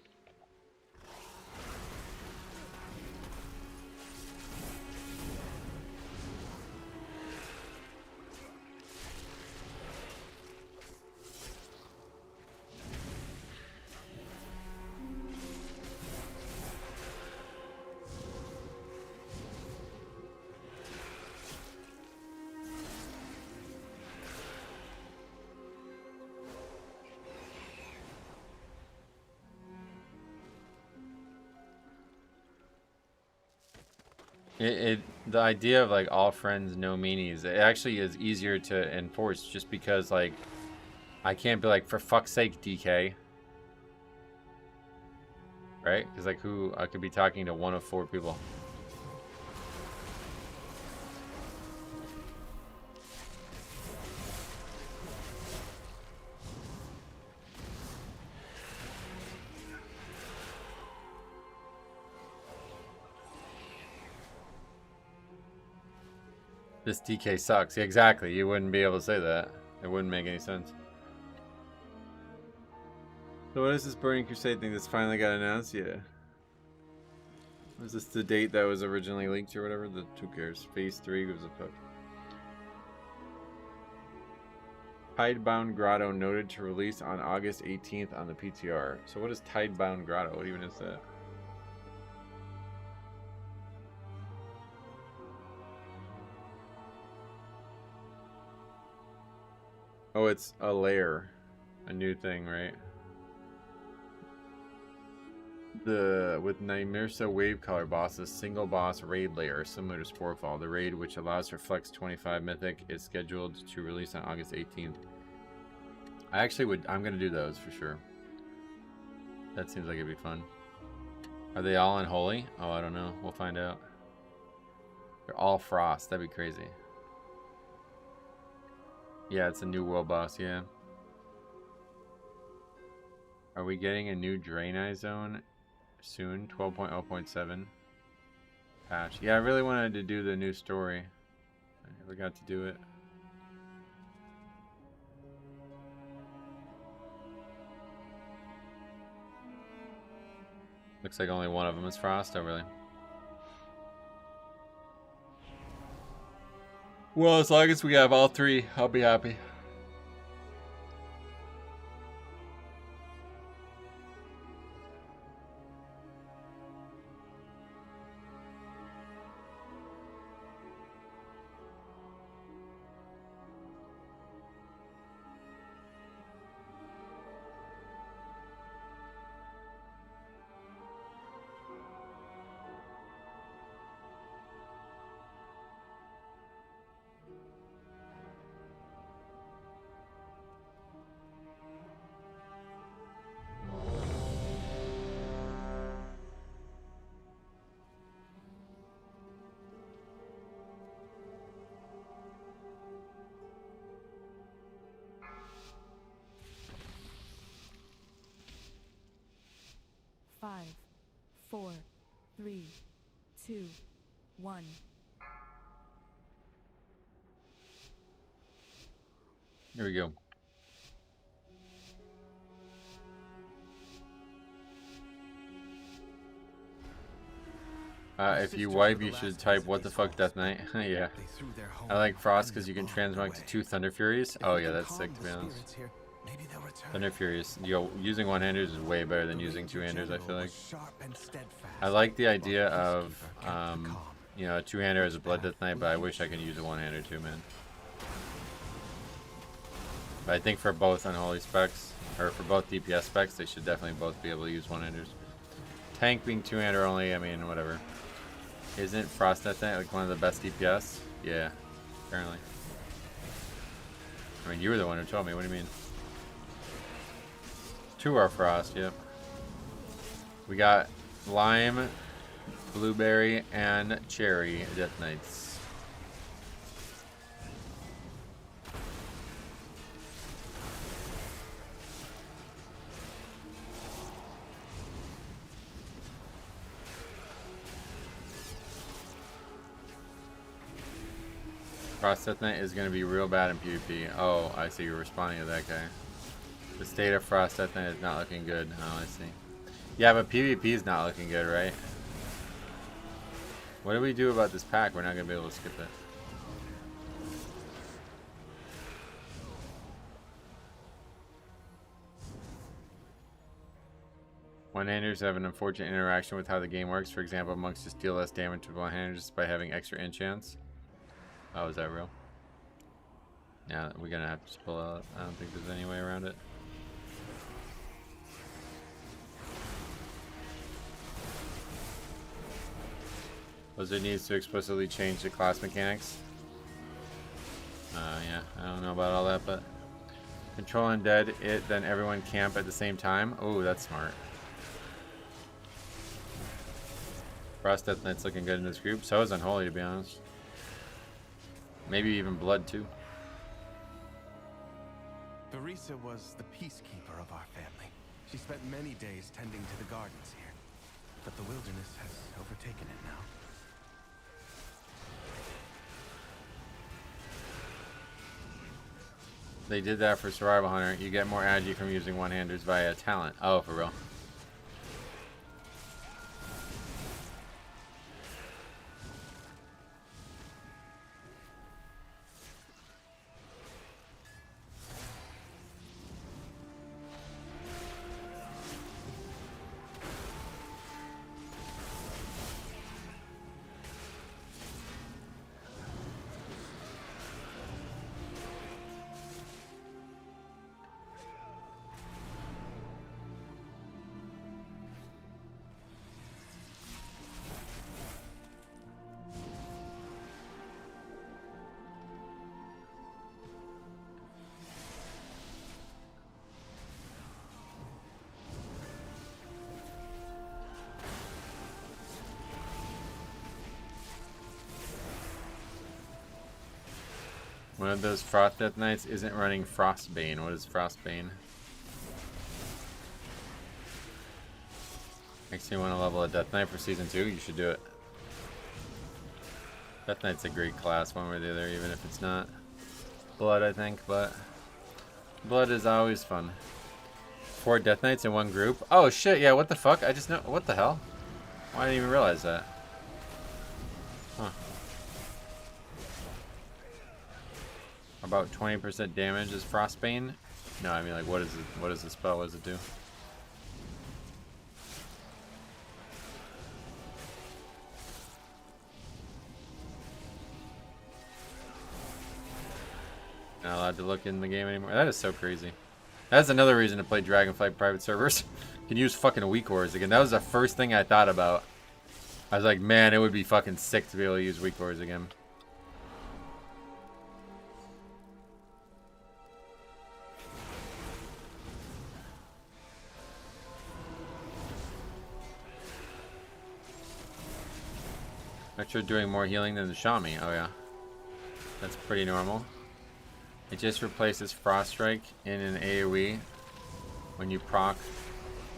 The idea of like all friends, no meanies, it actually is easier to enforce just because like I can't be like, for fuck's sake, DK. Right? Because like who, I could be talking to one of 4 people. This DK sucks. Yeah, exactly. You wouldn't be able to say that. It wouldn't make any sense. So what is this Burning Crusade thing that's finally got announced? Yeah. Was this the date that was originally leaked or whatever? Who cares? Phase 3 gives a fuck. Tidebound Grotto noted to release on August 18th on the PTR. So what is Tidebound Grotto? What even is that? Oh, it's a lair. a new thing, right? With Nymersa wave color bosses, single boss raid layer similar to Sporefall. The raid, which allows for Flex 25 Mythic, is scheduled to release on August 18th. I'm gonna do those for sure. That seems like it'd be fun. Are they all unholy? Oh, I don't know. We'll find out. They're all frost. That'd be crazy. Yeah, it's a new world boss, yeah. Are we getting a new Draenei zone soon? 12.0.7 patch. Yeah, I really wanted to do the new story. I never got to do it. Looks like only one of them is frost. Oh, really? Well, as long as we have all three, I'll be happy. Five, 4, 3, 2, 1. Here we go. If you wipe, you should type "What the fuck, Death Knight." Yeah. I like Frost because you can transmog to 2 Thunder Furies. Oh yeah, that's sick to be honest. Thunder Furies. Using one-handers is way better than using two-handers, I feel like. I like the idea of, you know, a two-hander as a Blood Death Knight, but I wish I could use a one-hander too, man. But I think for both Unholy specs, or for both DPS specs, they should definitely both be able to use one-handers. Tank being two-hander only, I mean, whatever. Isn't Frost Death Knight like one of the best DPS? Yeah, apparently. I mean, you were the one who told me. What do you mean? 2 are Frost, yep. We got Lime, Blueberry, and Cherry Death Knights. Frost Death Knight is going to be real bad in PvP. Oh, I see you're responding to that guy. The state of Frost Death Knight is not looking good. Oh, I see. Yeah, but PvP is not looking good, right? What do we do about this pack? We're not going to be able to skip it. One-handers have an unfortunate interaction with how the game works. For example, monks just deal less damage with one-handers by having extra enchants. Oh, is that real? Yeah, we're gonna have to spill out. I don't think there's any way around it. Blizzard needs to explicitly change the class mechanics. Yeah, I don't know about all that, but control undead, then everyone camp at the same time. Oh, that's smart. Frost Death Knight's looking good in this group. So is Unholy, to be honest. Maybe even Blood too. Teresa was the peacekeeper of our family. She spent many days tending to the gardens here, but the wilderness has overtaken it now. They did that for Survival Hunter. You get more agi from using one-handers via talent. Oh, for real. One of those Frost Death Knights isn't running Frostbane. What is Frostbane? Makes me want to level a Death Knight for Season 2. You should do it. Death Knight's a great class, one way or the other, even if it's not Blood, I think, but Blood is always fun. 4 Death Knights in one group. Oh shit, yeah, what the fuck? I just know. What the hell? Why didn't I even realize that? Huh. About 20% damage is Frostbane? No, I mean, like, what is it? What is the spell? What does it do? Not allowed to look in the game anymore. That is so crazy. That's another reason to play Dragonflight private servers. You can use fucking weak ores again. That was the first thing I thought about. I was like, man, it would be fucking sick to be able to use weak ores again. Extra doing more healing than the Shami. Oh yeah. That's pretty normal. It just replaces Frost Strike in an AoE when you proc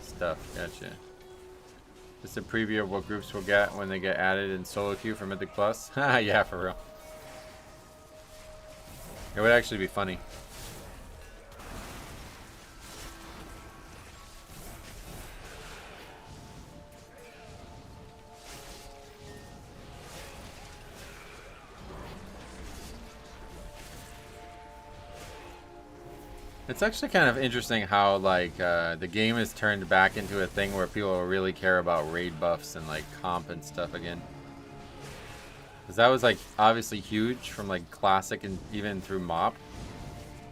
stuff. Gotcha. Just a preview of what groups will get when they get added in solo queue for Mythic Plus. Yeah, for real. It would actually be funny. It's actually kind of interesting how like the game has turned back into a thing where people really care about raid buffs and like comp and stuff again. Because that was like obviously huge from like classic and even through MOP,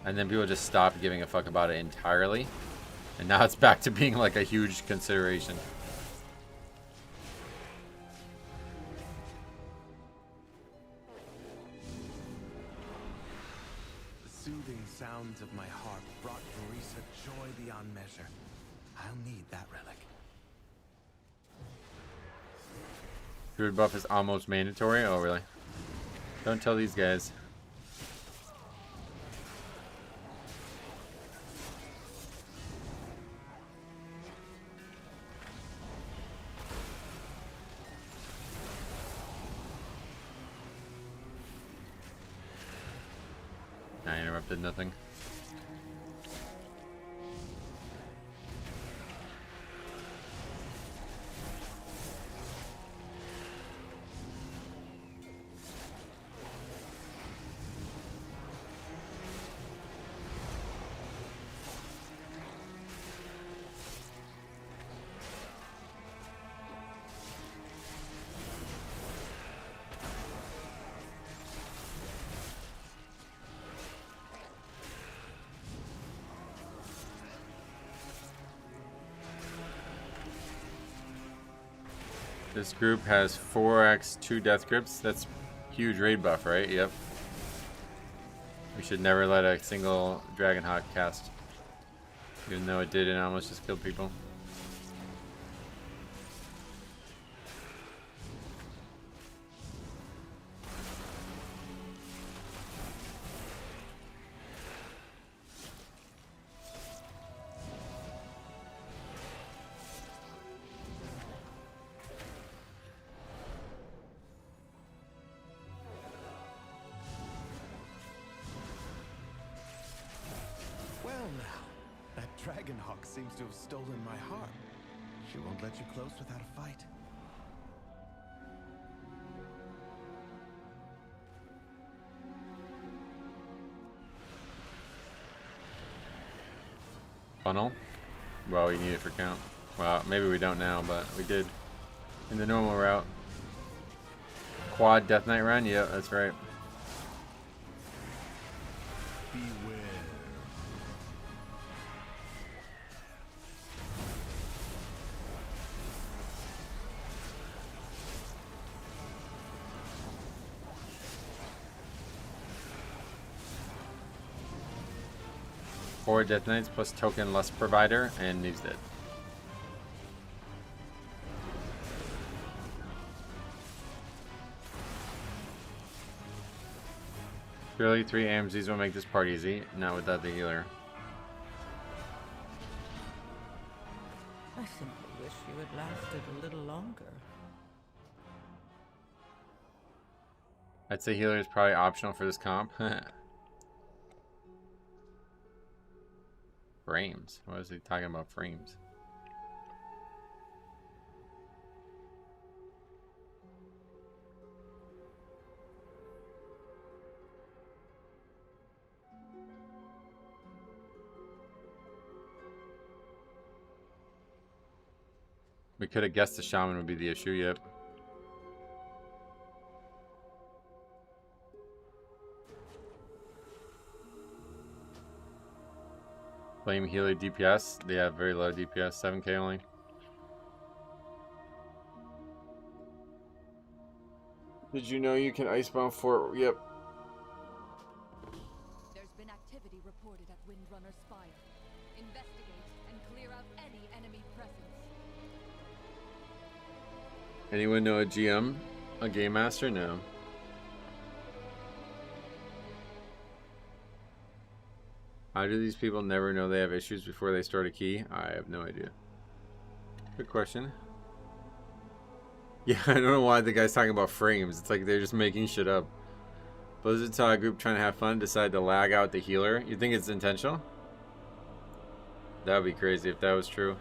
and then people just stopped giving a fuck about it entirely, and now it's back to being like a huge consideration. Soothing sounds of my harp brought Teresa joy beyond measure. I'll need that relic. Druid buff is almost mandatory? Oh, really? Don't tell these guys. I interrupted nothing. This group has 4x 2 death grips. That's huge raid buff, right? Yep. We should never let a single Dragonhawk cast. Even though it did, it almost just killed people. Well now, that Dragonhawk seems to have stolen my harp. She won't let you close without a fight. Funnel? Well, we need it for count. Well, maybe we don't now, but we did in the normal route. Quad Death Knight run? Yep, that's right. Beware. Four Death Knights plus token lust provider, and News dead. Surely 3 AMZs will make this part easy. Not without the healer. I simply wish you had lasted a little longer. I'd say healer is probably optional for this comp. Frames. What is he talking about? Frames. We could have guessed the shaman would be the issue. Yep. Flame healer DPS. They have very low DPS, 7k only. Did you know you can icebound fort? Yep. There's been activity reported at Windrunner Spire. Investigate and clear out any enemy presence. Anyone know a GM? A game master? No. How do these people never know they have issues before they start a key? I have no idea. Good question. Yeah, I don't know why the guy's talking about frames. It's like they're just making shit up. Blizzard saw a group trying to have fun, decided to lag out the healer. You think it's intentional? That would be crazy if that was true.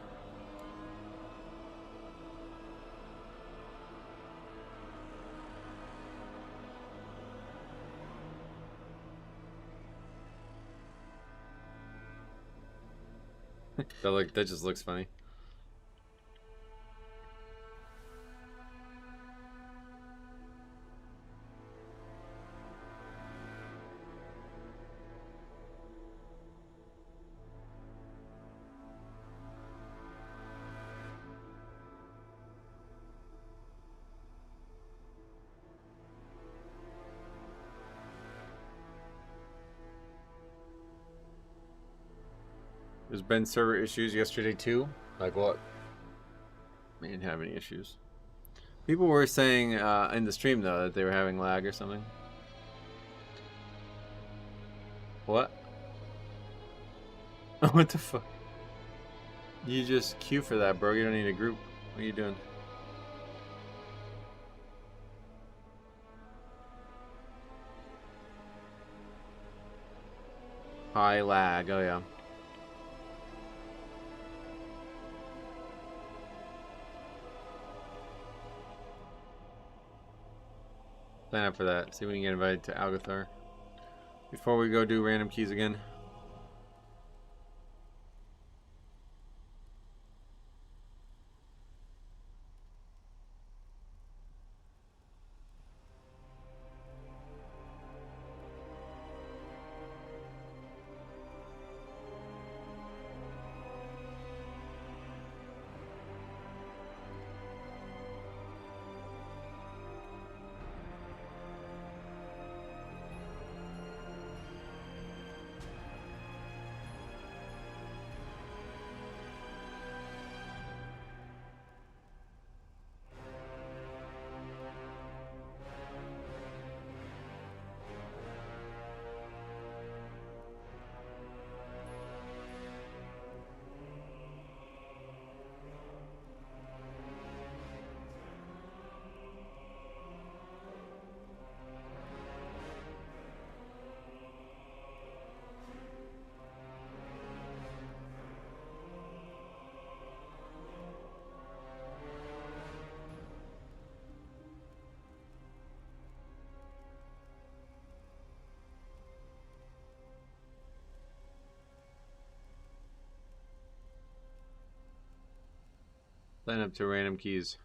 That just looks funny. There's been server issues yesterday too. Like what? We didn't have any issues. People were saying in the stream though that they were having lag or something. What? What the fuck? You just queue for that, bro. You don't need a group. What are you doing? High lag. Oh yeah. Sign up for that. See if we can get invited to Algathar. Before we go do random keys again. Sign up to random keys.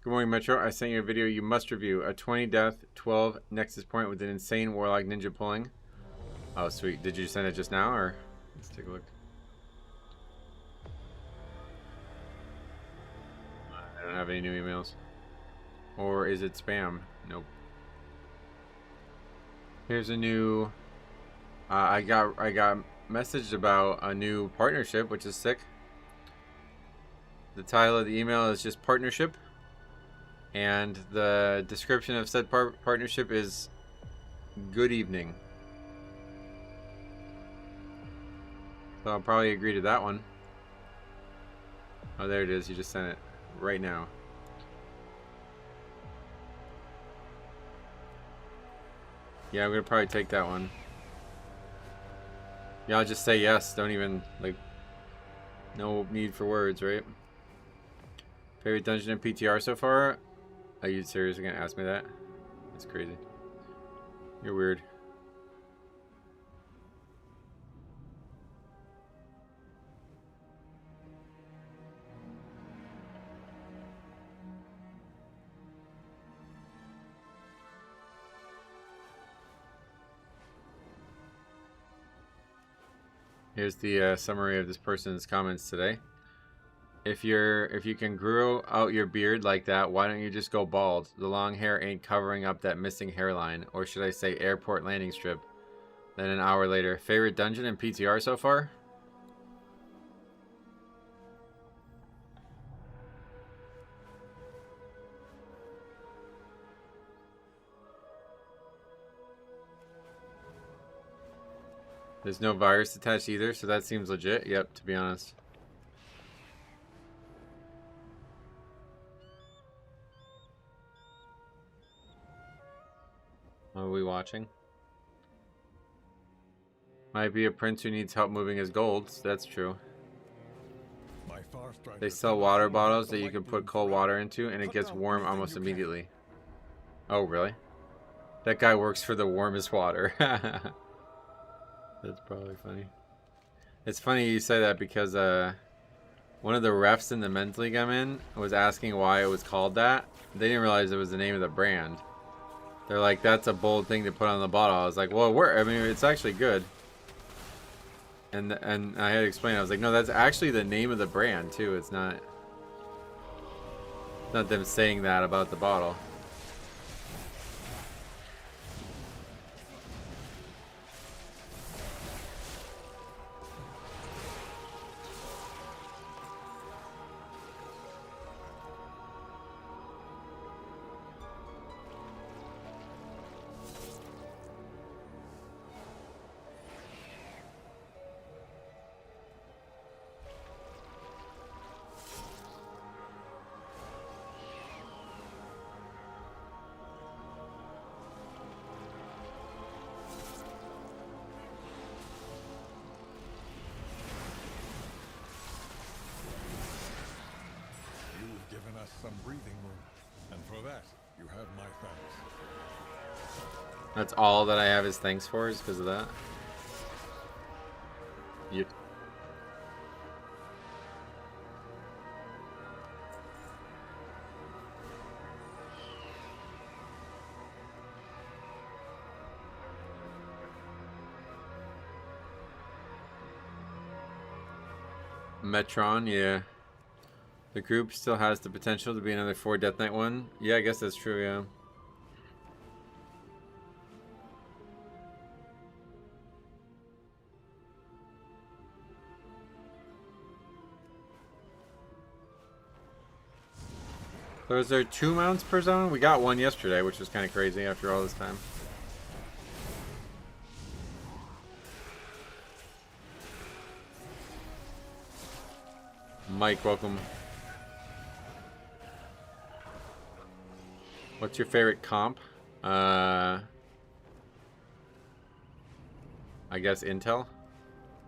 Good morning, Metro. I sent you a video you must review. A 20 death, 12 Nexus point with an insane Warlock Ninja pulling. Oh, sweet. Did you send it just now, or? Let's take a look. I don't have any new emails. Or is it spam? Nope. Here's a new... I got messaged about a new partnership, which is sick. The title of the email is just partnership, and the description of said partnership is good evening. So I'll probably agree to that one. Oh, there it is. You just sent it right now. Yeah, I'm gonna probably take that one. Yeah, I'll just say yes. Don't even, like, no need for words, right? Favorite dungeon in PTR so far? Are you seriously gonna ask me that? That's crazy. You're weird. Here's the summary of this person's comments today. If you can grow out your beard like that, why don't you just go bald? The long hair ain't covering up that missing hairline, or should I say airport landing strip. Then an hour later, favorite dungeon in PTR so far? There's no virus attached either, so that seems legit. Yep, to be honest. What are we watching? Might be a prince who needs help moving his golds. That's true. They sell water bottles that you can put cold water into, and it gets warm almost immediately. Oh, really? That guy works for the warmest water. That's probably funny. It's funny you say that because one of the refs in the men's league I'm in was asking why it was called that. They didn't realize it was the name of the brand. They're like, that's a bold thing to put on the bottle. I was like, well, I mean, it's actually good. And I had to explain. I was like, no, that's actually the name of the brand too. It's not them saying that about the bottle. Some breathing room, and for that you have my thanks. That's all that I have is thanks for, is because of that. Yep. Metron, yeah. The group still has the potential to be another 4 Death Knight one. Yeah, I guess that's true, yeah. So is there 2 mounts per zone? We got 1 yesterday, which was kind of crazy after all this time. Mike, welcome. What's your favorite comp? I guess Intel.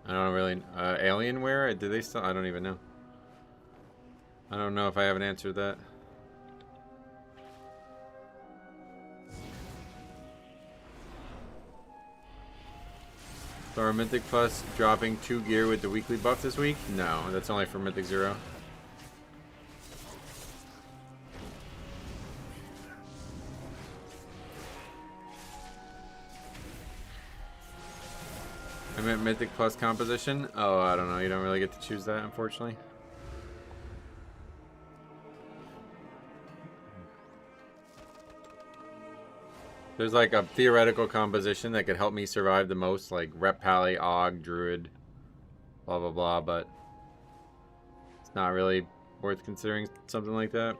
I don't really. Alienware? Do they still? I don't even know. I don't know if I have an answer to that. So are Mythic Plus dropping 2 gear with the weekly buff this week? No, that's only for Mythic 0. I meant Mythic Plus composition? Oh, I don't know. You don't really get to choose that, unfortunately. There's like a theoretical composition that could help me survive the most, like Rep Pally, Og, Druid, blah blah blah, but it's not really worth considering something like that.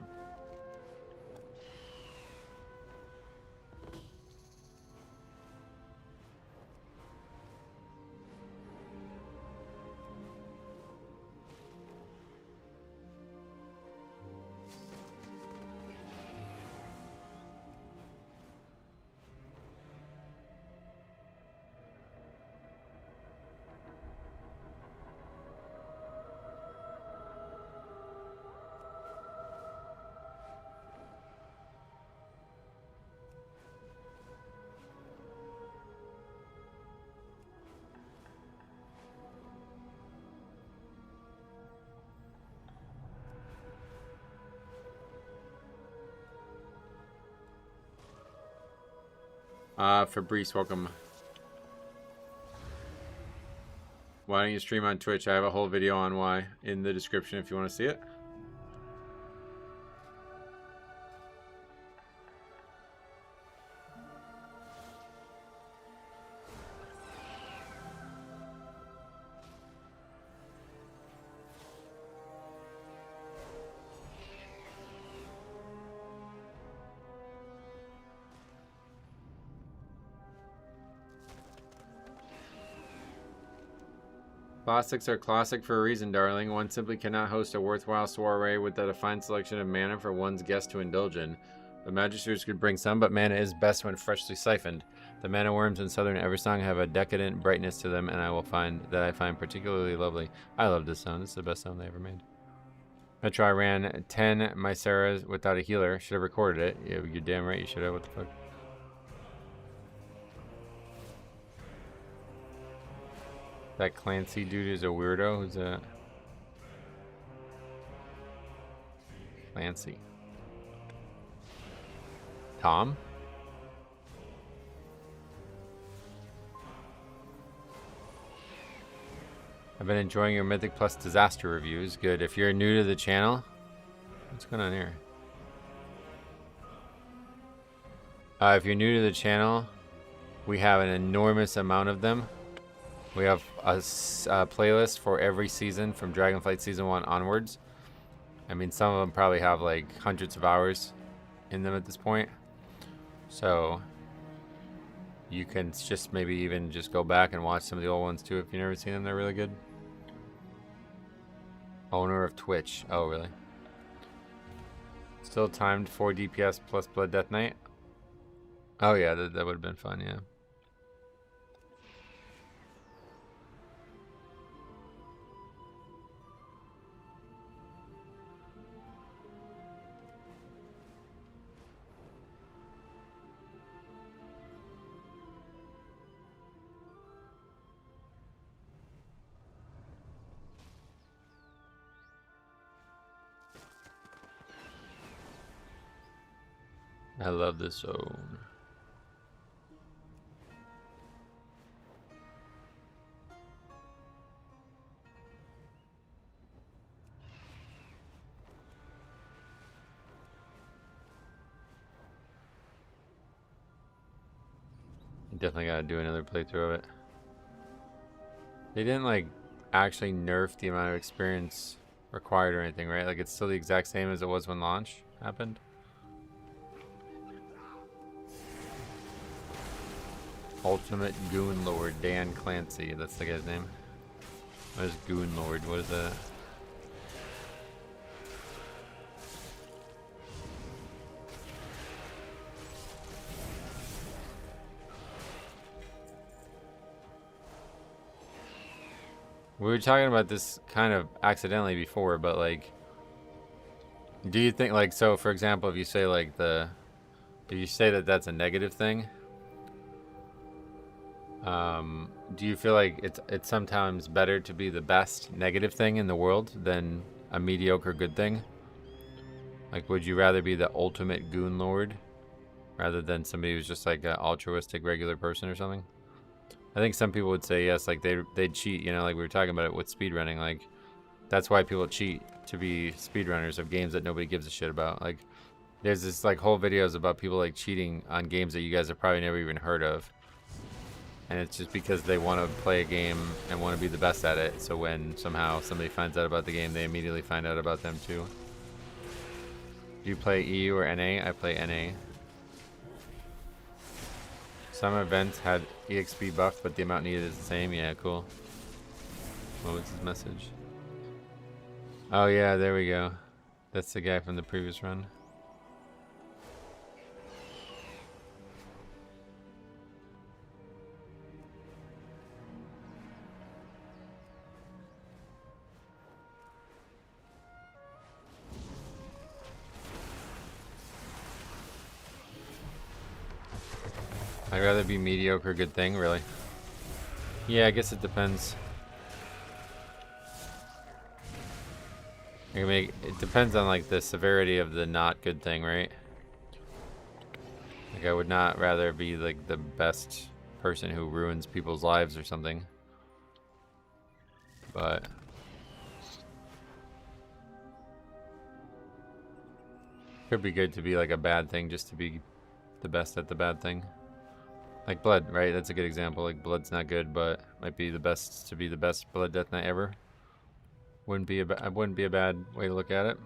Fabrice, welcome. Why don't you stream on Twitch? I have a whole video on why in the description if you want to see it. Classics are classic for a reason, darling. One simply cannot host a worthwhile soiree without a fine selection of mana for one's guest to indulge in. The Magisters could bring some, but mana is best when freshly siphoned. The mana worms in Southern Eversong have a decadent brightness to them, and I find particularly lovely. I love this zone. This is the best zone they ever made. Metro, I ran 10 Myceras without a healer. Should have recorded it. Yeah, you're damn right you should have. What the fuck? That Clancy dude is a weirdo. Who's that? Clancy. Tom? I've been enjoying your Mythic Plus disaster reviews. Good. If you're new to the channel, what's going on here? If you're new to the channel, we have an enormous amount of them. We have a playlist for every season from Dragonflight Season 1 onwards. I mean, some of them probably have like hundreds of hours in them at this point. So you can just maybe even just go back and watch some of the old ones too if you've never seen them. They're really good. Owner of Twitch. Oh, really? Still timed 4 DPS plus Blood Death Knight? Oh, yeah, that would have been fun, yeah. I love this zone. You definitely gotta do another playthrough of it. They didn't like actually nerf the amount of experience required or anything, right? Like it's still the exact same as it was when launch happened. Ultimate Goon Lord Dan Clancy, that's the guy's name. What is Goon Lord? What is that? We were talking about this kind of accidentally before, but like, do you think like, so for example, if you say like if you say that that's a negative thing, do you feel like it's sometimes better to be the best negative thing in the world than a mediocre good thing? Like, would you rather be the ultimate goon lord rather than somebody who's just like an altruistic regular person or something? I think some people would say yes, like they'd cheat, you know, like we were talking about it with speedrunning. Like, that's why people cheat, to be speedrunners of games that nobody gives a shit about. Like, there's this like whole videos about people like cheating on games that you guys have probably never even heard of. And it's just because they want to play a game and want to be the best at it. So when somehow somebody finds out about the game, they immediately find out about them too. Do you play EU or NA? I play NA. Some events had EXP buff, but the amount needed is the same. Yeah, cool. What was his message? Oh yeah, there we go. That's the guy from the previous run. I'd rather be mediocre good thing, really. Yeah, I guess it depends. It depends on like the severity of the not good thing, right? Like, I would not rather be like the best person who ruins people's lives or something. But could be good to be like a bad thing, just to be the best at the bad thing. Like Blood, right? That's a good example. Like, Blood's not good, but might be the best to be the best Blood Death Knight ever. Wouldn't be a bad way to look at it.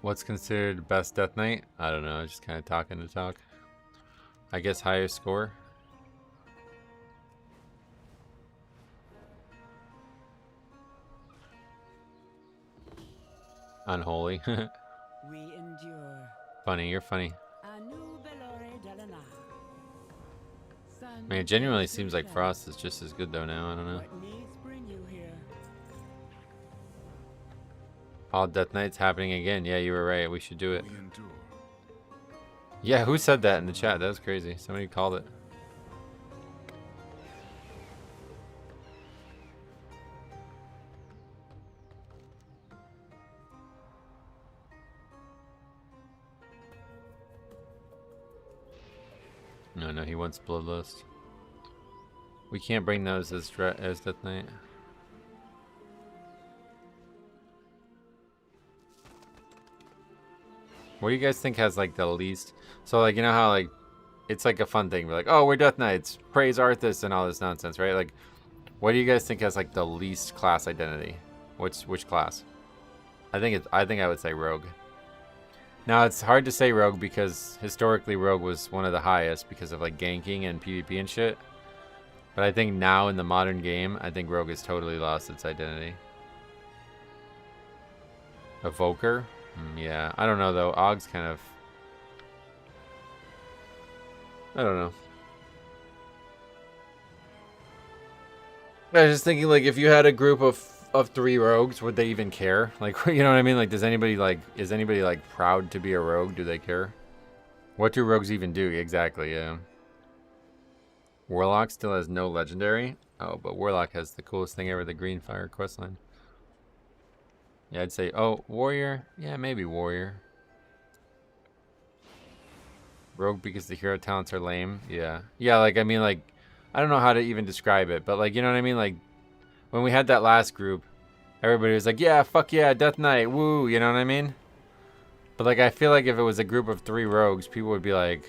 What's considered best Death Knight? I don't know. Just kind of talking to talk. I guess highest score. Unholy. We endure. Funny, you're funny. A new Belore Delana. I mean, it genuinely seems like Frost is just as good though now. I don't know. What needs bring you here? All Death Knights happening again. Yeah, you were right. We should do it. We endure. Yeah, who said that in the chat? That was crazy. Somebody called it. No, he wants Bloodlust. We can't bring those as Death Knight. What do you guys think has like the least? So like, you know how like it's like a fun thing. We're like, oh, we're Death Knights, praise Arthas and all this nonsense, right? Like, what do you guys think has like the least class identity? Which class? I think I would say Rogue. Now it's hard to say Rogue because historically Rogue was one of the highest because of like ganking and PvP and shit. But I think now in the modern game, I think Rogue has totally lost its identity. Evoker? Yeah, I don't know though. Ogg's kind of... I don't know. I was just thinking, like, if you had a group of 3 rogues, would they even care? Like, you know what I mean? Like, is anybody like proud to be a rogue? Do they care? What do rogues even do? Exactly, yeah. Warlock still has no legendary. Oh, but Warlock has the coolest thing ever, the Green Fire questline. Yeah, I'd say, oh, Warrior? Yeah, maybe Warrior. Rogue because the hero talents are lame. Yeah. Yeah, like, I mean, like, I don't know how to even describe it, but, like, you know what I mean? Like, when we had that last group, everybody was like, yeah, fuck yeah, Death Knight, woo, you know what I mean? But, like, I feel like if it was a group of 3 rogues, people would be like,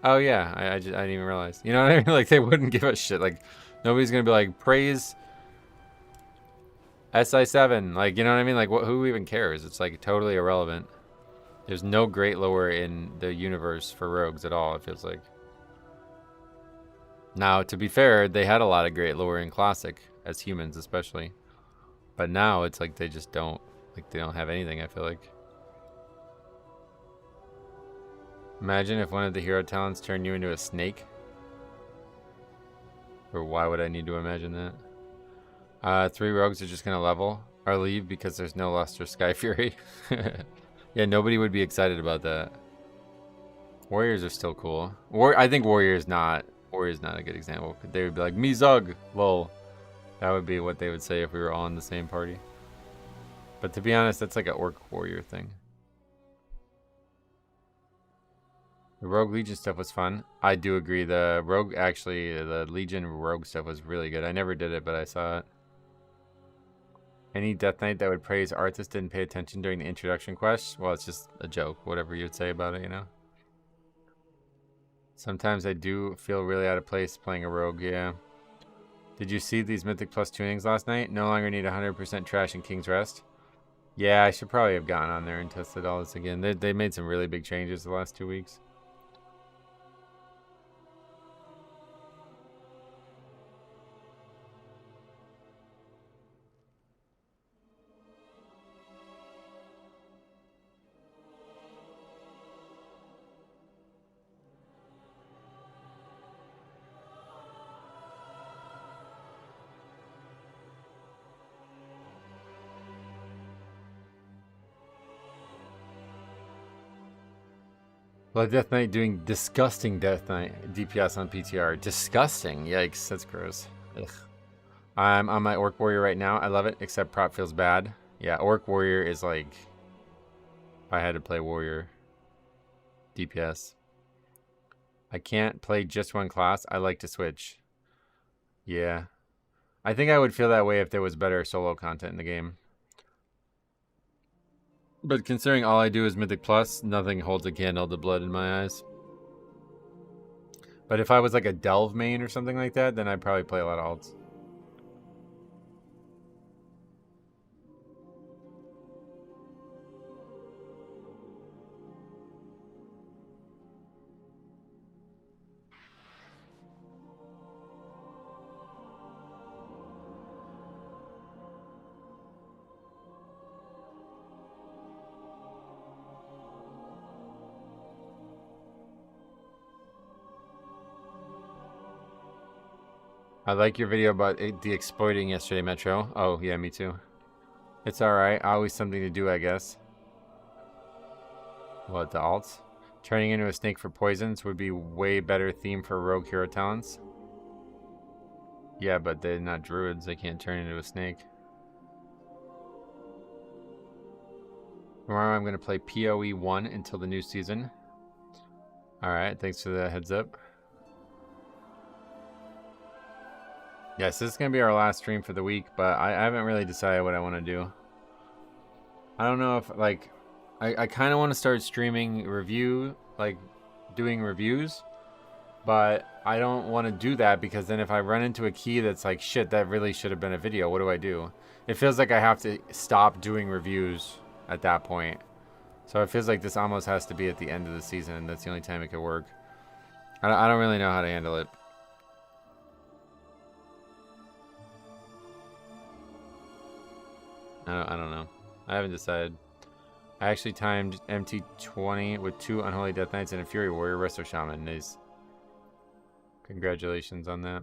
oh, yeah, I didn't even realize. You know what I mean? Like, they wouldn't give a shit. Like, nobody's going to be like, praise SI7. Like, you know what I mean? Like, who even cares? It's, like, totally irrelevant. There's no great lore in the universe for rogues at all, it feels like. Now, to be fair, they had a lot of great lore in Classic, as humans especially. But now, it's like they just don't, like, they don't have anything, I feel like. Imagine if one of the hero talents turned you into a snake. Or why would I need to imagine that? 3 rogues are just going to level or leave because there's no Luster Sky Fury. Yeah, nobody would be excited about that. Warriors are still cool. I think Warrior's not a good example. They would be like, Mizug, lol. That would be what they would say if we were all in the same party. But to be honest, that's like an Orc Warrior thing. The Rogue Legion stuff was fun. I do agree. The Legion Rogue stuff was really good. I never did it, but I saw it. Any Death Knight that would praise Arthas didn't pay attention during the introduction quest? Well, it's just a joke, whatever you'd say about it, you know? Sometimes I do feel really out of place playing a rogue, yeah. Did you see these Mythic Plus tunings last night? No longer need 100% trash in King's Rest. Yeah, I should probably have gotten on there and tested all this again. They made some really big changes the last 2 weeks. Blood Death Knight doing disgusting Death Knight DPS on PTR. Disgusting. Yikes, that's gross. Ugh. I'm on my Orc Warrior right now. I love it, except prop feels bad. Yeah, Orc Warrior is like... If I had to play Warrior DPS. I can't play just one class. I like to switch. Yeah. I think I would feel that way if there was better solo content in the game. But considering all I do is Mythic Plus, nothing holds a candle to Blood in my eyes. But if I was like a Delve main or something like that, then I'd probably play a lot of alts. I like your video about the exploiting yesterday, Metro. Oh, yeah, me too. It's alright. Always something to do, I guess. What, the alts? Turning into a snake for poisons would be way better theme for rogue hero talents. Yeah, but they're not druids. They can't turn into a snake. Tomorrow I'm going to play POE 1 until the new season. Alright, thanks for the heads up. Yes, this is going to be our last stream for the week, but I haven't really decided what I want to do. I don't know if, like, I kind of want to start streaming doing reviews, but I don't want to do that because then if I run into a key that's like, shit, that really should have been a video, what do I do? It feels like I have to stop doing reviews at that point. So it feels like this almost has to be at the end of the season, and that's the only time it could work. I don't really know how to handle it. I don't know. I haven't decided. I actually timed MT20 with 2 Unholy Death Knights and a Fury Warrior Resto Shaman. Nice. Congratulations on that.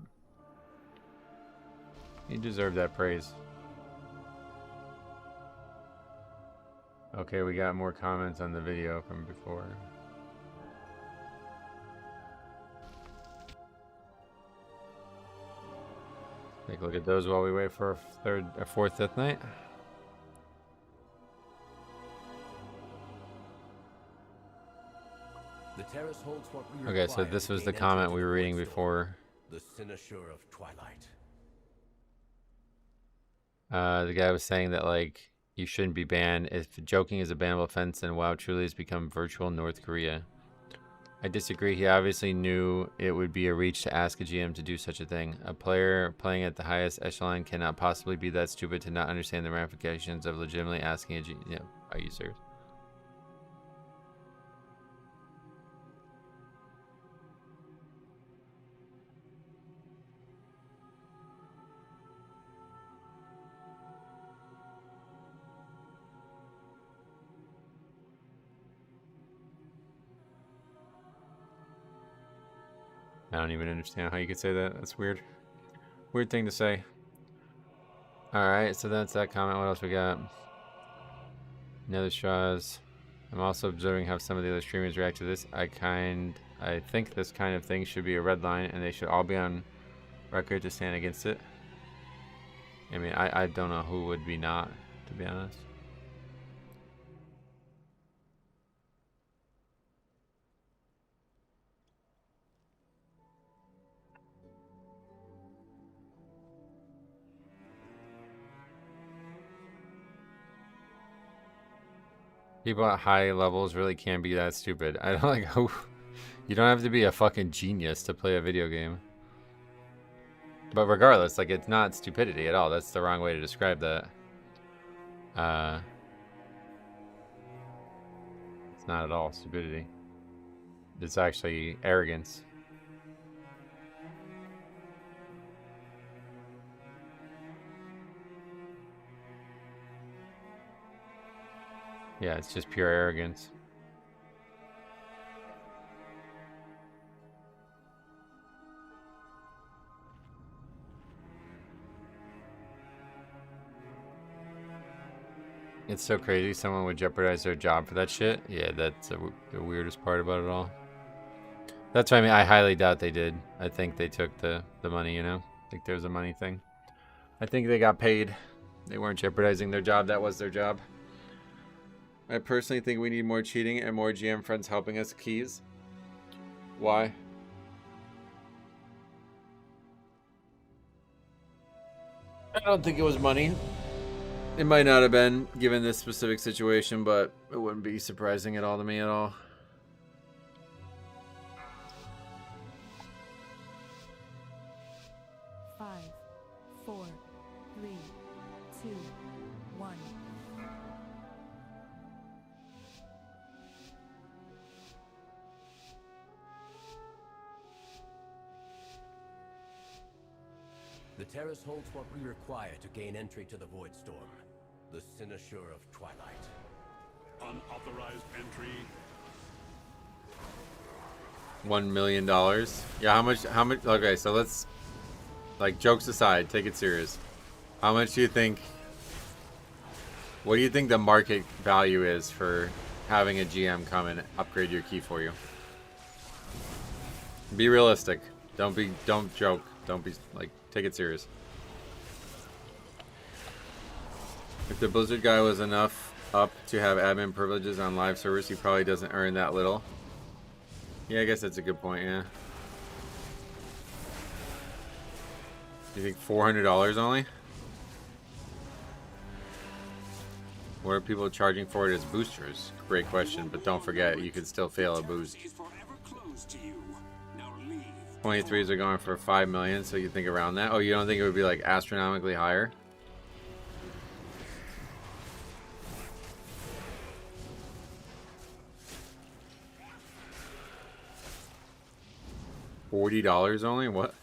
You deserve that praise. Okay, we got more comments on the video from before. Take a look at those while we wait for a fourth Death Knight. The terrace holds what we okay, so this was the comment we were reading before. The cynosure of twilight. The guy was saying that, like, you shouldn't be banned. If joking is a bannable offense, then WoW truly has become virtual North Korea. I disagree. He obviously knew it would be a reach to ask a GM to do such a thing. A player playing at the highest echelon cannot possibly be that stupid to not understand the ramifications of legitimately asking a GM. Yeah, are you serious? I don't even understand how you could say that. That's weird. Weird thing to say. Alright, so that's that comment. What else we got? Nether straws. I'm also observing how some of the other streamers react to this. I think this kind of thing should be a red line, and they should all be on record to stand against it. I mean, I don't know who would be not, to be honest. People at high levels really can't be that stupid. I don't like who. You don't have to be a fucking genius to play a video game. But regardless, like, it's not stupidity at all. That's the wrong way to describe that. It's not at all stupidity. It's actually arrogance. Yeah, it's just pure arrogance. It's so crazy someone would jeopardize their job for that shit. Yeah, that's the weirdest part about it all. That's what I mean. I highly doubt they did. I think they took the money, you know? I think there was a money thing. I think they got paid. They weren't jeopardizing their job. That was their job. I personally think we need more cheating and more GM friends helping us keys. Why? I don't think it was money. It might not have been, given this specific situation, but it wouldn't be surprising at all to me at all. Five, 4, 3, 2, 1. The terrace holds what we require to gain entry to the Void Storm. The Cynosure of Twilight. Unauthorized entry. $1 million. Yeah, how much? Okay, so let's, like, jokes aside, take it serious. How much do you think, what do you think the market value is for having a GM come and upgrade your key for you? Be realistic. Don't joke. Don't be, like, take it serious. If the Blizzard guy was enough up to have admin privileges on live servers, he probably doesn't earn that little. Yeah, I guess that's a good point, yeah. You think $400 only? What are people charging for it as boosters? Great question, but don't forget, you could still fail a boost. 23s are going for 5 million, so you think around that? Oh, you don't think it would be like astronomically higher? $40 only? What?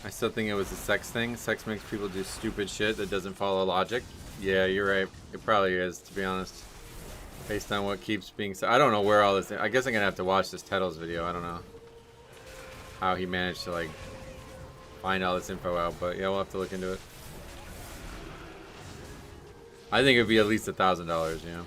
I still think it was a sex thing. Sex makes people do stupid shit that doesn't follow logic. Yeah, you're right. It probably is, to be honest. Based on what keeps being said. I don't know where all this... I guess I'm gonna have to watch this Tettles video. I don't know how he managed to, like, find all this info out. But, yeah, we'll have to look into it. I think it would be at least $1,000, you know?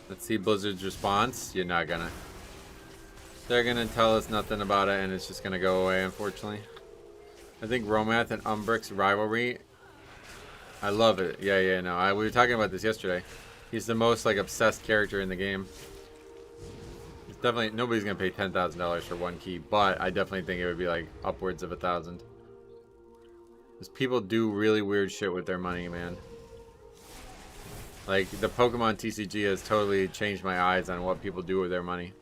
Let's see Blizzard's response. You're not gonna. They're gonna tell us nothing about it, and it's just gonna go away, unfortunately. I think Romath and Umbric's rivalry. I love it. Yeah, no. We were talking about this yesterday. He's the most, like, obsessed character in the game. It's definitely, nobody's gonna pay $10,000 for one key, but I definitely think it would be like upwards of 1,000. Because people do really weird shit with their money, man. Like, the Pokemon TCG has totally changed my eyes on what people do with their money.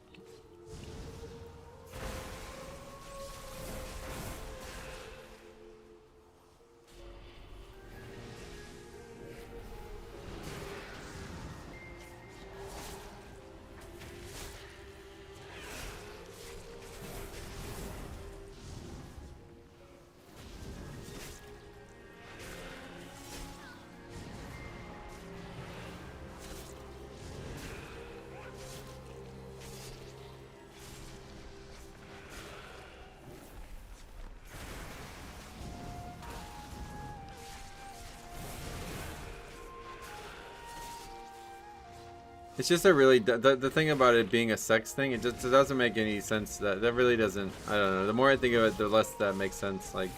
It's just a really, the thing about it being a sex thing, it just doesn't make any sense. That really doesn't, I don't know. The more I think of it, the less that makes sense. Like,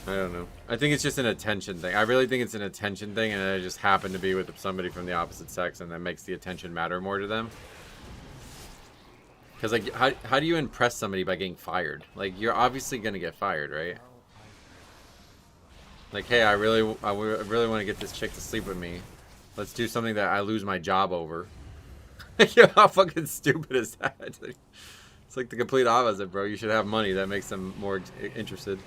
I don't know. I think it's just an attention thing. I really think it's an attention thing, and I just happen to be with somebody from the opposite sex, and that makes the attention matter more to them. Because, like, how do you impress somebody by getting fired? Like, you're obviously going to get fired, right? Like, hey, I really want to get this chick to sleep with me. Let's do something that I lose my job over. You know, how fucking stupid is that? It's like the complete opposite, bro. You should have money. That makes them more interested.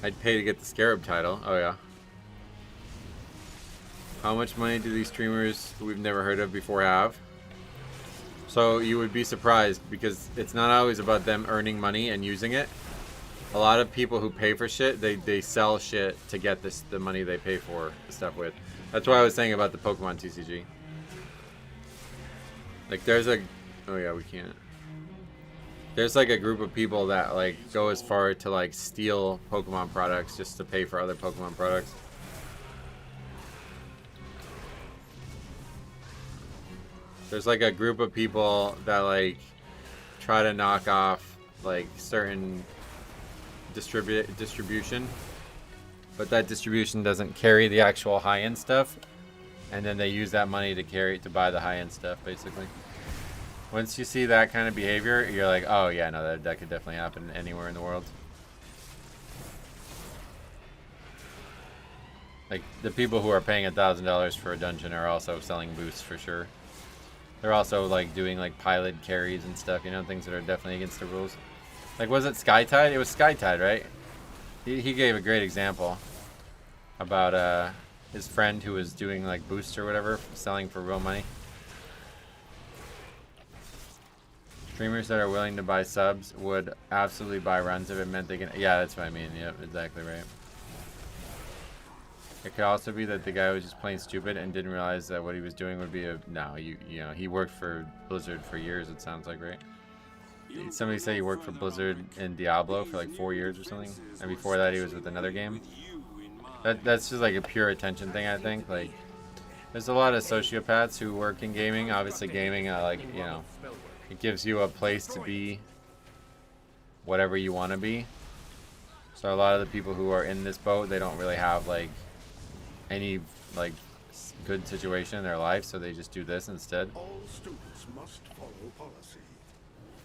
I'd pay to get the Scarab title. Oh, yeah. How much money do these streamers who we've never heard of before have? So you would be surprised, because it's not always about them earning money and using it. A lot of people who pay for shit, they sell shit to get the money they pay for the stuff with. That's what I was saying about the Pokemon TCG. Like there's a, oh yeah, we can't. There's like a group of people that like go as far to like steal Pokemon products just to pay for other Pokemon products. There's like a group of people that like try to knock off like certain distribution, but that distribution doesn't carry the actual high-end stuff, and then they use that money to buy the high-end stuff basically. Once you see that kind of behavior, you're like, oh yeah, no, that could definitely happen anywhere in the world. Like the people who are paying $1,000 for a dungeon are also selling boosts for sure. They're also like doing like pilot carries and stuff, you know, things that are definitely against the rules. Like, was it Skytide? It was Skytide, right? He gave a great example about his friend who was doing like boosts or whatever, selling for real money. Streamers that are willing to buy subs would absolutely buy runs if it meant they can. Yeah, that's what I mean. Yep, exactly right. It could also be that the guy was just plain stupid and didn't realize that what he was doing would be a. No, you know, he worked for Blizzard for years. It sounds like, right? Somebody said he worked for Blizzard in Diablo for like 4 years or something, and before that he was with another game. That's just like a pure attention thing, I think. Like, there's a lot of sociopaths who work in gaming. Obviously, gaming, like, you know, it gives you a place to be whatever you want to be. So a lot of the people who are in this boat, they don't really have like any like good situation in their life, so they just do this instead. All students must follow policy.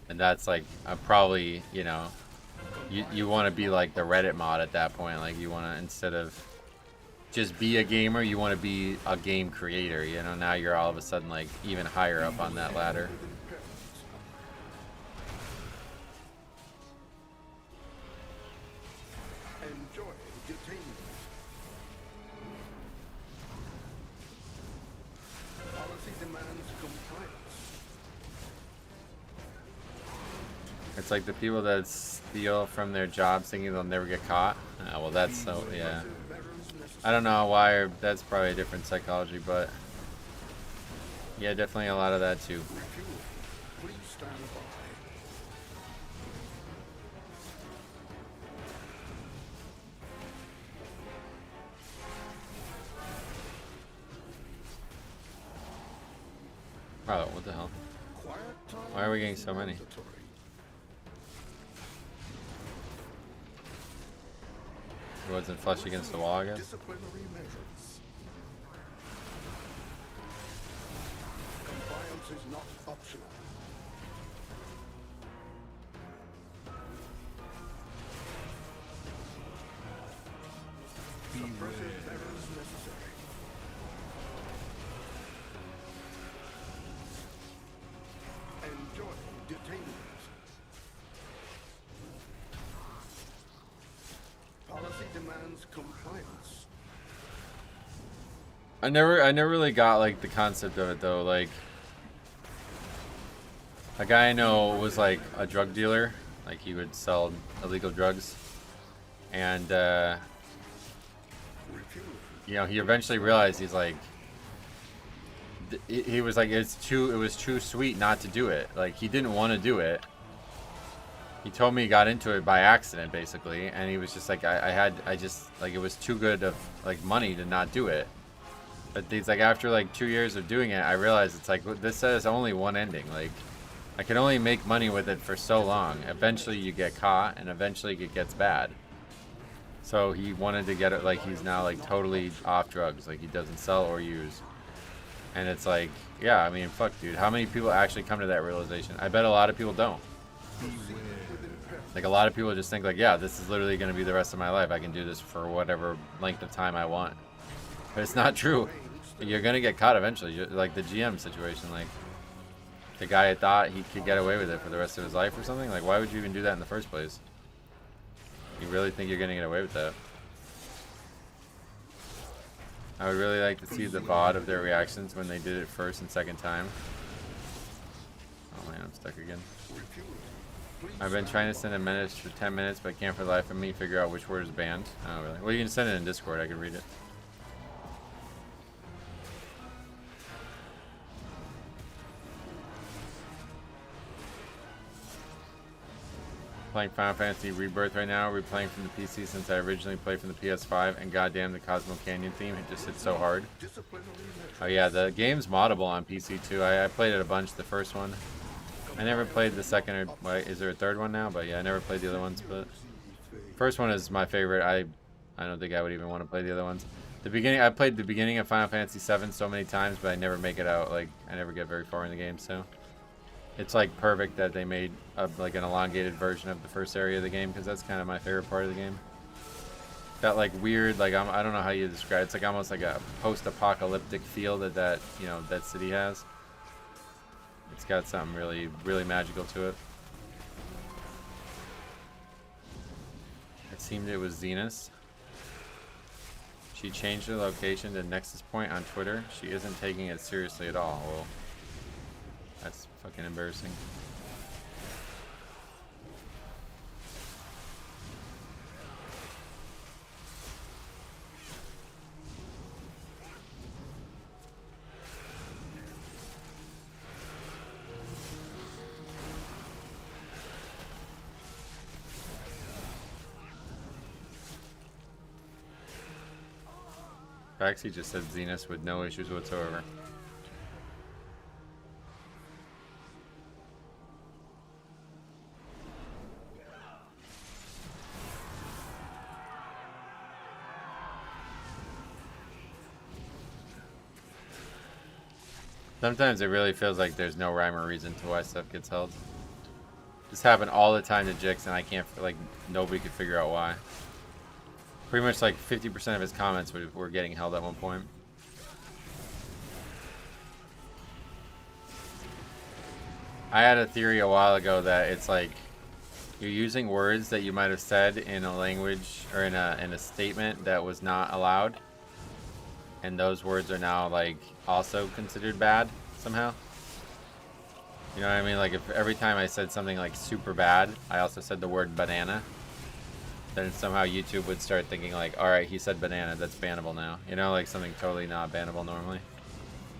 And that's like probably, you know, you want to be like the Reddit mod at that point. Like you want to, instead of just be a gamer, you want to be a game creator, you know. Now you're all of a sudden like even higher up on that ladder. Enjoy detainment. Policy demands compliance. It's like the people that steal from their jobs thinking they'll never get caught. Well, that's so, yeah. I don't know why, or that's probably a different psychology, but yeah, definitely a lot of that too. Please stand by. Oh, what the hell? Why are we getting so many? It wasn't flush against the wall, I guess. Disciplinary measures. Compliance is not optional. Suppressive measures necessary. Enjoy detainment. Policy demands compliance. I never really got like the concept of it though. Like, a guy I know was like a drug dealer. Like he would sell illegal drugs, and you know, he eventually realized he's like, he was like, it was too sweet not to do it. Like he didn't want to do it. He told me he got into it by accident, basically, and he was just like, I just, like, it was too good of, like, money to not do it. But he's like, after, like, 2 years of doing it, I realized it's like, this says only one ending. Like, I can only make money with it for so long. Eventually you get caught, and eventually it gets bad. So he wanted to get it, like, he's now, like, totally off drugs. Like, he doesn't sell or use. And it's like, yeah, I mean, fuck, dude. How many people actually come to that realization? I bet a lot of people don't. Like, a lot of people just think like, yeah, this is literally going to be the rest of my life. I can do this for whatever length of time I want. But it's not true. You're going to get caught eventually. Like the GM situation, like the guy thought he could get away with it for the rest of his life or something. Like, why would you even do that in the first place? You really think you're going to get away with that? I would really like to see the VOD of their reactions when they did it first and second time. Oh man, I'm stuck again. I've been trying to send a message for 10 minutes, but I can't for the life of me figure out which word is banned. Oh, really? Well, you can send it in Discord. I can read it. Playing Final Fantasy Rebirth right now. Replaying from the PC since I originally played from the PS5, and goddamn, the Cosmo Canyon theme, it just hits so hard. Oh yeah, the game's moddable on PC too. I played it a bunch, the first one. I never played the second, or wait, is there a third one now? But yeah, I never played the other ones, but first one is my favorite. I don't think I would even want to play the other ones. The beginning, I played the beginning of Final Fantasy VII so many times, but I never make it out. Like, I never get very far in the game, so it's like perfect that they made like an elongated version of the first area of the game, because that's kind of my favorite part of the game. That like weird, like I don't know how you describe it. It's like almost like a post-apocalyptic feel that you know, that city has. It's got something really, really magical to it. It seemed it was Zenus. She changed her location to Nexus Point on Twitter. She isn't taking it seriously at all. Well, that's fucking embarrassing. Baxi just said Zenus with no issues whatsoever. Sometimes it really feels like there's no rhyme or reason to why stuff gets held. This happened all the time to Jix, and I can't, like, nobody could figure out why. Pretty much like 50% of his comments were getting held at one point. I had a theory a while ago that it's like you're using words that you might have said in a language or in a statement that was not allowed, and those words are now like also considered bad somehow. You know what I mean? Like if every time I said something like super bad, I also said the word banana, then somehow YouTube would start thinking like, alright, he said banana, that's bannable now. You know, like something totally not bannable normally.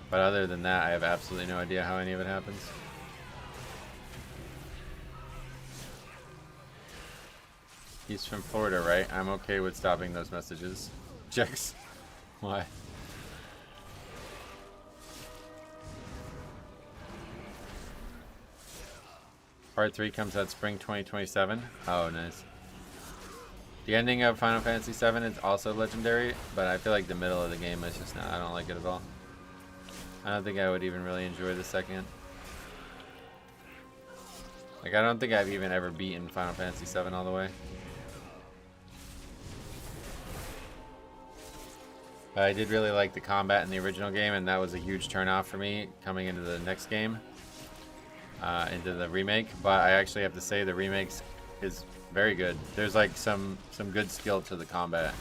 But other than that, I have absolutely no idea how any of it happens. He's from Florida, right? I'm okay with stopping those messages. Jex. Why? Part 3 comes out spring 2027. Oh, nice. The ending of Final Fantasy VII is also legendary, but I feel like the middle of the game is just not, I don't like it at all. I don't think I would even really enjoy the second. Like, I don't think I've even ever beaten Final Fantasy VII all the way. But I did really like the combat in the original game, and that was a huge turnoff for me coming into the next game, into the remake. But I actually have to say the remake is very good. There's like some good skill to the combat.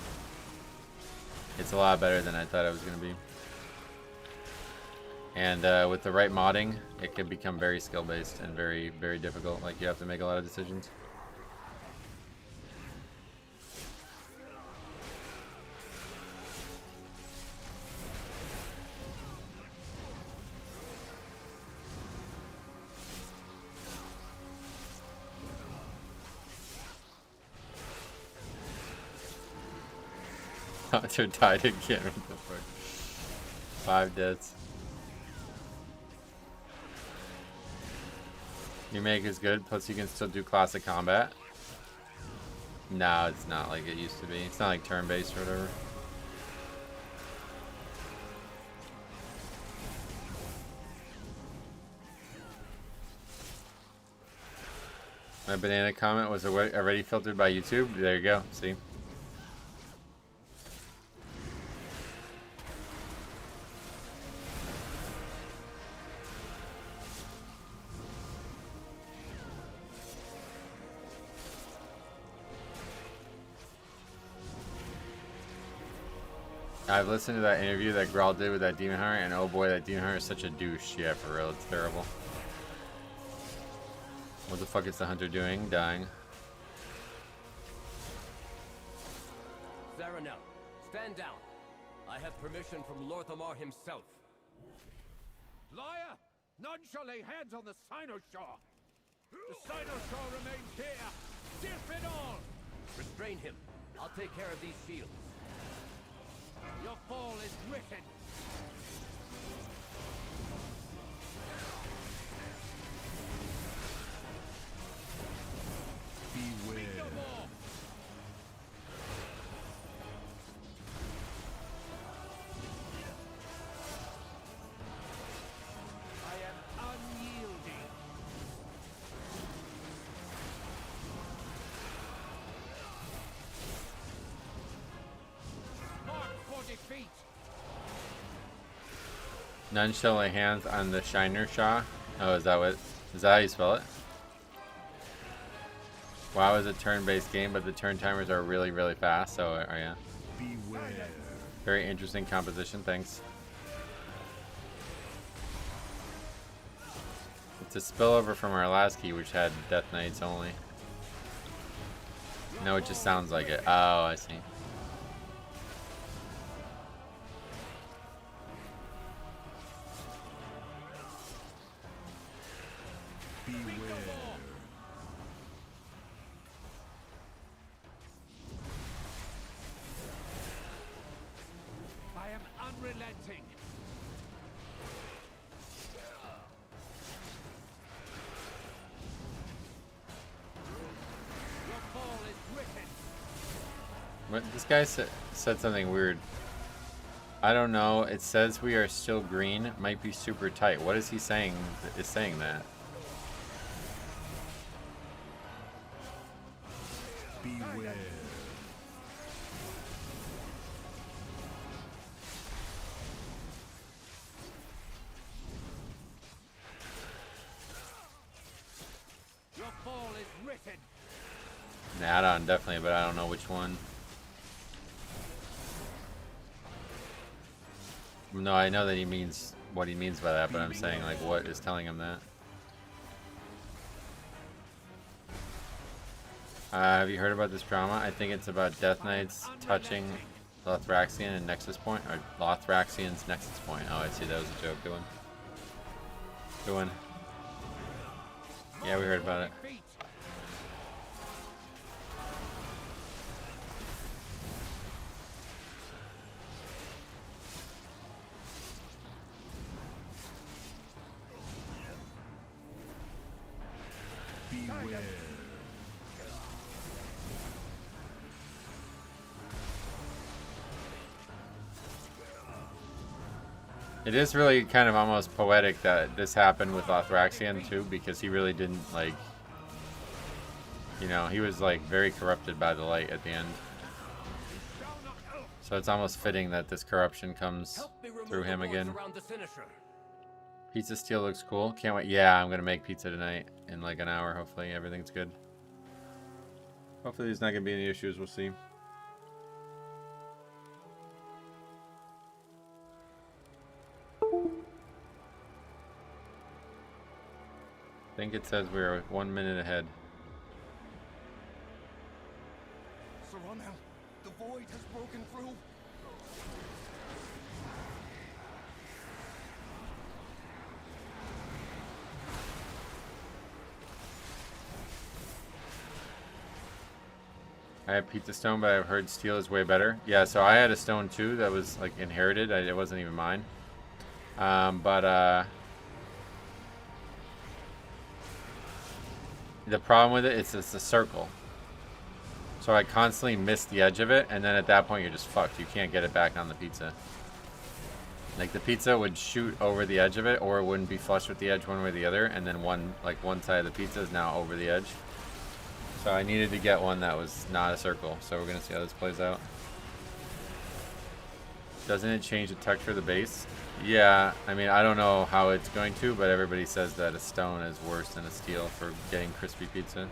It's a lot better than I thought it was going to be. And with the right modding, it can become very skill-based and very, very difficult. Like, you have to make a lot of decisions. Hunter died again. What the fuck? 5 deaths. Remake is good, plus you can still do classic combat. No, it's not like it used to be. It's not like turn-based or whatever. My banana comment was already filtered by YouTube. There you go. See? I've listened to that interview that Grawl did with that Demon Hunter, and oh boy, that Demon Hunter is such a douche. Yeah, for real, it's terrible. What the fuck is the hunter doing? Dying. Zaranel, stand down. I have permission from Lorthamar himself. Liar! None shall lay hands on the Cynosure! The Cynosure remains here! Dip it all! Restrain him. I'll take care of these shields. Your fall is written! Beware. No more! I am unyielding. Mark for defeat. None shall lay hands on the Shiner Shaw. Oh, is that how you spell it? WoW is a turn-based game, but the turn timers are really, really fast. So, yeah. Beware. Very interesting composition. Thanks. It's a spillover from our last key, which had Death Knights only. No, it just sounds like it. Oh, I see. Beware. I am unrelenting. Your fall is written. What, this guy said something weird. I don't know. It says we are still green. Might be super tight. What is he saying? Is saying that? Beware. Your fall is written. An add-on, definitely, but I don't know which one. No, I know that he means what he means by that, but I'm saying, like, what is telling him that? Have you heard about this drama? I think it's about Death Knights touching Lothraxian and Nexus Point, or Lothraxian's Nexus Point. Oh, I see. That was a joke. Good one. Good one. Yeah, we heard about it. Beware. It is really kind of almost poetic that this happened with Lothraxian too, because he really didn't, like, you know, he was like very corrupted by the light at the end. So it's almost fitting that this corruption comes through him again. Pizza Steel looks cool. Can't wait. Yeah, I'm gonna make pizza tonight in like an hour. Hopefully everything's good. Hopefully there's not gonna be any issues. We'll see. I think it says we're 1 minute ahead. Zaranel, the void has broken through. I have Pizza Stone, but I've heard Steel is way better. Yeah, so I had a stone too that was like inherited. It wasn't even mine. The problem with it's a circle. So I constantly miss the edge of it, and then at that point you're just fucked. You can't get it back on the pizza. Like the pizza would shoot over the edge of it, or it wouldn't be flush with the edge one way or the other, and then one side of the pizza is now over the edge. So I needed to get one that was not a circle. So we're gonna see how this plays out. Doesn't it change the texture of the base? Yeah, I mean, I don't know how it's going to, but everybody says that a stone is worse than a steel for getting crispy pizza.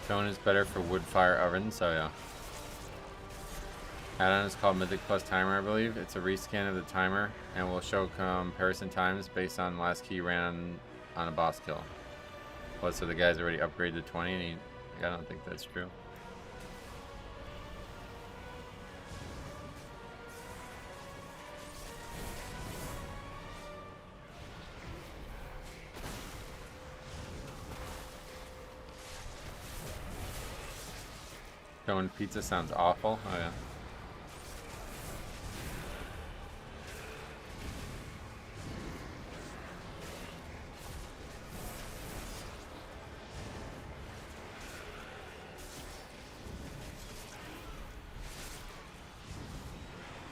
Stone is better for wood fire ovens, so yeah. Add-on is called Mythic Plus Timer, I believe. It's a rescan of the timer and will show comparison times based on last key ran on a boss kill. Well, so the guy's already upgraded to 20 and I don't think that's true. Stone pizza sounds awful. Oh yeah.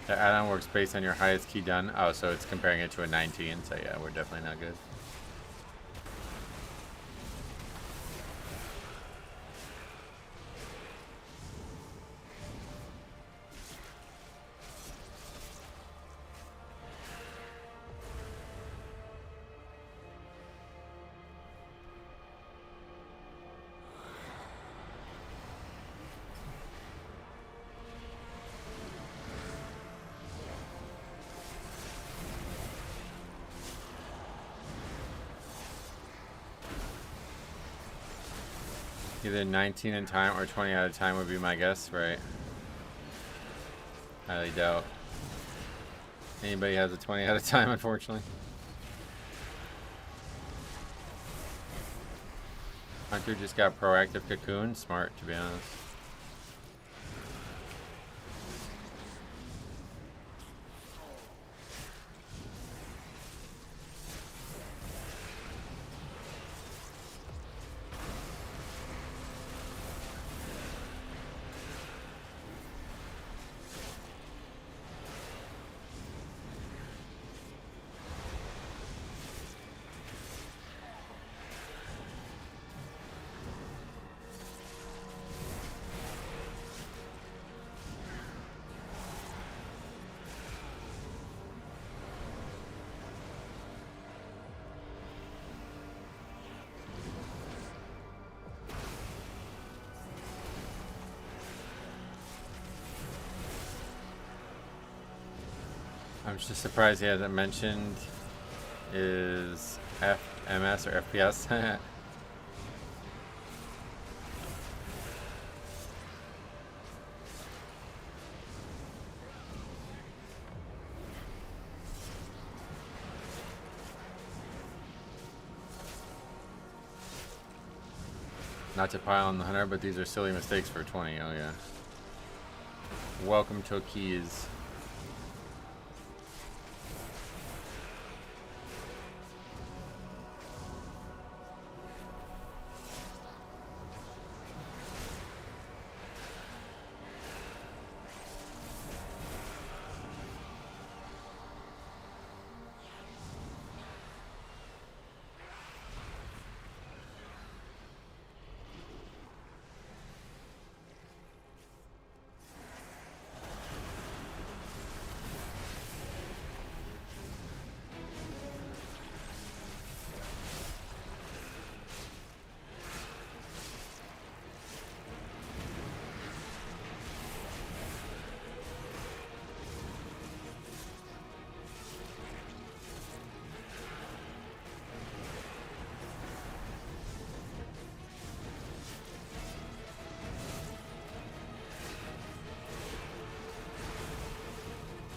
The add-on works based on your highest key done. Oh, so it's comparing it to a 19. So yeah, we're definitely not good. Either 19 in time or 20 out of time would be my guess, right? Highly doubt anybody has a 20 out of time, unfortunately. Hunter just got proactive cocoon. Smart, to be honest. I'm just surprised he hasn't mentioned is FMS or FPS. Not to pile on the hunter, but these are silly mistakes for 20. Oh yeah. Welcome to keys.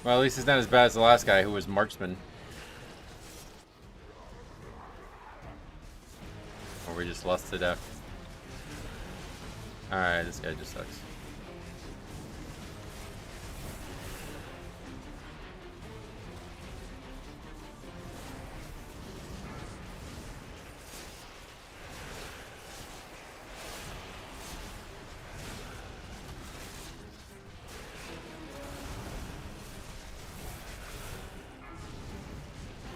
Well, at least it's not as bad as the last guy who was marksman. Or we just lost to death. Alright, this guy just sucks.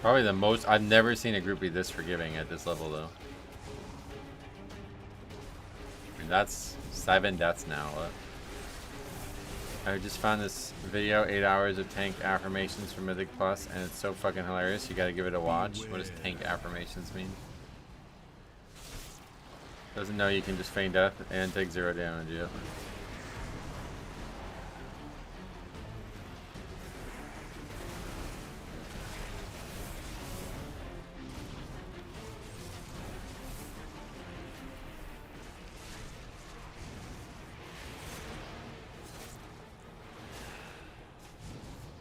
Probably the most. I've never seen a group be this forgiving at this level, though. I mean, that's 7 deaths now. What? I just found this video, 8 hours of tank affirmations from Mythic Plus, and it's so fucking hilarious. You gotta give it a watch. What does tank affirmations mean? Doesn't know you can just feign death and take 0 damage. Yep.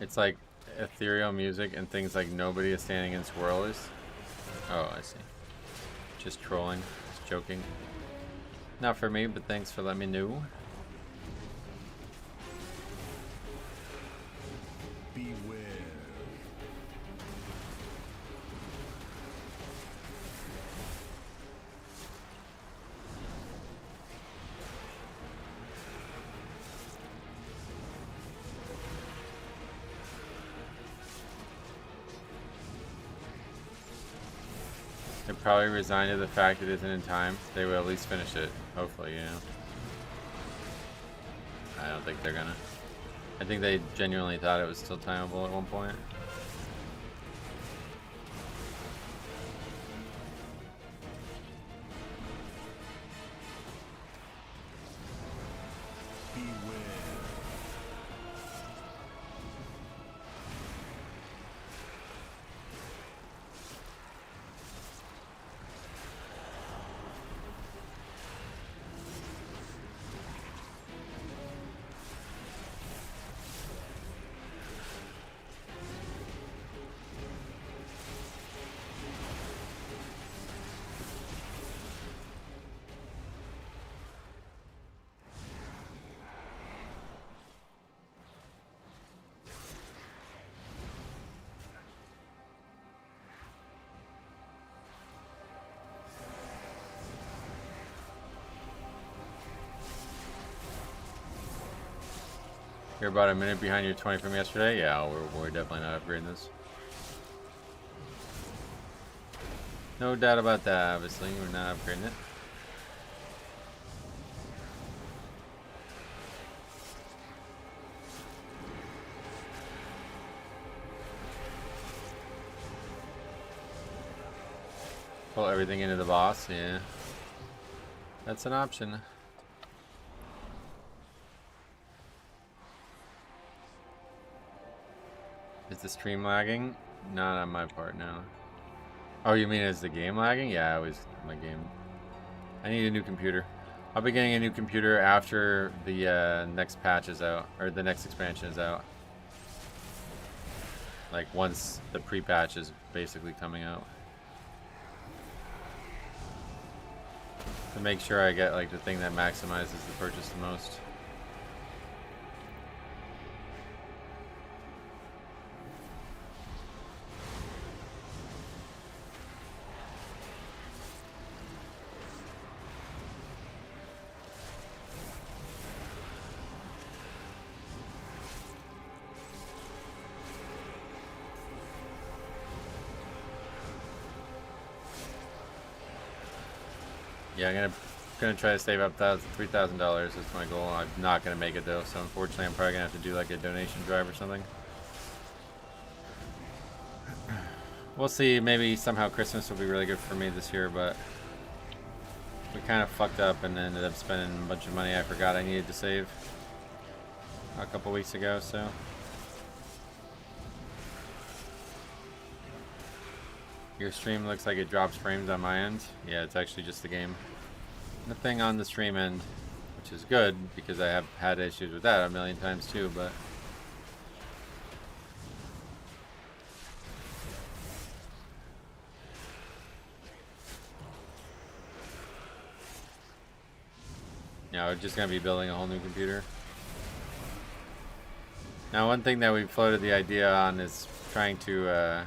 It's like ethereal music and things like nobody is standing in swirlers. Oh, I see. Just trolling, just joking. Not for me, but thanks for letting me know. Beware. They're probably resigned to the fact it isn't in time. They will at least finish it. Hopefully, you know. I don't think they're gonna. I think they genuinely thought it was still timeable at one point. You're about a minute behind your 20 from yesterday? Yeah, we're definitely not upgrading this. No doubt about that, obviously. We're not upgrading it. Pull everything into the boss, yeah. That's an option. Is the stream lagging? Not on my part now. Oh, you mean is the game lagging? Yeah, it was my game. I need a new computer. I'll be getting a new computer after the next patch is out, or the next expansion is out. Like once the pre-patch is basically coming out. To make sure I get like the thing that maximizes the purchase the most. Yeah, I'm gonna try to save up $3,000. That's my goal. I'm not gonna make it though, so unfortunately, I'm probably gonna have to do like a donation drive or something. We'll see. Maybe somehow Christmas will be really good for me this year, but we kind of fucked up and ended up spending a bunch of money I forgot I needed to save a couple weeks ago. So. Your stream looks like it drops frames on my end. Yeah, it's actually just the game. Nothing on the stream end, which is good because I have had issues with that a million times too, but yeah, we're just gonna be building a whole new computer. Now, one thing that we floated the idea on is trying to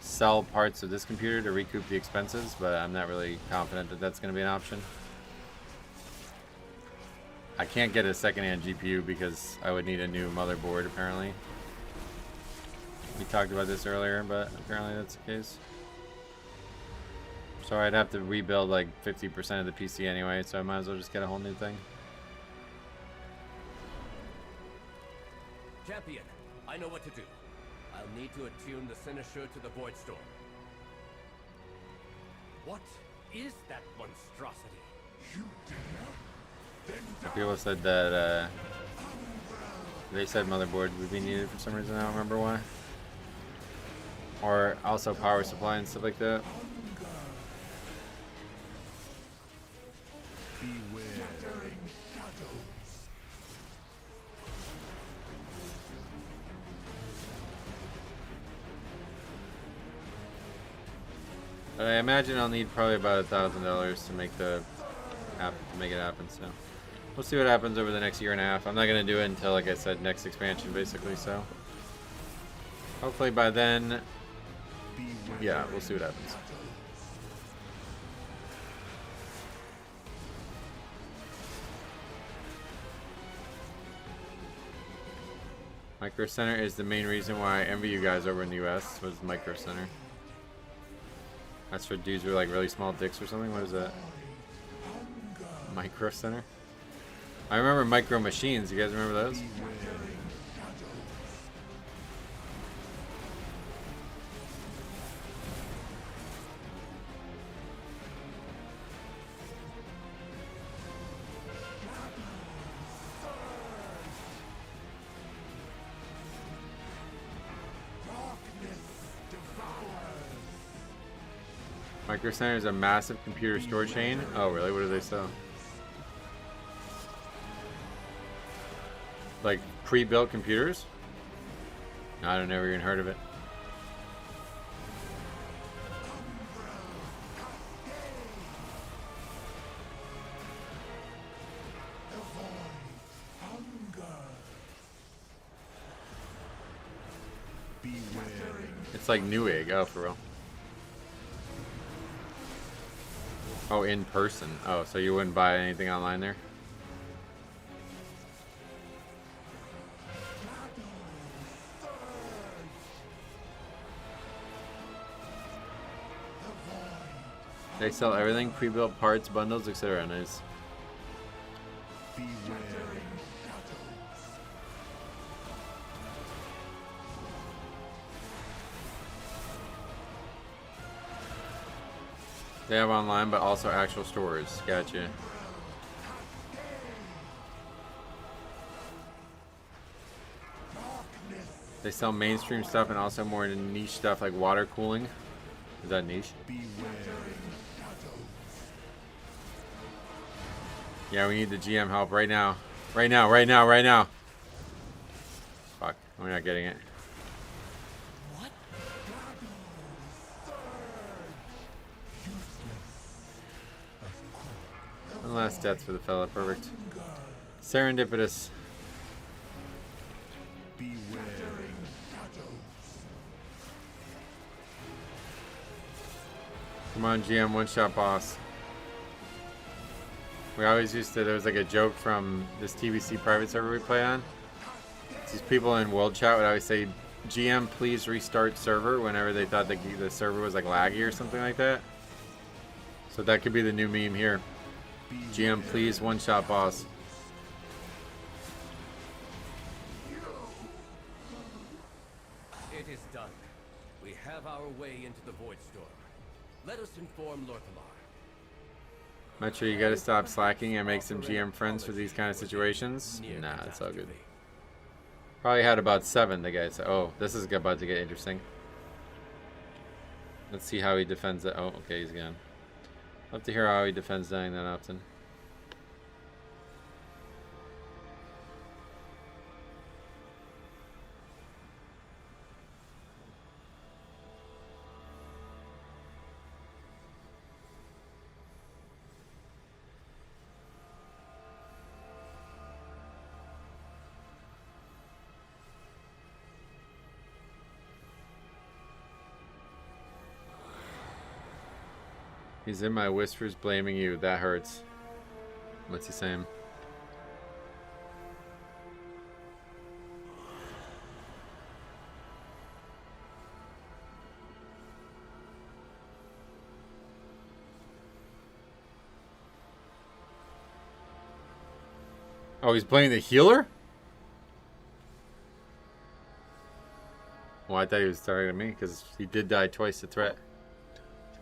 sell parts of this computer to recoup the expenses, but I'm not really confident that that's going to be an option. I can't get a secondhand GPU because I would need a new motherboard, apparently. We talked about this earlier, but apparently that's the case. So I'd have to rebuild like 50% of the PC anyway, so I might as well just get a whole new thing. Champion, I know what to do. I'll need to attune the Cynosure to the Void Storm. What is that monstrosity? People said that they said motherboard would be needed for some reason. I don't remember why. Or also power supply and stuff like that. I imagine I'll need probably about $1,000 to make it happen. So we'll see what happens over the next year and a half. I'm not gonna do it until, like I said, next expansion, basically. So hopefully by then, yeah, we'll see what happens. Micro Center is the main reason why I envy you guys over in the US. Was Micro Center. That's for dudes with like really small dicks or something. What is that? Micro Center? I remember Micro Machines. You guys remember those? Micro Center is a massive computer store chain. Oh, really? What do they sell? Like pre-built computers? No, I've never even heard of it. It's like Newegg. Oh, for real. Oh, in person. Oh, so you wouldn't buy anything online there? They sell everything, pre-built parts, bundles, etc. Nice. They have online, but also actual stores. Gotcha. They sell mainstream stuff and also more niche stuff like water cooling. Is that niche? Yeah, we need the GM help right now. Right now, right now, right now. Fuck, we're not getting it. One last death for the fella, perfect. Serendipitous. Come on, GM, one-shot boss. We always used to, there was like a joke from this TBC private server we play on. These people in world chat would always say, GM, please restart server, whenever they thought the server was like laggy or something like that. So that could be the new meme here. GM, please, one-shot boss. It is done. We have our way into the Void Storm. Let us inform Lorthamar. Metro, you gotta stop slacking and make some GM friends for these kind of situations. Nah, it's all good. Probably had about 7, the guy said. Oh, this is about to get interesting. Let's see how he defends it. Oh, okay, he's gone. Love to hear how he defends dying that often. He's in my whispers blaming you. That hurts. What's he saying? Oh, he's playing the healer? Well, I thought he was targeting me because he did die twice to threat.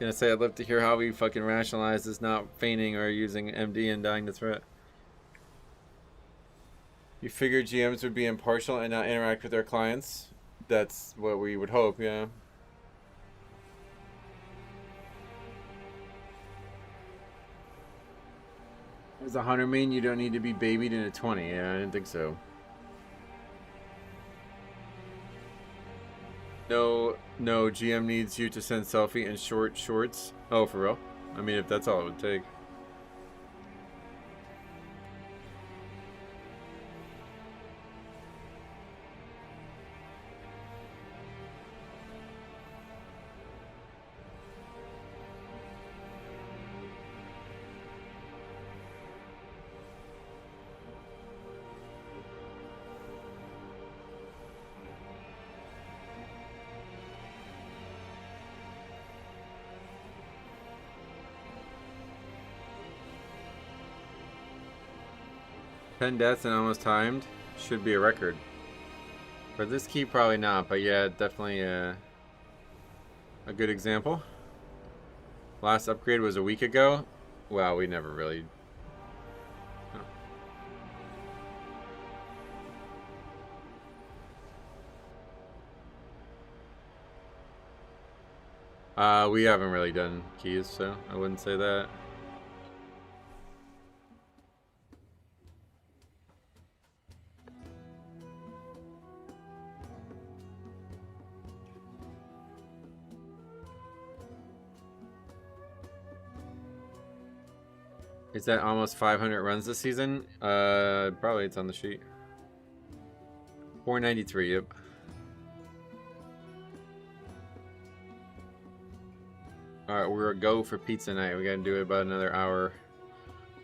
Gonna say I'd love to hear how we fucking rationalize this not feigning or using MD and dying to threat. You figured GMs would be impartial and not interact with their clients? That's what we would hope, yeah. As a hunter main, you don't need to be babied in a 20. Yeah, I didn't think so. No, GM needs you to send selfie in short shorts. Oh, for real? I mean, if that's all it would take. Ten deaths and almost timed should be a record. For this key, probably not, but yeah, definitely a good example. Last upgrade was a week ago. Wow, we never really. We haven't really done keys, so I wouldn't say that. Is that almost 500 runs this season? Probably it's on the sheet. 493, yep. Alright, we're a go for pizza night. We gotta do about another hour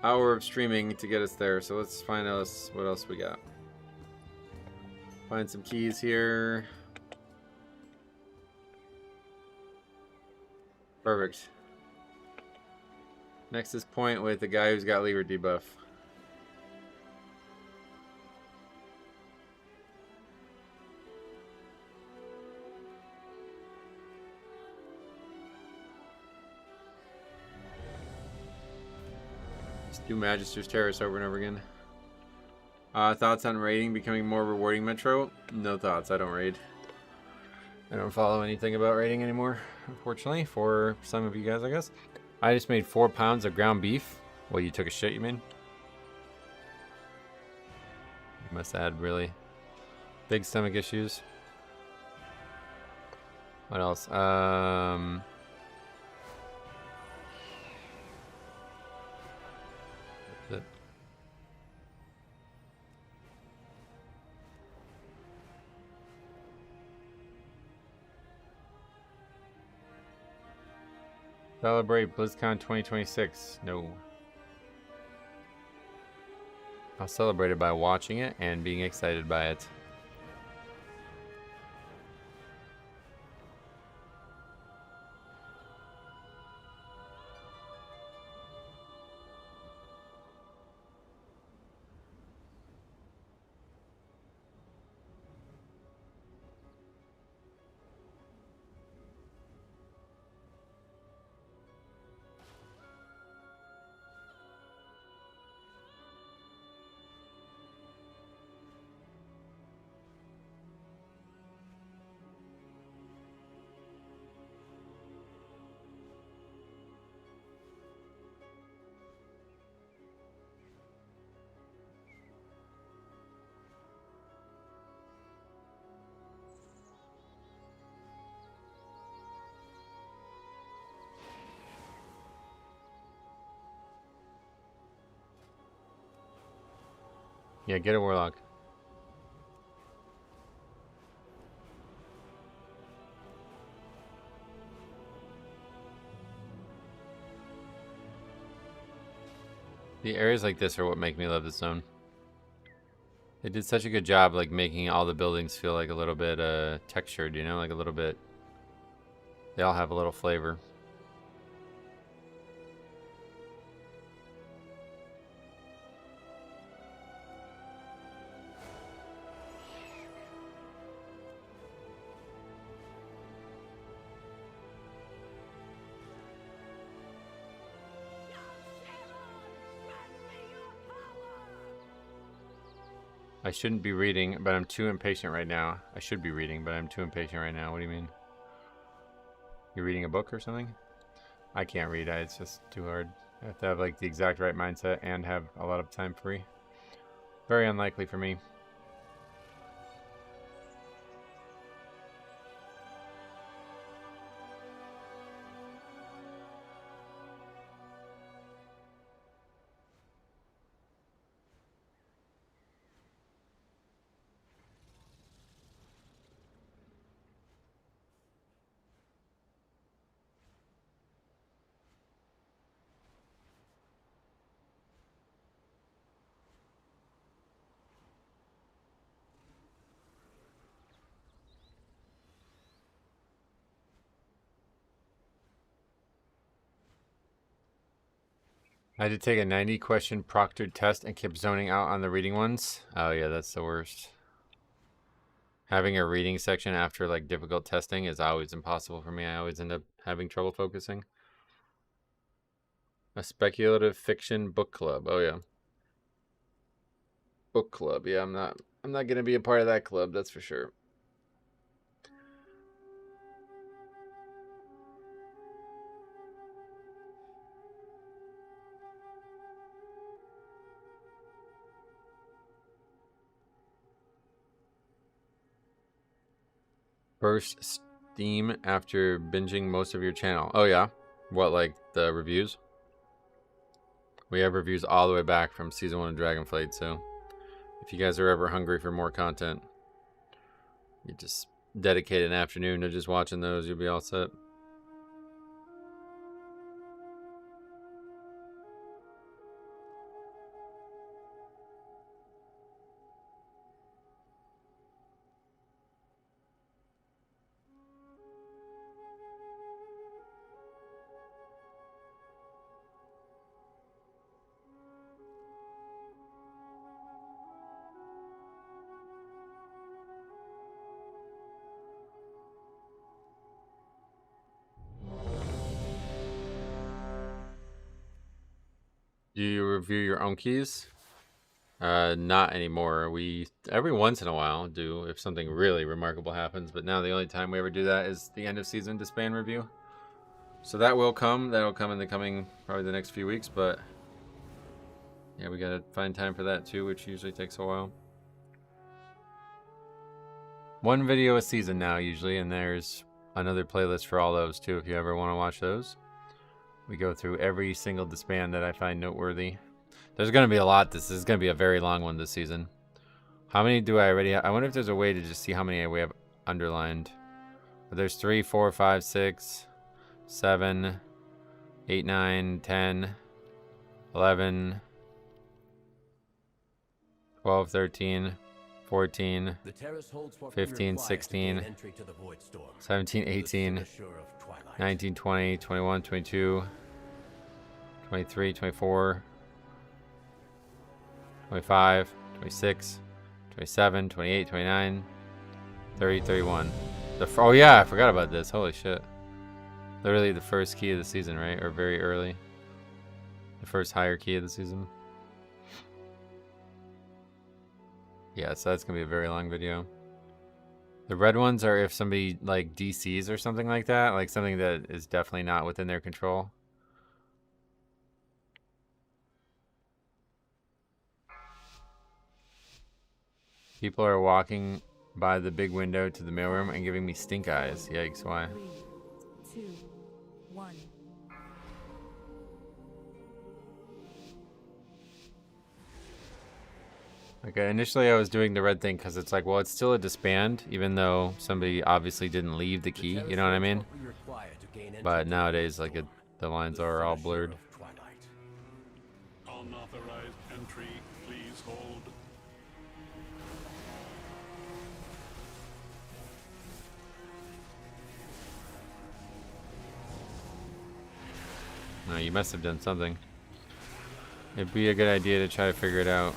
of streaming to get us there. So let's find out what else we got. Find some keys here. Perfect. Next is point with the guy who's got lever debuff. Just do Magister's Terrace over and over again. Thoughts on raiding becoming more rewarding, Metro? No thoughts. I don't raid. I don't follow anything about raiding anymore, unfortunately, for some of you guys, I guess. I just made 4 pounds of ground beef. Well, you took a shit, you mean? You must have had really big stomach issues. What else? Celebrate BlizzCon 2026. No. I'll celebrate it by watching it and being excited by it. Yeah, get a warlock. The areas like this are what make me love this zone. They did such a good job, like making all the buildings feel like a little bit textured, you know, like a little bit. They all have a little flavor. I shouldn't be reading, but I'm too impatient right now. I should be reading, but I'm too impatient right now. What do you mean? You're reading a book or something? I can't read. It's just too hard. I have to have like the exact right mindset and have a lot of time free. Very unlikely for me. I had to take a 90-question proctored test and kept zoning out on the reading ones. Oh yeah, that's the worst. Having a reading section after like difficult testing is always impossible for me. I always end up having trouble focusing. A speculative fiction book club. Oh yeah. Book club. Yeah, I'm not going to be a part of that club, that's for sure. First Steam after binging most of your channel. Oh yeah? What, like the reviews? We have reviews all the way back from season 1 of Dragonflight, so if you guys are ever hungry for more content, you just dedicate an afternoon to just watching those, you'll be all set. Do you review your own keys? Not anymore. We, every once in a while, do if something really remarkable happens, but now the only time we ever do that is the end of season disband review. So that will come. That'll come in the coming, probably the next few weeks, but yeah, we gotta find time for that too, which usually takes a while. One video a season now, usually, and there's another playlist for all those too, if you ever want to watch those. We go through every single disband that I find noteworthy. There's going to be a lot. This is going to be a very long one this season. How many do I already have? I wonder if there's a way to just see how many we have underlined. But there's 3, 4, 5, 6, 7, 8, 9, 10, 11, 12, 13, 14, 15, 16, 17, 18, 19, 20, 21, 22, 23, 24, 25, 26, 27, 28, 29, 30, 31. Oh yeah, I forgot about this. Holy shit. Literally the first key of the season, right? Or very early. The first higher key of the season. Yeah, so that's going to be a very long video. The red ones are if somebody like DCs or something like that. Like something that is definitely not within their control. People are walking by the big window to the mailroom and giving me stink eyes. Yikes, why? 3, 2, 1. Okay, initially I was doing the red thing because it's like, well, it's still a disband, even though somebody obviously didn't leave the key, you know what I mean? But nowadays, like, the lines are all blurred. Unauthorized entry, please hold. No, you must have done something. It'd be a good idea to try to figure it out.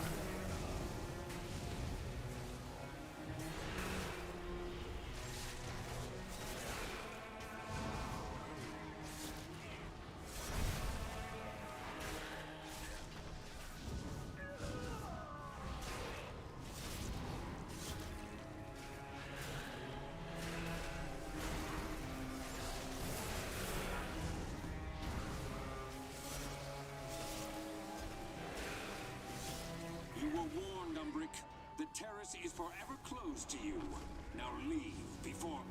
warned, Umbric. The terrace is forever closed to you. Now leave before...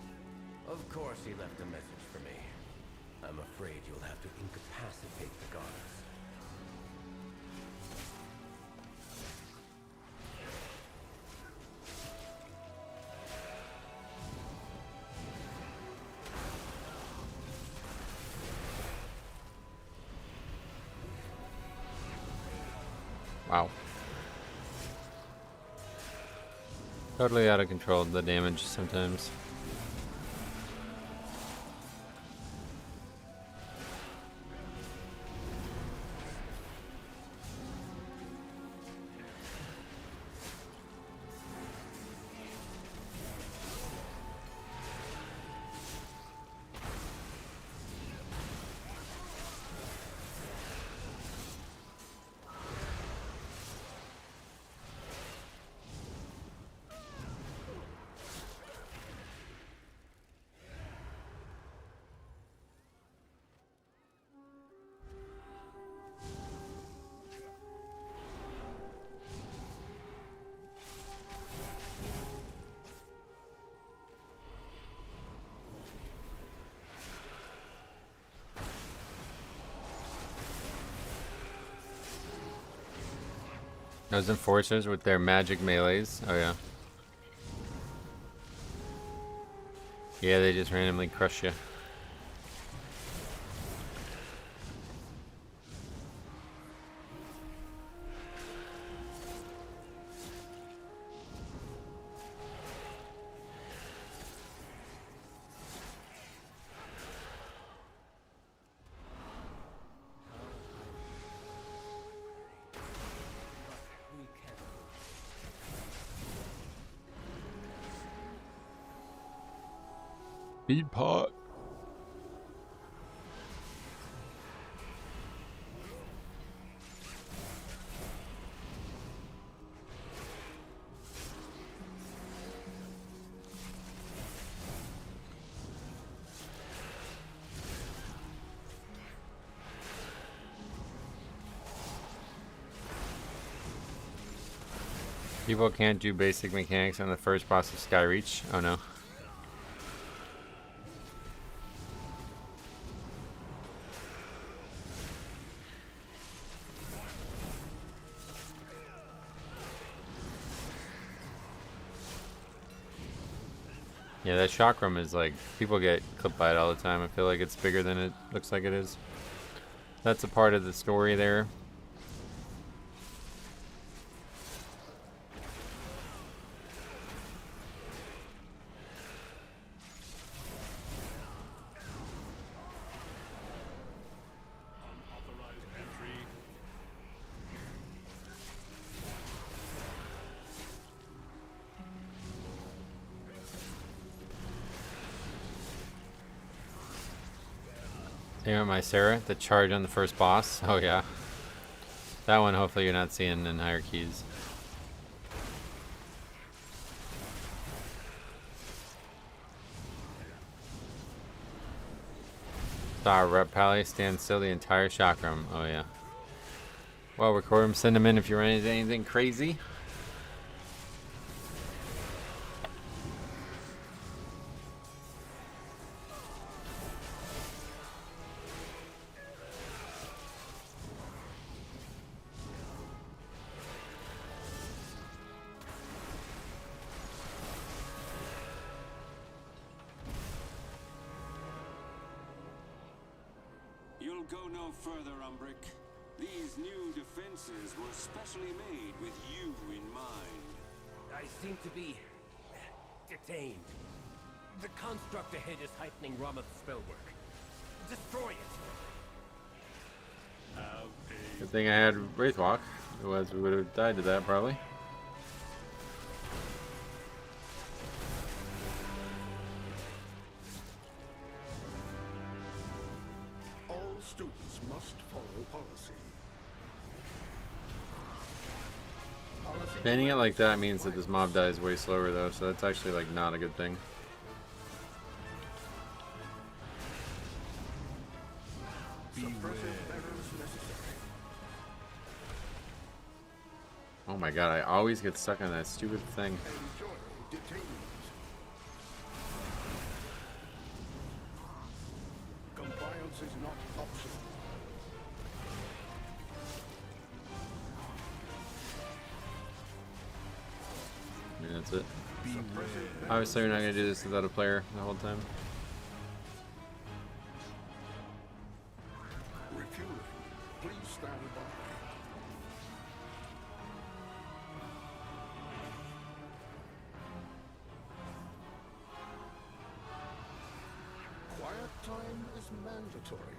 Of course he left a message for me. I'm afraid you'll have to incapacitate the guards. Wow. Totally out of control, the damage sometimes. Those enforcers with their magic melees. Oh yeah. Yeah, they just randomly crush you. Bead pot. People can't do basic mechanics on the first boss of Skyreach. Oh no. Yeah, that chakram is like, people get clipped by it all the time. I feel like it's bigger than it looks like it is. That's a part of the story there. Damn it, my Sarah, the charge on the first boss. Oh yeah. That one hopefully you're not seeing in higher keys. Saw Rep Pally stand still the entire chakram. Oh yeah. Well, record them, send them in if you run into anything crazy. You'll go no further, Umbric. These new defenses were specially made with you in mind. I seem to be detained. The construct ahead is heightening Ramath's spellwork. Destroy it. Good thing I had Wraithwalk. Otherwise we would have died to that probably. All students must follow policy. Banning it like that means that this mob dies way slower though, so that's actually like not a good thing. Oh my god, I always get stuck on that stupid thing. Enjoy detainees. Compliance is not optional. I mean, that's it. Obviously, we're not going to do this without a player the whole time. Refueling. Please stand by. Quiet time is mandatory.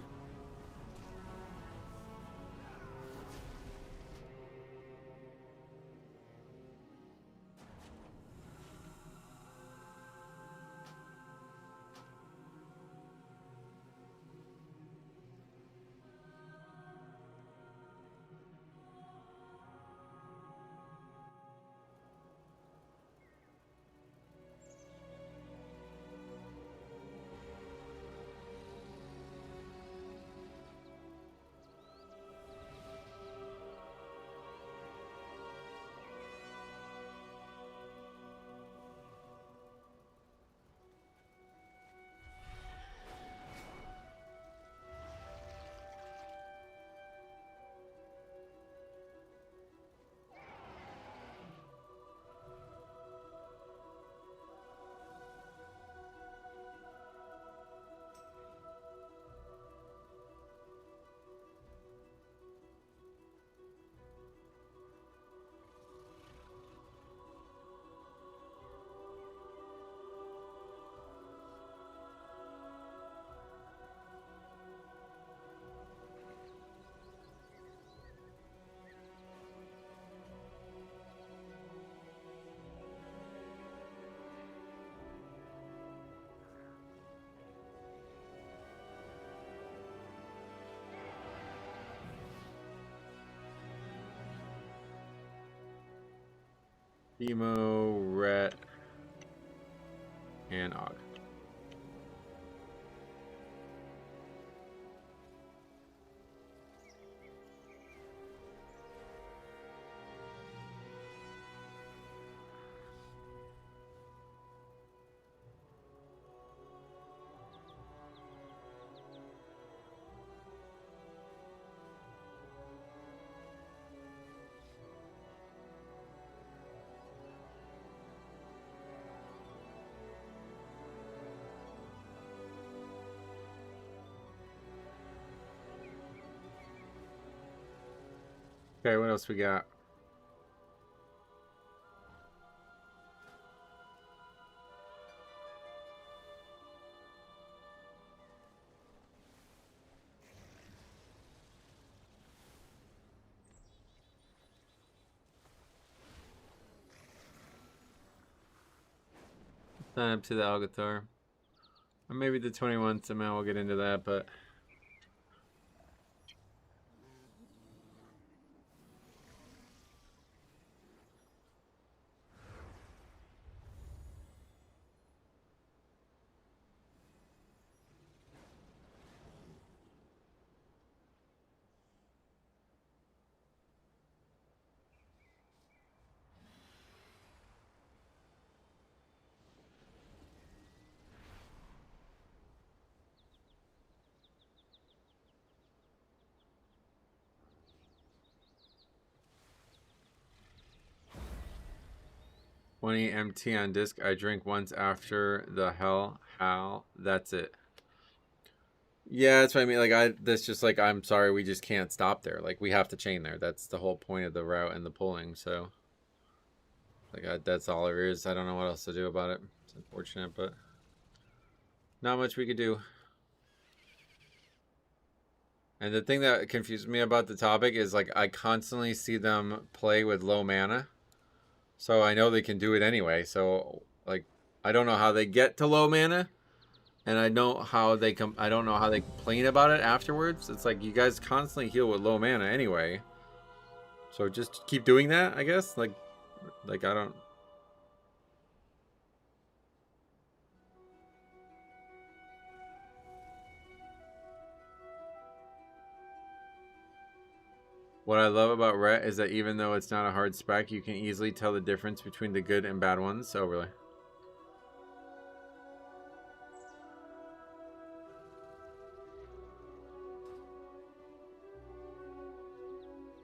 Emo, Ret, and Og. Okay, what else we got? Sign up to the Algathor. Or maybe the 21 somehow we'll get into that, but... "20 MT on disc. I drink once after the hell. That's it." Yeah, that's what I mean. Like, that's just like, I'm sorry, we just can't stop there. Like, we have to chain there. That's the whole point of the route and the pulling. So, like, that's all there is. I don't know what else to do about it. It's unfortunate, but not much we could do. And the thing that confused me about the topic is, like, I constantly see them play with low mana. So I know they can do it anyway. So, like, I don't know how they get to low mana, and I know how they I don't know how they complain about it afterwards. It's like, you guys constantly heal with low mana anyway. So just keep doing that, I guess. Like I don't. What I love about Rhett is that even though it's not a hard spec, you can easily tell the difference between the good and bad ones. Oh, really?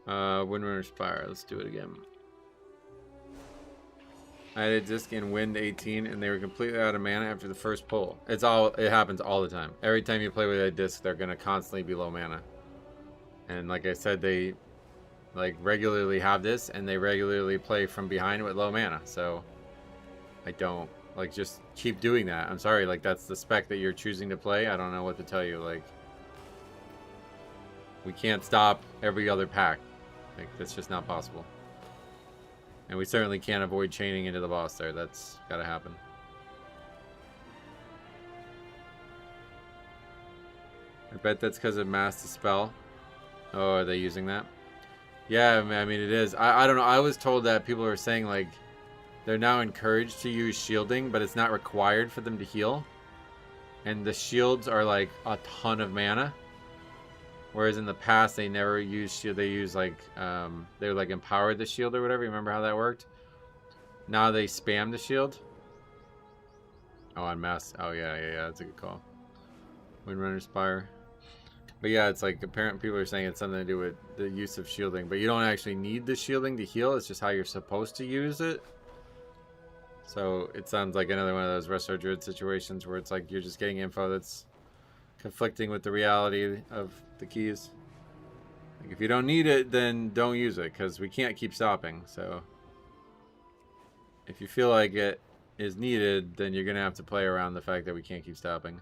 Windrunner Spire. Let's do it again. I had a disc in Wind 18 and they were completely out of mana after the first pull. It happens all the time. Every time you play with a disc, they're gonna constantly be low mana. And like I said, they like regularly have this and they regularly play from behind with low mana. So I don't like just keep doing that. I'm sorry, like that's the spec that you're choosing to play. I don't know what to tell you. Like we can't stop every other pack. Like that's just not possible. And we certainly can't avoid chaining into the boss there. That's gotta happen. I bet that's because of Mass Dispel. Oh, are they using that? Yeah, I mean it is. I don't know. I was told that people are saying like they're now encouraged to use shielding, but it's not required for them to heal. And the shields are like a ton of mana. Whereas in the past they never used shield. They use like they like empowered the shield or whatever. You remember how that worked? Now they spam the shield. Oh, on Mass. Oh yeah, that's a good call. Windrunner Spire. But yeah, it's like apparent people are saying it's something to do with the use of shielding, but you don't actually need the shielding to heal. It's just how you're supposed to use it. So it sounds like another one of those Resto Druid situations where it's like you're just getting info that's conflicting with the reality of the keys. Like if you don't need it, then don't use it because we can't keep stopping. So if you feel like it is needed, then you're gonna have to play around the fact that we can't keep stopping.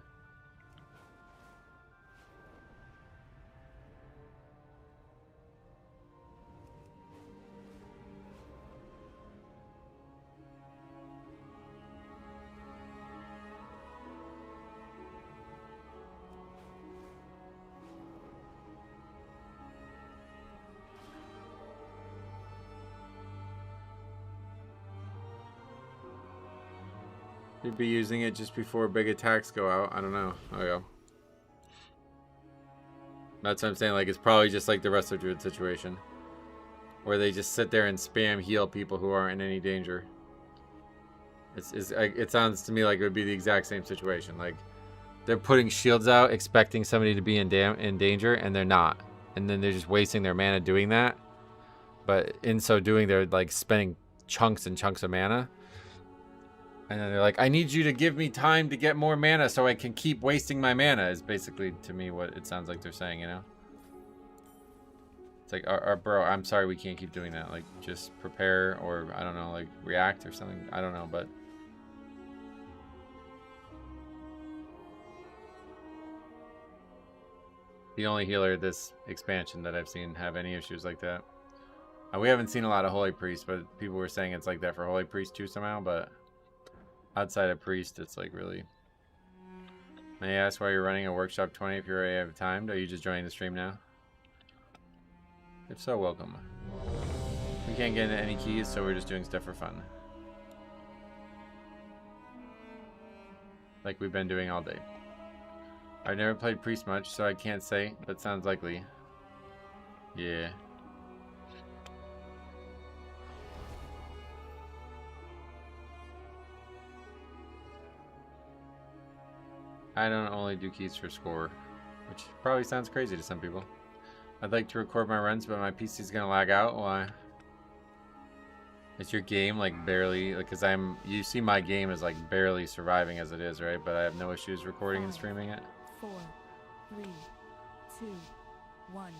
You'd be using it just before big attacks go out. I don't know. Oh yeah. That's what I'm saying. Like it's probably just like the Resto Druid situation, where they just sit there and spam heal people who aren't in any danger. It sounds to me like it would be the exact same situation. Like they're putting shields out, expecting somebody to be in danger, and they're not. And then they're just wasting their mana doing that. But in so doing, they're like spending chunks and chunks of mana. And then they're like, I need you to give me time to get more mana so I can keep wasting my mana, is basically, to me, what it sounds like they're saying, you know? It's like, bro, I'm sorry we can't keep doing that. Like, just prepare or, I don't know, like, react or something. I don't know, but... The only healer this expansion that I've seen have any issues like that. We haven't seen a lot of Holy Priest, but people were saying it's like that for Holy Priest too somehow, but... Outside of Priest, it's like really... May I ask why you're running a workshop 20 if you're already out of time? Are you just joining the stream now? If so, welcome. We can't get into any keys, so we're just doing stuff for fun. Like we've been doing all day. I've never played Priest much, so I can't say, but sounds likely. Yeah. I don't only do keys for score, which probably sounds crazy to some people. I'd like to record my runs, but my PC's gonna lag out. Why? Is your game like barely, like, cause you see my game is like barely surviving as it is, right? But I have no issues recording and streaming it. 4, 3, 2, 1.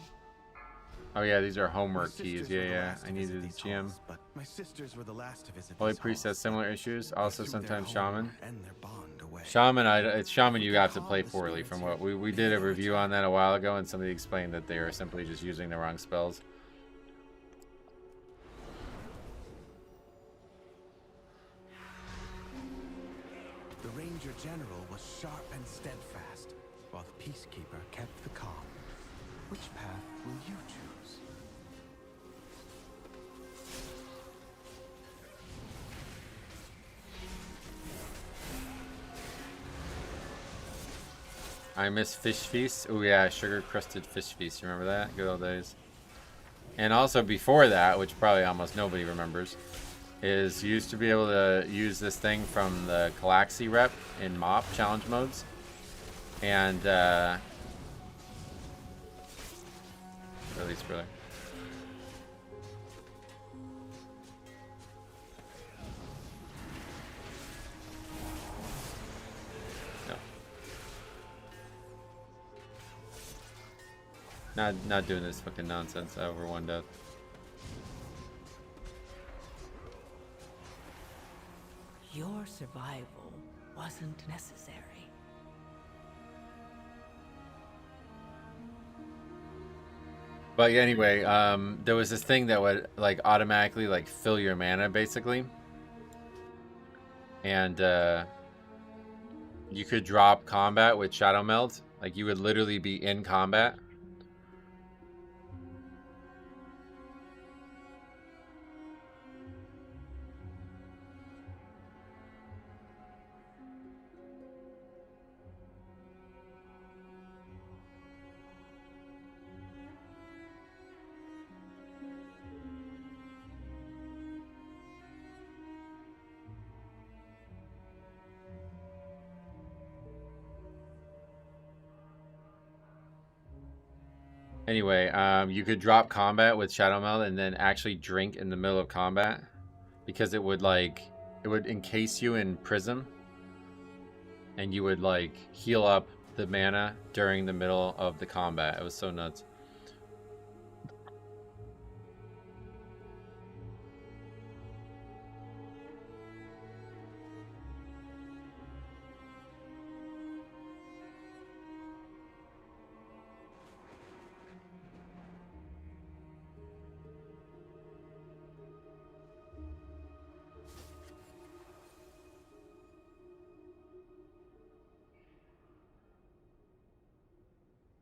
Oh yeah, these are homework keys. Yeah. I needed a GM. But my sisters were the last to visit. Holy Priest has similar issues. Also sometimes Shaman. And their bond away. Shaman, it's Shaman you have to play poorly. From what we did a review on that a while ago, and somebody explained that they are simply just using the wrong spells. The Ranger General was sharp and steadfast, while the Peacekeeper kept the calm. Which path will you choose? I miss Fish Feast. Oh yeah, sugar crusted Fish Feast. You remember that? Good old days. And also before that, which probably almost nobody remembers, is you used to be able to use this thing from the Galaxy rep in MOP challenge modes. And, release brother. No. Not doing this fucking nonsense over one death. Your survival wasn't necessary. But yeah, anyway, there was this thing that would like automatically like fill your mana basically. And you could drop combat with Shadow Meld. Like you would literally be in combat. Anyway, you could drop combat with Shadow Meld and then actually drink in the middle of combat because it would encase you in Prism and you would like heal up the mana during the middle of the combat. It was so nuts.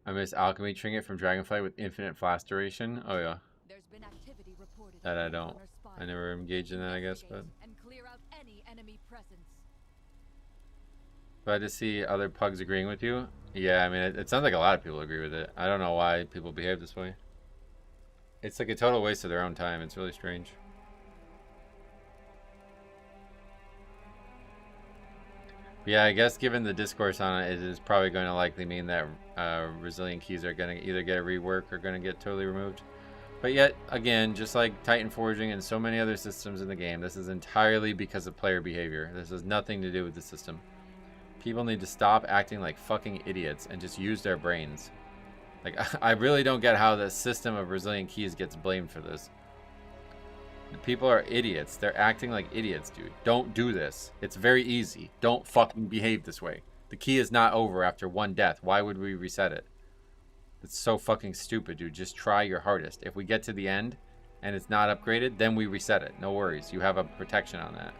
I miss Alchemy Trinket from Dragonflight with infinite flash duration. Oh yeah. There's been activity reported That I don't. I never engaged in that, I guess, but. And clear out any enemy presence. Glad to see other pugs agreeing with you. Yeah, I mean, it sounds like a lot of people agree with it. I don't know why people behave this way. It's like a total waste of their own time. It's really strange. Yeah, I guess given the discourse on it, it is probably going to likely mean that resilient keys are going to either get a rework or going to get totally removed. But yet, again, just like Titan Forging and so many other systems in the game, this is entirely because of player behavior. This has nothing to do with the system. People need to stop acting like fucking idiots and just use their brains. Like, I really don't get how the system of resilient keys gets blamed for this. People are idiots. They're acting like idiots, dude. Don't do this. It's very easy. Don't fucking behave this way. The key is not over after one death. Why would we reset it? It's so fucking stupid, dude. Just try your hardest. If we get to the end and it's not upgraded, then we reset it. No worries. You have a protection on that.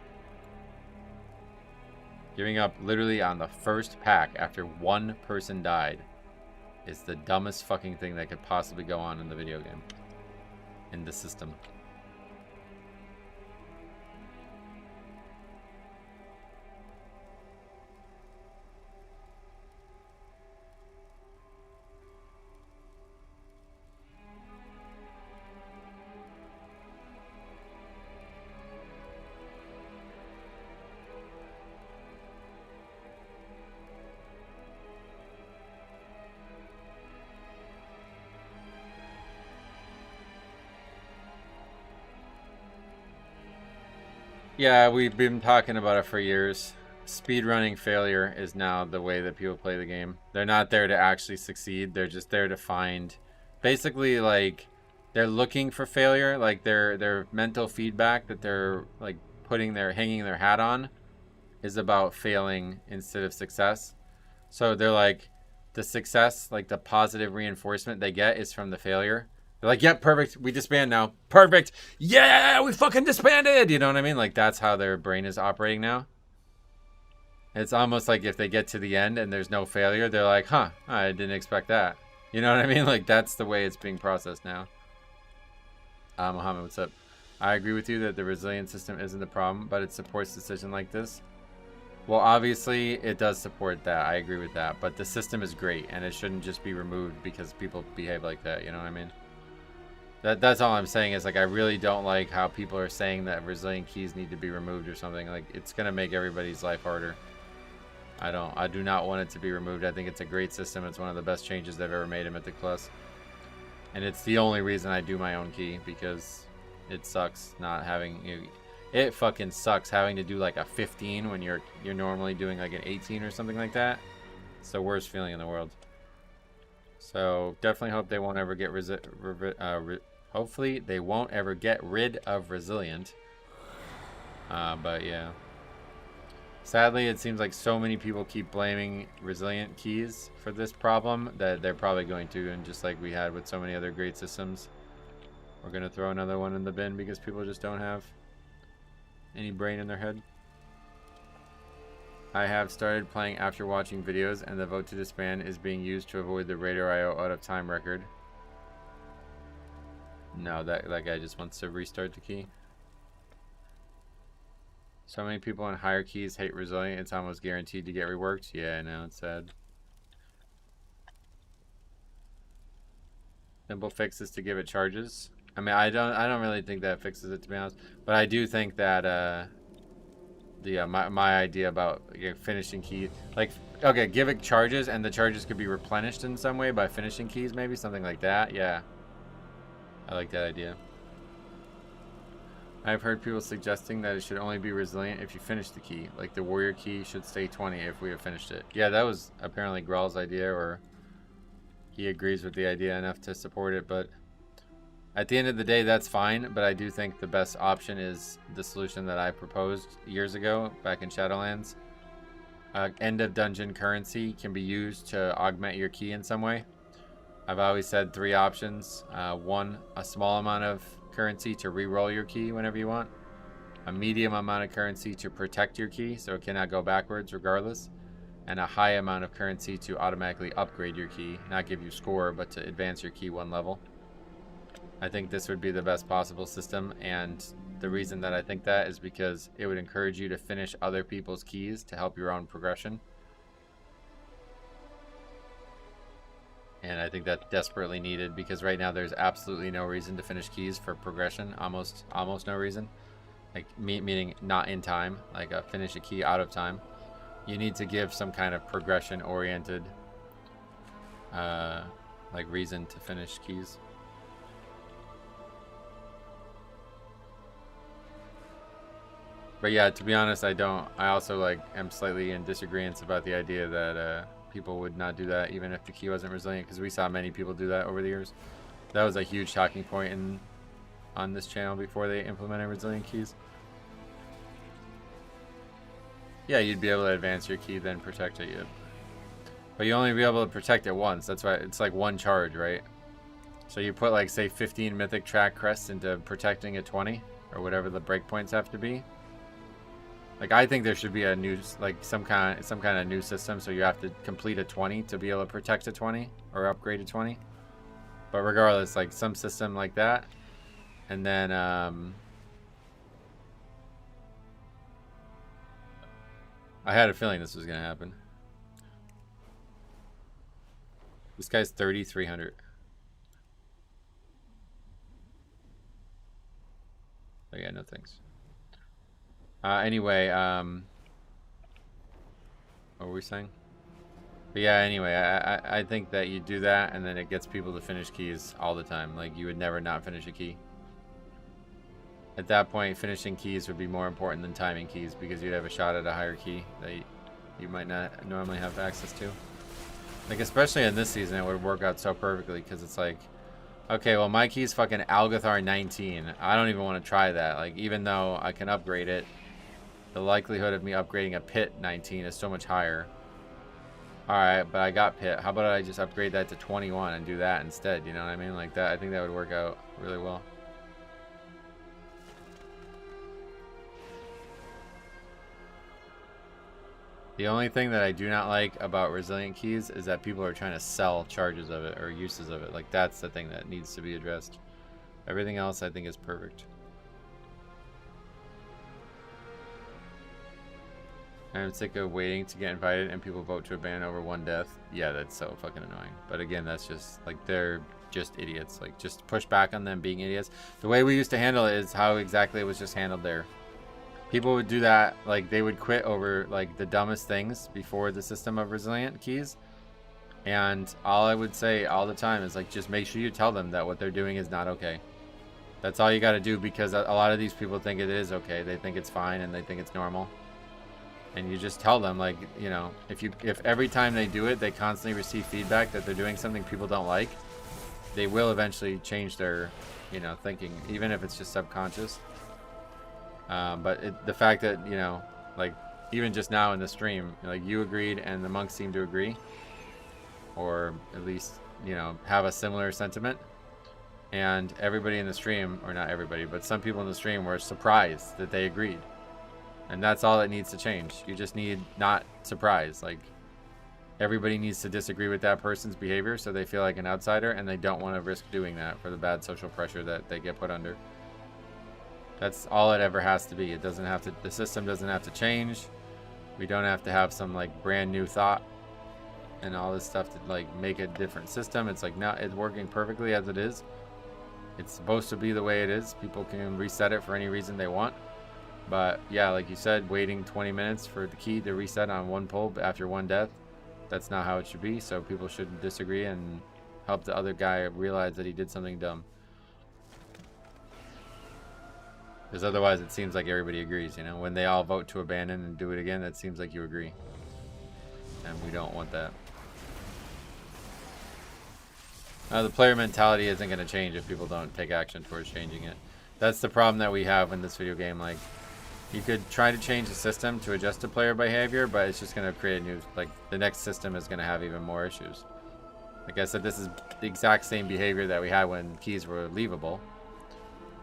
Giving up literally on the first pack after one person died is the dumbest fucking thing that could possibly go on in the video game. In the system. Yeah, we've been talking about it for years. Speedrunning failure is now the way that people play the game. They're not there to actually succeed. They're just there to find, basically, like, they're looking for failure. Like their mental feedback that they're like hanging their hat on is about failing instead of success. So they're like, the success, like the positive reinforcement they get is from the failure. They're like, yep, perfect. We disband now. Perfect. Yeah, we fucking disbanded. You know what I mean? Like, that's how their brain is operating now. It's almost like if they get to the end and there's no failure, they're like, huh, I didn't expect that. You know what I mean? Like, that's the way it's being processed now. Mohammed, what's up? I agree with you that the resilient system isn't the problem, but it supports decision like this. Well, obviously, it does support that. I agree with that. But the system is great, and it shouldn't just be removed because people behave like that. You know what I mean? That's all I'm saying is, like, I really don't like how people are saying that resilient keys need to be removed or something. Like, it's gonna make everybody's life harder. I do not want it to be removed. I think it's a great system. It's one of the best changes they've ever made in Mythic Plus. And it's the only reason I do my own key, because it sucks not having it fucking sucks having to do like a 15 when you're normally doing like an 18 or something like that. It's the worst feeling in the world. So definitely hope they won't ever get hopefully they won't ever get rid of resilient. But yeah. Sadly, it seems like so many people keep blaming resilient keys for this problem that they're probably going to, and just like we had with so many other great systems, we're going to throw another one in the bin because people just don't have any brain in their head. I have started playing after watching videos, and the vote to disband is being used to avoid the Raider IO out of time record. No, that guy just wants to restart the key. So many people on higher keys hate resilient, it's almost guaranteed to get reworked. Yeah, I know, it's sad. Simple fix is to give it charges. I mean, I don't really think that fixes it, to be honest. But I do think that my idea about finishing keys, like, okay, give it charges, and the charges could be replenished in some way by finishing keys, maybe something like that. Yeah, I like that idea. I've heard people suggesting that it should only be resilient if you finish the key. Like the warrior key should stay 20 if we have finished it. Yeah, that was apparently Graal's idea, or he agrees with the idea enough to support it. But at the end of the day, that's fine. But I do think the best option is the solution that I proposed years ago back in Shadowlands. End of dungeon currency can be used to augment your key in some way. I've always said 3 options. 1, a small amount of currency to re-roll your key whenever you want, a medium amount of currency to protect your key so it cannot go backwards regardless, and a high amount of currency to automatically upgrade your key, not give you score but to advance your key 1 level. I think this would be the best possible system, and the reason that I think that is because it would encourage you to finish other people's keys to help your own progression. And I think that's desperately needed, because right now there's absolutely no reason to finish keys for progression. Almost no reason. Like, meaning not in time. Like, finish a key out of time. You need to give some kind of progression-oriented, like, reason to finish keys. But yeah, to be honest, I also, like, am slightly in disagreement about the idea that, people would not do that even if the key wasn't resilient, because we saw many people do that over the years. That was a huge talking point on this channel before they implemented resilient keys. Yeah, you'd be able to advance your key, then protect it. Yeah. But you only be able to protect it once. That's why it's like 1 charge, right? So you put, like, say 15 mythic track crests into protecting a 20, or whatever the breakpoints have to be. Like, I think there should be a new, like, some kind of new system, so you have to complete a 20 to be able to protect a 20 or upgrade a 20. But regardless, like, some system like that. And then I had a feeling this was gonna happen. This guy's 3,300. Oh yeah, no thanks. Anyway, what were we saying? But yeah, anyway, I think that you do that, and then it gets people to finish keys all the time. Like, you would never not finish a key. At that point, finishing keys would be more important than timing keys, because you'd have a shot at a higher key that you might not normally have access to. Like, especially in this season, it would work out so perfectly, because it's like, okay, well, my key's fucking Algathar 19. I don't even want to try that. Like, even though I can upgrade it, the likelihood of me upgrading a Pit 19 is so much higher. Alright, but I got Pit. How about I just upgrade that to 21 and do that instead? You know what I mean? Like that, I think that would work out really well. The only thing that I do not like about resilient keys is that people are trying to sell charges of it or uses of it. Like, that's the thing that needs to be addressed. Everything else I think is perfect. I'm sick of waiting to get invited and people vote to abandon over 1 death. Yeah, that's so fucking annoying. But again, that's just like they're just idiots. Like, just push back on them being idiots. The way we used to handle it is how exactly it was just handled there. People would do that, like, they would quit over, like, the dumbest things before the system of resilient keys. And all I would say all the time is, like, just make sure you tell them that what they're doing is not okay. That's all you got to do, because a lot of these people think it is okay. They think it's fine and they think it's normal. And you just tell them, like, you know, if every time they do it, they constantly receive feedback that they're doing something people don't like, they will eventually change their, you know, thinking, even if it's just subconscious. But the fact that, you know, like, even just now in the stream, like, you agreed and the monks seem to agree, or at least, you know, have a similar sentiment. And everybody in the stream, or not everybody, but some people in the stream were surprised that they agreed. And that's all that needs to change. You just need not surprise. Like, everybody needs to disagree with that person's behavior so they feel like an outsider, and they don't want to risk doing that for the bad social pressure that they get put under. That's all it ever has to be. It doesn't have to, the system doesn't have to change. We don't have to have some, like, brand new thought and all this stuff to, like, make a different system. It's like, no, it's working perfectly as it is. It's supposed to be the way it is. People can reset it for any reason they want. But yeah, like you said, waiting 20 minutes for the key to reset on one pull after one death, that's not how it should be. So people should disagree and help the other guy realize that he did something dumb. Because otherwise it seems like everybody agrees, you know? When they all vote to abandon and do it again, it seems like you agree. And we don't want that. The player mentality isn't going to change if people don't take action towards changing it. That's the problem that we have in this video game. Like, you could try to change the system to adjust to player behavior, but it's just going to create new, like, the next system is going to have even more issues. Like I said, this is the exact same behavior that we had when keys were leavable.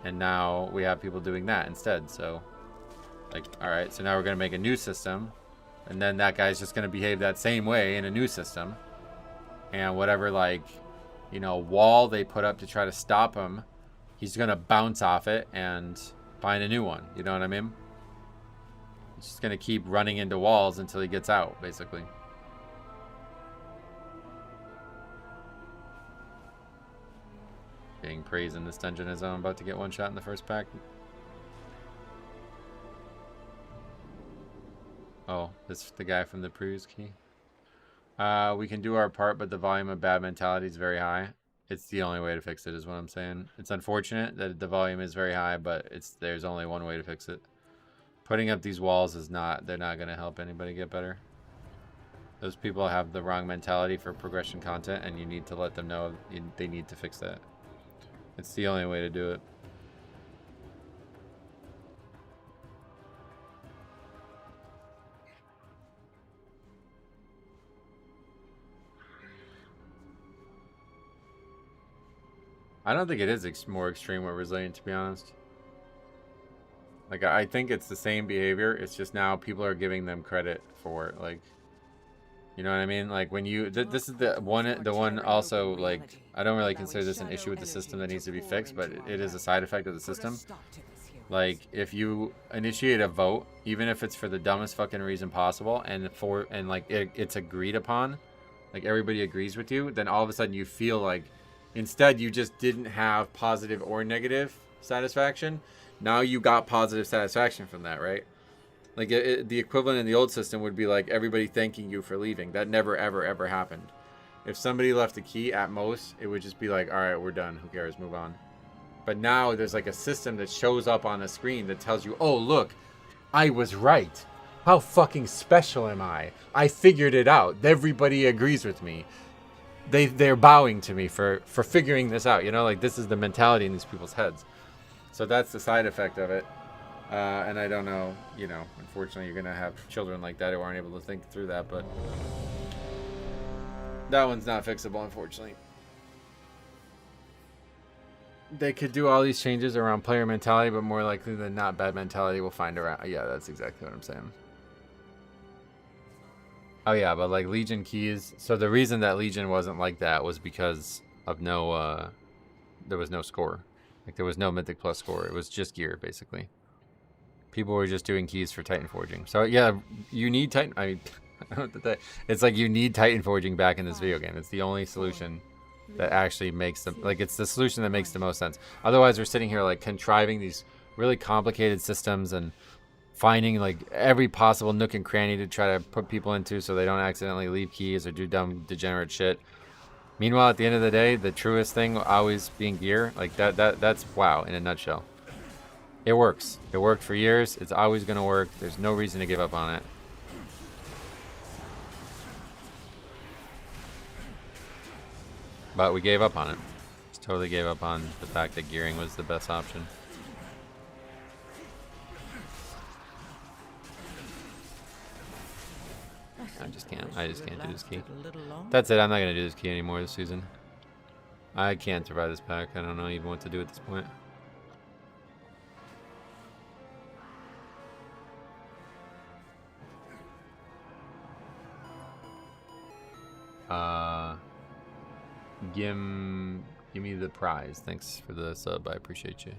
And now we have people doing that instead. So, like, alright, so now we're going to make a new system. And then that guy's just going to behave that same way in a new system. And whatever, like, you know, wall they put up to try to stop him, he's going to bounce off it and find a new one. You know what I mean? He's just going to keep running into walls until he gets out, basically. Getting praise in this dungeon as I'm about to get one shot in the first pack. Oh, this is the guy from the previous key. We can do our part, but the volume of bad mentality is very high. It's the only way to fix it, is what I'm saying. It's unfortunate that the volume is very high, but there's only one way to fix it. Putting up these walls is not, they're not going to help anybody get better. Those people have the wrong mentality for progression content, and you need to let them know they need to fix that. It's the only way to do it. I don't think it is more extreme or resilient, to be honest. Like, I think it's the same behavior. It's just now people are giving them credit for it. Like, you know what I mean? Like, when you... this is the one also, like... I don't really consider this an issue with the system that needs to be fixed, but it is a side effect of the system. Like, if you initiate a vote, even if it's for the dumbest fucking reason possible, and like it's agreed upon, like everybody agrees with you, then all of a sudden you feel like... Instead, you just didn't have positive or negative satisfaction. Now you got positive satisfaction from that, right? Like, the equivalent in the old system would be like everybody thanking you for leaving. That never, ever, ever happened. If somebody left a key, at most, it would just be like, all right, we're done. Who cares? Move on. But now there's like a system that shows up on the screen that tells you, oh, look, I was right. How fucking special am I? I figured it out. Everybody agrees with me. They're bowing to me for figuring this out. You know, like, this is the mentality in these people's heads. So that's the side effect of it. And I don't know, you know, unfortunately you're going to have children like that who aren't able to think through that, but that one's not fixable, unfortunately. They could do all these changes around player mentality, but more likely than not, bad mentality will find around. Yeah, that's exactly what I'm saying. Oh yeah, but like Legion keys. So the reason that Legion wasn't like that was because of no, there was no score. Like, there was no Mythic Plus score. It was just gear, basically. People were just doing keys for Titan Forging. So yeah, you need Titan. I mean, I don't know what to say. It's like you need Titan Forging back in this video game. It's the only solution that actually makes them, like, it's the solution that makes the most sense. Otherwise, we're sitting here like contriving these really complicated systems and finding like every possible nook and cranny to try to put people into so they don't accidentally leave keys or do dumb degenerate shit. Meanwhile, at the end of the day, the truest thing always being gear. Like that's WoW in a nutshell. It works. It worked for years. It's always going to work. There's no reason to give up on it. But we gave up on it. Just totally gave up on the fact that gearing was the best option. I just can't do this key. That's it. I'm not gonna do this key anymore this season. I can't survive this pack. I don't know even what to do at this point. Give me the prize. Thanks for the sub. I appreciate you.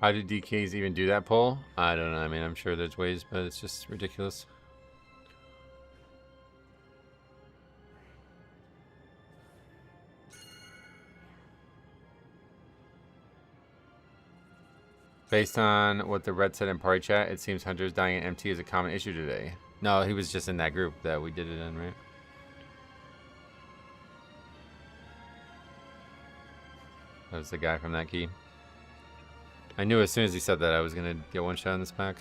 How did DKs even do that poll? I don't know. I mean, I'm sure there's ways, but it's just ridiculous. Based on what the Red said in party chat, it seems Hunters dying at MT is a common issue today. No, he was just in that group that we did it in, right? That was the guy from that key. I knew as soon as he said that I was gonna get one shot in this pack.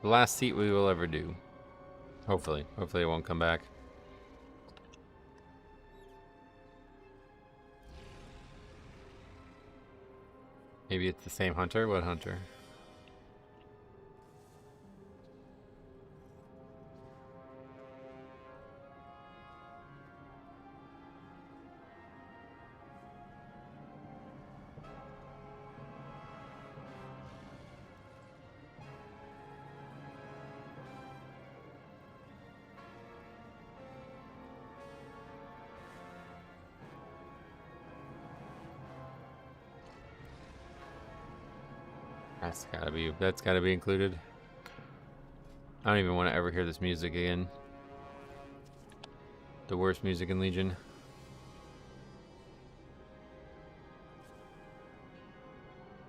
The last seat we will ever do. Hopefully. Hopefully it won't come back. Maybe it's the same hunter? What hunter? That's gotta be included. I don't even want to ever hear this music again. The worst music in Legion.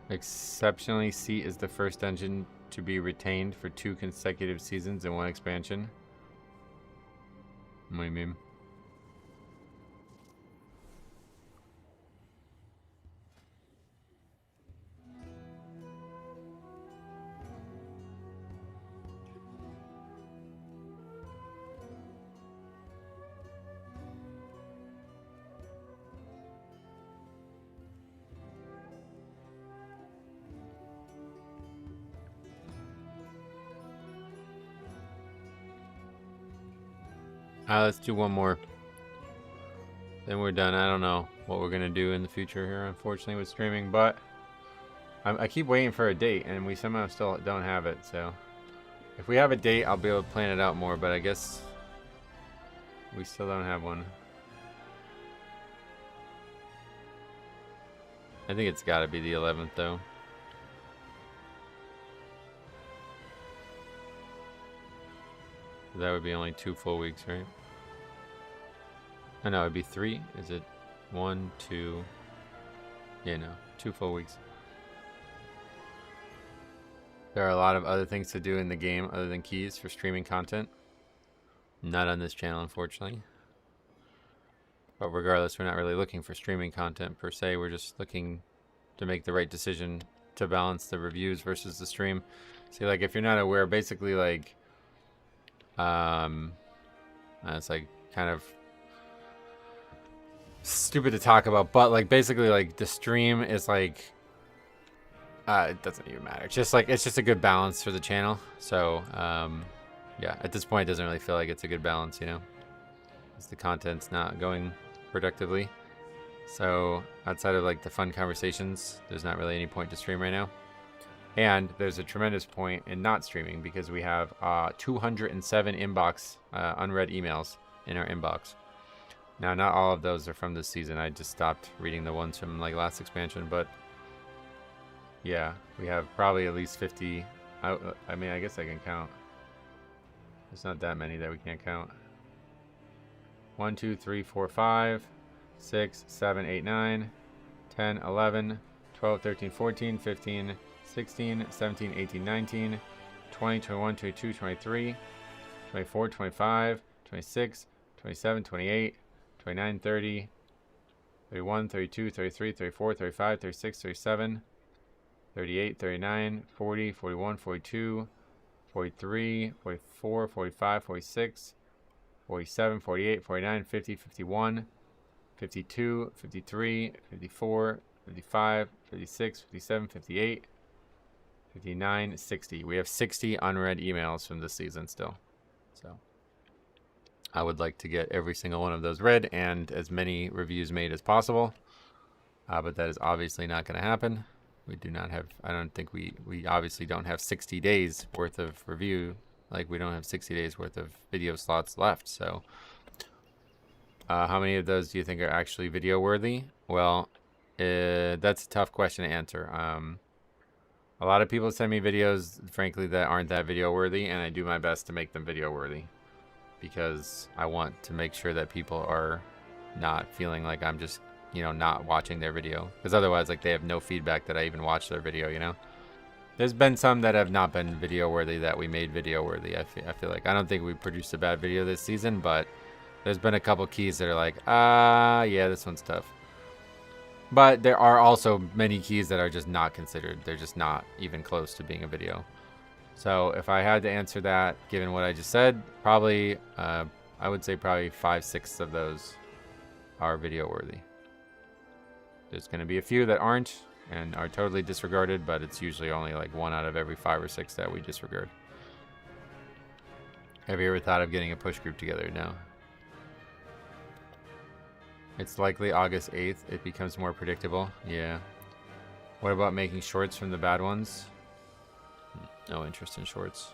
Exceptionally, Seat is the first dungeon to be retained for 2 consecutive seasons and 1 expansion. What do you mean? Let's do one more. Then we're done. I don't know what we're going to do in the future here, unfortunately, with streaming. But I keep waiting for a date, and we somehow still don't have it. So if we have a date, I'll be able to plan it out more. But I guess we still don't have one. I think it's got to be the 11th, though. That would be only 2 full weeks, right? Oh, no, it'd be 3. Is it 1, 2? Yeah, no, 2 full weeks. There are a lot of other things to do in the game other than keys for streaming content. Not on this channel, unfortunately. But regardless, we're not really looking for streaming content per se. We're just looking to make the right decision to balance the reviews versus the stream. See, like, if you're not aware, basically, like, it's like kind of stupid to talk about, but like basically, like, the stream is like, it doesn't even matter. It's just like, it's just a good balance for the channel. So, yeah, at this point, it doesn't really feel like it's a good balance, you know, because the content's not going productively. So outside of like the fun conversations, there's not really any point to stream right now. And there's a tremendous point in not streaming because we have 207 inbox unread emails in our inbox. Now, not all of those are from this season. I just stopped reading the ones from like last expansion, but yeah, we have probably at least 50. I mean, I guess I can count. There's not that many that we can't count. 1, 2, 3, 4, 5, 6, 7, 8, 9, 10, 11, 12, 13, 14, 15, 16, 17, 18, 19, 20, 21, 22, 23, 24, 25, 26, 27, 28, 29, 30, 31, 32, 33, 34, 35, 36, 37, 38, 39, 40, 41, 42, 43, 44, 45, 46, 47, 48, 49, 50, 51, 52, 53, 54, 55, 56, 57, 58, 59, 60. We have 60 unread emails from this season still. So I would like to get every single one of those read and as many reviews made as possible. But that is obviously not going to happen. We do not have, I don't think we obviously don't have 60 days worth of review. Like, we don't have 60 days worth of video slots left. So how many of those do you think are actually video worthy? Well, that's a tough question to answer. A lot of people send me videos, frankly, that aren't that video worthy, and I do my best to make them video worthy because I want to make sure that people are not feeling like I'm just, you know, not watching their video, because otherwise, like, they have no feedback that I even watched their video, you know. There's been some that have not been video worthy that we made video worthy. I feel like I don't think we produced a bad video this season, but there's been a couple keys that are like, yeah, this one's tough. But there are also many keys that are just not considered. They're just not even close to being a video. So if I had to answer that, given what I just said, probably, I would say probably 5/6 of those are video worthy. There's going to be a few that aren't and are totally disregarded, but it's usually only like 1 out of every 5 or 6 that we disregard. Have you ever thought of getting a push group together? No. It's likely August 8th. It becomes more predictable. Yeah. What about making shorts from the bad ones? No interest in shorts.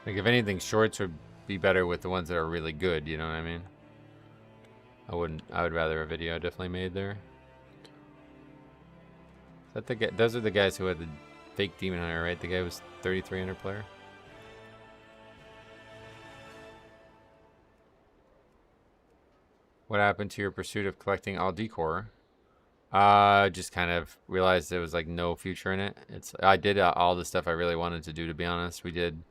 Like, if anything, shorts would be better with the ones that are really good, you know what I mean? I would rather a video definitely made there. Is that the guy? Those are the guys who had the fake Demon Hunter, right? The guy was 3,300 player. What happened to your pursuit of collecting all decor? Just kind of realized there was like no future in it. I did all the stuff I really wanted to do, to be honest. We did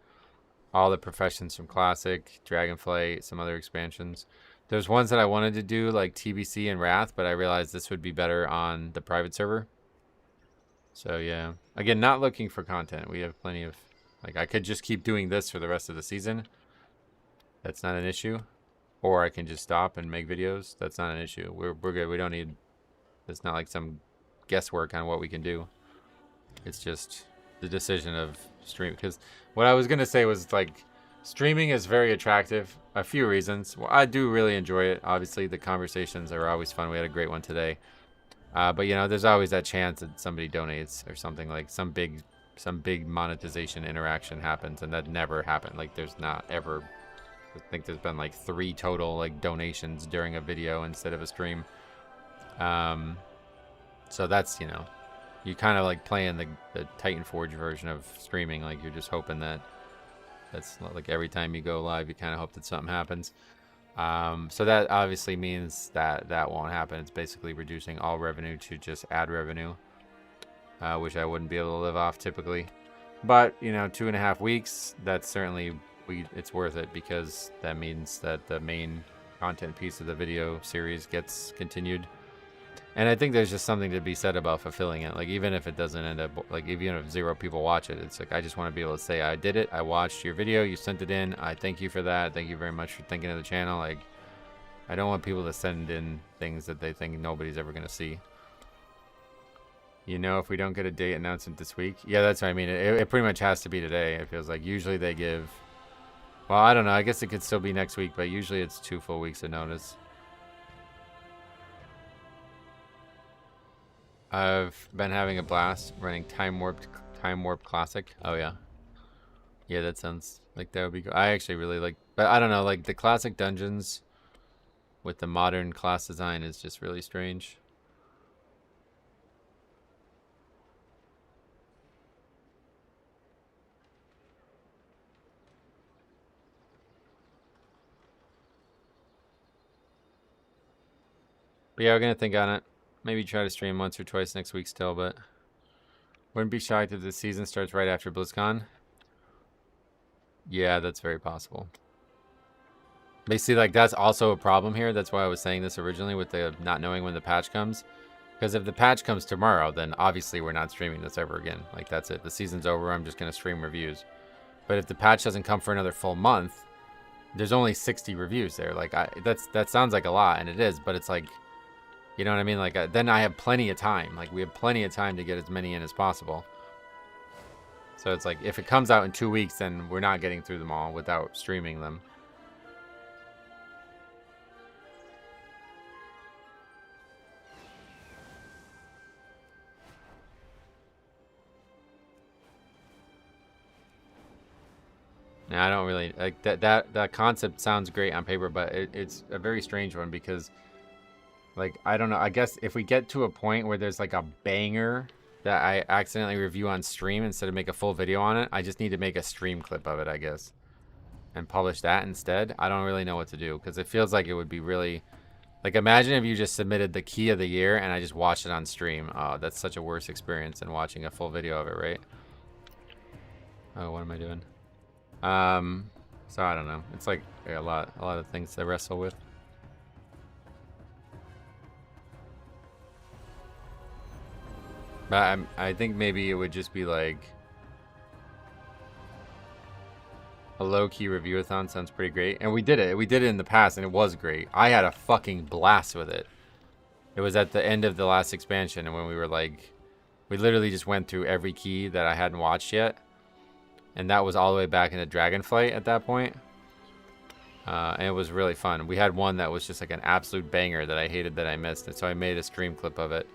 all the professions from Classic, Dragonflight, some other expansions. There's ones that I wanted to do, like TBC and Wrath, but I realized this would be better on the private server. So yeah, again, not looking for content. We have plenty of, like, I could just keep doing this for the rest of the season. That's not an issue. Or I can just stop and make videos. That's not an issue. We're good. We don't need, it's not like some guesswork on what we can do. It's just the decision of stream. Because what I was going to say was, like, streaming is very attractive. A few reasons. Well, I do really enjoy it. Obviously, the conversations are always fun. We had a great one today. But, you know, there's always that chance that somebody donates or something, like some big monetization interaction happens, and that never happened. Like, there's not ever, I think there's been like 3 total like donations during a video instead of a stream. So that's, you know, you kind of like playing the Titan Forge version of streaming. Like, you're just hoping that That's like every time you go live, you kind of hope that something happens. So that obviously means that that won't happen. It's basically reducing all revenue to just ad revenue, which I wouldn't be able to live off typically. But, you know, 2.5 weeks, that's certainly, it's worth it, because that means that the main content piece of the video series gets continued. And I think there's just something to be said about fulfilling it. Like, even if it doesn't end up, like, even if 0 people watch it, it's like, I just want to be able to say, I did it, I watched your video, you sent it in, I thank you for that, thank you very much for thinking of the channel. Like, I don't want people to send in things that they think nobody's ever going to see. You know, if we don't get a date announcement this week. Yeah, that's what I mean. It pretty much has to be today. It feels like usually they give, well, I don't know. I guess it could still be next week, but usually it's 2 full weeks of notice. I've been having a blast running Time Warp Classic. Oh yeah. Yeah, that sounds like that would be good. I actually really like, but I don't know, like the classic dungeons with the modern class design is just really strange. But yeah, we're gonna think on it. Maybe try to stream once or twice next week still, but wouldn't be shocked if the season starts right after BlizzCon. Yeah, that's very possible. But you see, like, that's also a problem here. That's why I was saying this originally with the not knowing when the patch comes. Because if the patch comes tomorrow, then obviously we're not streaming this ever again. Like, that's it. The season's over. I'm just going to stream reviews. But if the patch doesn't come for another full month, there's only 60 reviews there. Like, that sounds like a lot, and it is. But it's like, you know what I mean? Like, then I have plenty of time. Like, we have plenty of time to get as many in as possible. So it's like, if it comes out in 2 weeks, then we're not getting through them all without streaming them. Now, I don't really like that concept sounds great on paper, but it's a very strange one because, like, I don't know. I guess if we get to a point where there's like a banger that I accidentally review on stream instead of make a full video on it, I just need to make a stream clip of it, I guess, and publish that instead. I don't really know what to do because it feels like it would be really, like, imagine if you just submitted the key of the year and I just watched it on stream. Oh, that's such a worse experience than watching a full video of it, right? Oh, what am I doing? So I don't know. It's like a lot of things to wrestle with. But I think maybe it would just be like a low-key review-a-thon sounds pretty great. And we did it. We did it in the past, and it was great. I had a fucking blast with it. It was at the end of the last expansion, and when we were like, we literally just went through every key that I hadn't watched yet. And that was all the way back into Dragonflight at that point. And it was really fun. We had one that was just like an absolute banger that I hated that I missed. And so I made a stream clip of it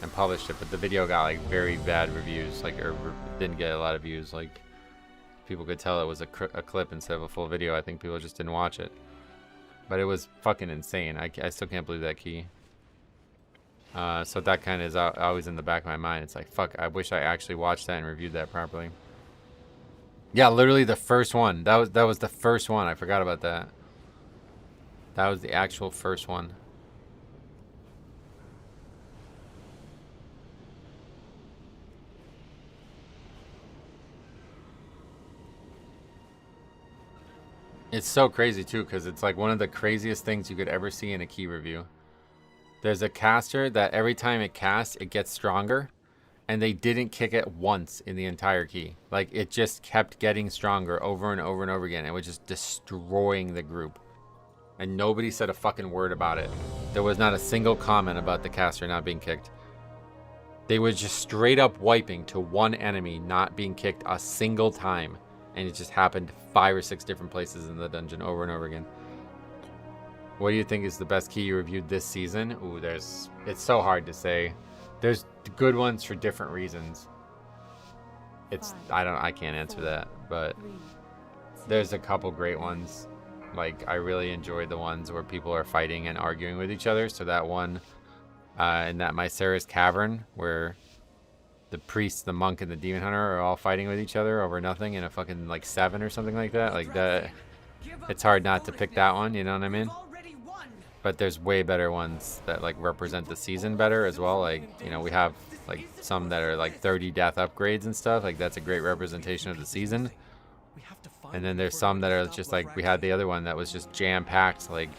and published it. But the video got like very bad reviews. Like, or didn't get a lot of views. Like, people could tell it was a clip instead of a full video. I think people just didn't watch it. But it was fucking insane. I still can't believe that key. So that kind of is always in the back of my mind. It's like, fuck, I wish I actually watched that and reviewed that properly. Yeah, literally the first one. That was the first one. I forgot about that. That was the actual first one. It's so crazy too, because it's like one of the craziest things you could ever see in a key review. There's a caster that every time it casts, it gets stronger. And they didn't kick it once in the entire key. Like, it just kept getting stronger over and over and over again. It was just destroying the group. And nobody said a fucking word about it. There was not a single comment about the caster not being kicked. They were just straight up wiping to one enemy not being kicked a single time. And it just happened 5 or 6 different places in the dungeon over and over again. What do you think is the best key you reviewed this season? Ooh, it's so hard to say. There's good ones for different reasons. I can't answer that, but there's a couple great ones. Like, I really enjoyed the ones where people are fighting and arguing with each other. So that one in that Mycera's Cavern where the priest, the monk, and the demon hunter are all fighting with each other over nothing in a fucking like 7 or something like that. Like that, it's hard not to pick that one. You know what I mean? But there's way better ones that like represent the season better as well. Like, you know, we have like some that are like 30 death upgrades and stuff. Like that's a great representation of the season. And then there's some that are just like, we had the other one that was just jam-packed, like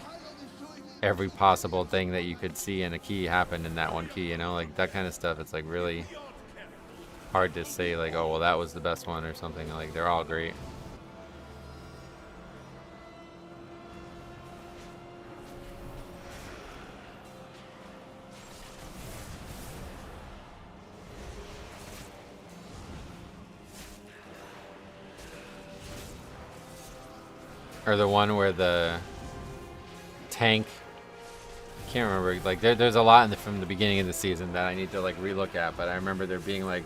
every possible thing that you could see in a key happened in that one key, you know, like that kind of stuff. It's like really hard to say like, oh, well, that was the best one or something. Like they're all great. Or the one where the tank, I can't remember, like there's a lot from the beginning of the season that I need to like relook at, but I remember there being like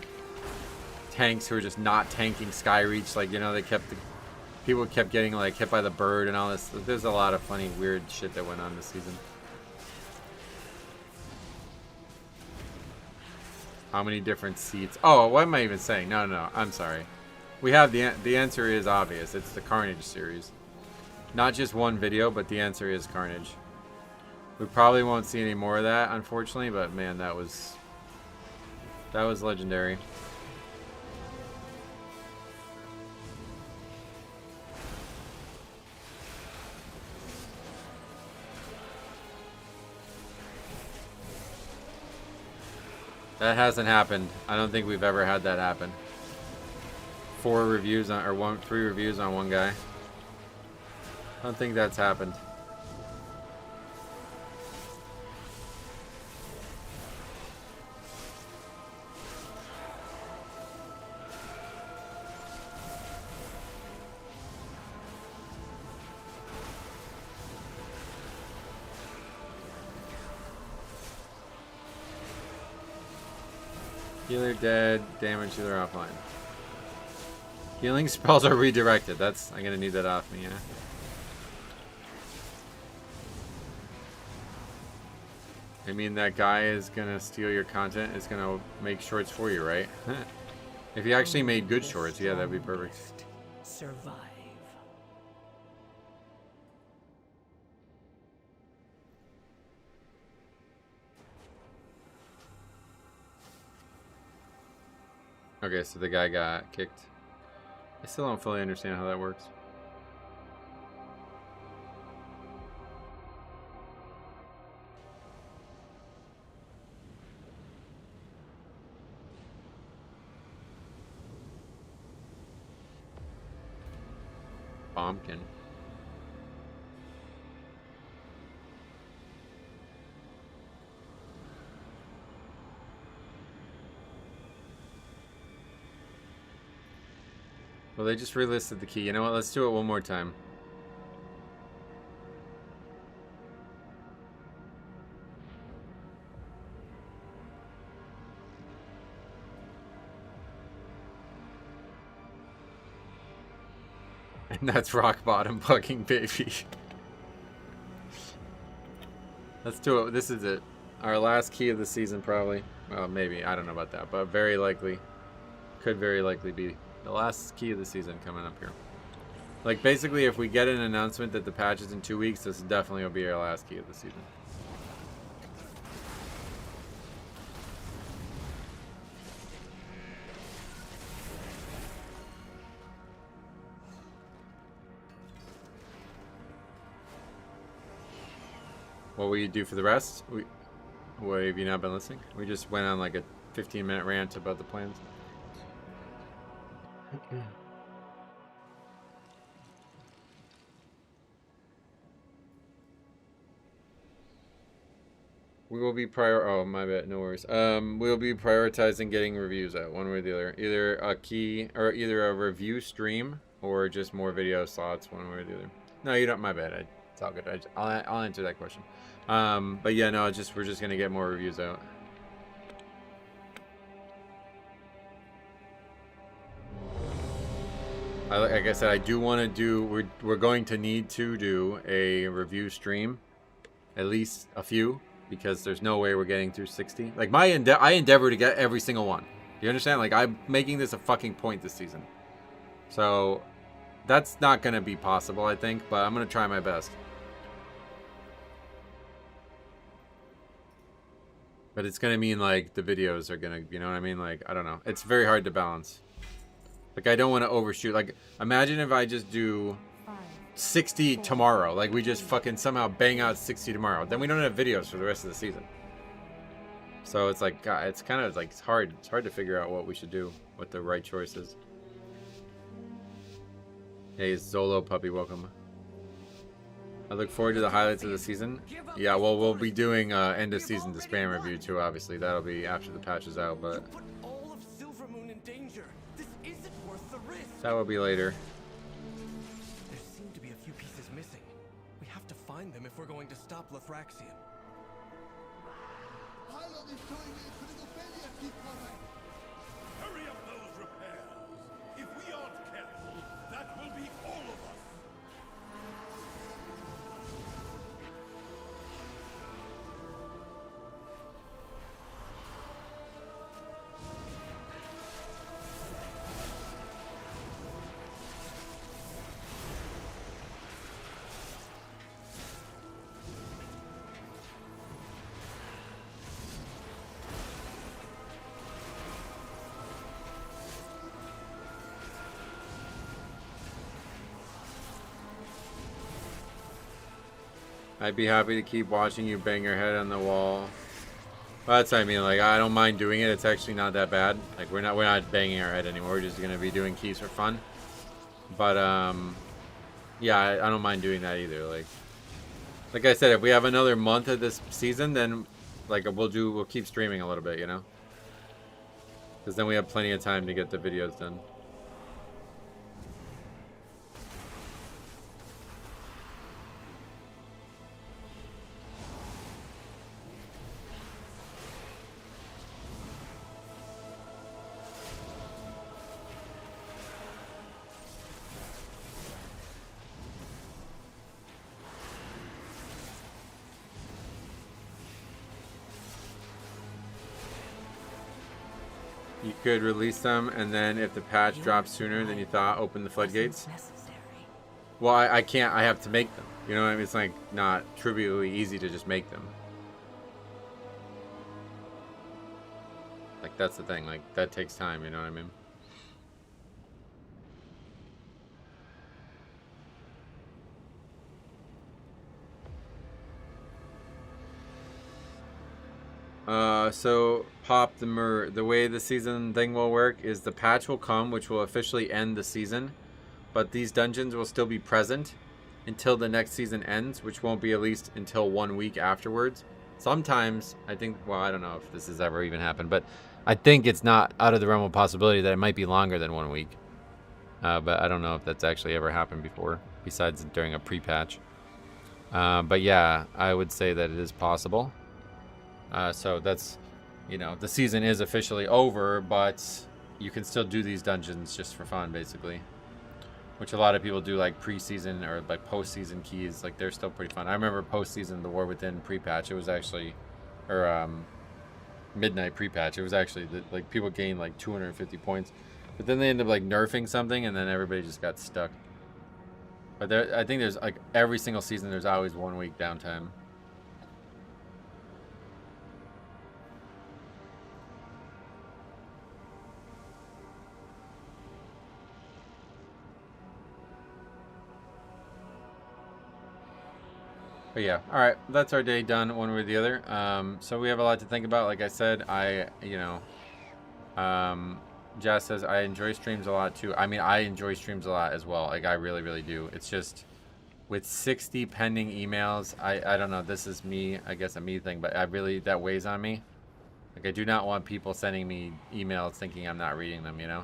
tanks who were just not tanking Skyreach, like, you know, people kept getting like hit by the bird and all this. There's a lot of funny weird shit that went on this season. How many different seats? Oh, what am I even saying? No, I'm sorry. We have the answer is obvious. It's the Carnage series. Not just one video, but the answer is Carnage. We probably won't see any more of that, unfortunately, but man, that was legendary. That hasn't happened. I don't think we've ever had that happen. 3 reviews on one guy. I don't think that's happened. Healer dead, damage healer offline. Healing spells are redirected. I'm gonna need that off me, yeah. I mean, that guy is gonna steal your content, is gonna make shorts for you, right? If he actually made good shorts, yeah, that'd be perfect. Survive. Okay, so the guy got kicked. I still don't fully understand how that works. Bombkin. Well, they just relisted the key. You know what? Let's do it one more time. And that's rock bottom Pugging, baby. Let's do it. This is it. Our last key of the season, probably. Well, maybe. I don't know about that, but very likely. Could very likely be the last key of the season coming up here. Like, basically, if we get an announcement that the patch is in 2 weeks, this definitely will be our last key of the season. What will you do for the rest? What have you not been listening? We just went on like a 15-minute rant about the plans. We will be oh, my bad, no worries. We'll be prioritizing getting reviews out one way or the other. Either a key or either a review stream or just more video slots one way or the other. No, you don't. My bad. It's all good. I'll answer that question. But yeah, no, we're just gonna get more reviews out. Like I said, I do want to do. We're going to need to do a review stream, at least a few, because there's no way we're getting through 60. Like I endeavor to get every single one. Do you understand? Like, I'm making this a fucking point this season. So, that's not going to be possible, I think, but I'm going to try my best. But it's going to mean, like, the videos are going to, you know what I mean? Like, I don't know. It's very hard to balance. Like, I don't want to overshoot. Like, imagine if I just do 60 tomorrow. Like, we just fucking somehow bang out 60 tomorrow. Then we don't have videos for the rest of the season. So it's like, God, it's kind of like, it's hard. It's hard to figure out what we should do, what the right choice is. Hey, Zolo Puppy, welcome. I look forward to the highlights of the season. Yeah, well, we'll be doing end of season Disband review too, obviously. That'll be after the patch is out, but that will be later. There seem to be a few pieces missing. We have to find them if we're going to stop Lithraxian. Hurry up those repairs. If we aren't careful, that will be all of us. I'd be happy to keep watching you bang your head on the wall. Well, that's what I mean. Like, I don't mind doing it. It's actually not that bad. Like, we're not banging our head anymore. We're just gonna be doing keys for fun. But yeah, I don't mind doing that either. Like I said, if we have another month of this season, then like we'll keep streaming a little bit, you know, because then we have plenty of time to get the videos done. You could release them, and then if the patch drops sooner than you thought, open the floodgates. Well, I can't. I have to make them. You know what I mean? It's like not trivially easy to just make them. Like, that's the thing. Like, that takes time. You know what I mean? So Pop the way the season thing will work is the patch will come, which will officially end the season, but these dungeons will still be present until the next season ends, which won't be at least until 1 week afterwards. Sometimes I think, well, I don't know if this has ever even happened, but I think it's not out of the realm of possibility that it might be longer than 1 week. But I don't know if that's actually ever happened before, besides during a pre-patch. But yeah, I would say that it is possible. So that's, you know, the season is officially over, but you can still do these dungeons just for fun, basically. Which a lot of people do, like pre-season or like post-season keys. Like, they're still pretty fun. I remember post-season, the War Within pre-patch. It was actually, or midnight pre-patch. It was actually like people gained like 250 points, but then they ended up like nerfing something, and then everybody just got stuck. But I think there's like every single season, there's always 1 week downtime. But yeah, all right, that's our day done, one way or the other. So we have a lot to think about. Like I said, Jazz says, I enjoy streams a lot too. I mean, I enjoy streams a lot as well. Like, I really, really do. It's just with 60 pending emails, I don't know, this is me, I guess a me thing, but that weighs on me. Like, I do not want people sending me emails thinking I'm not reading them, you know?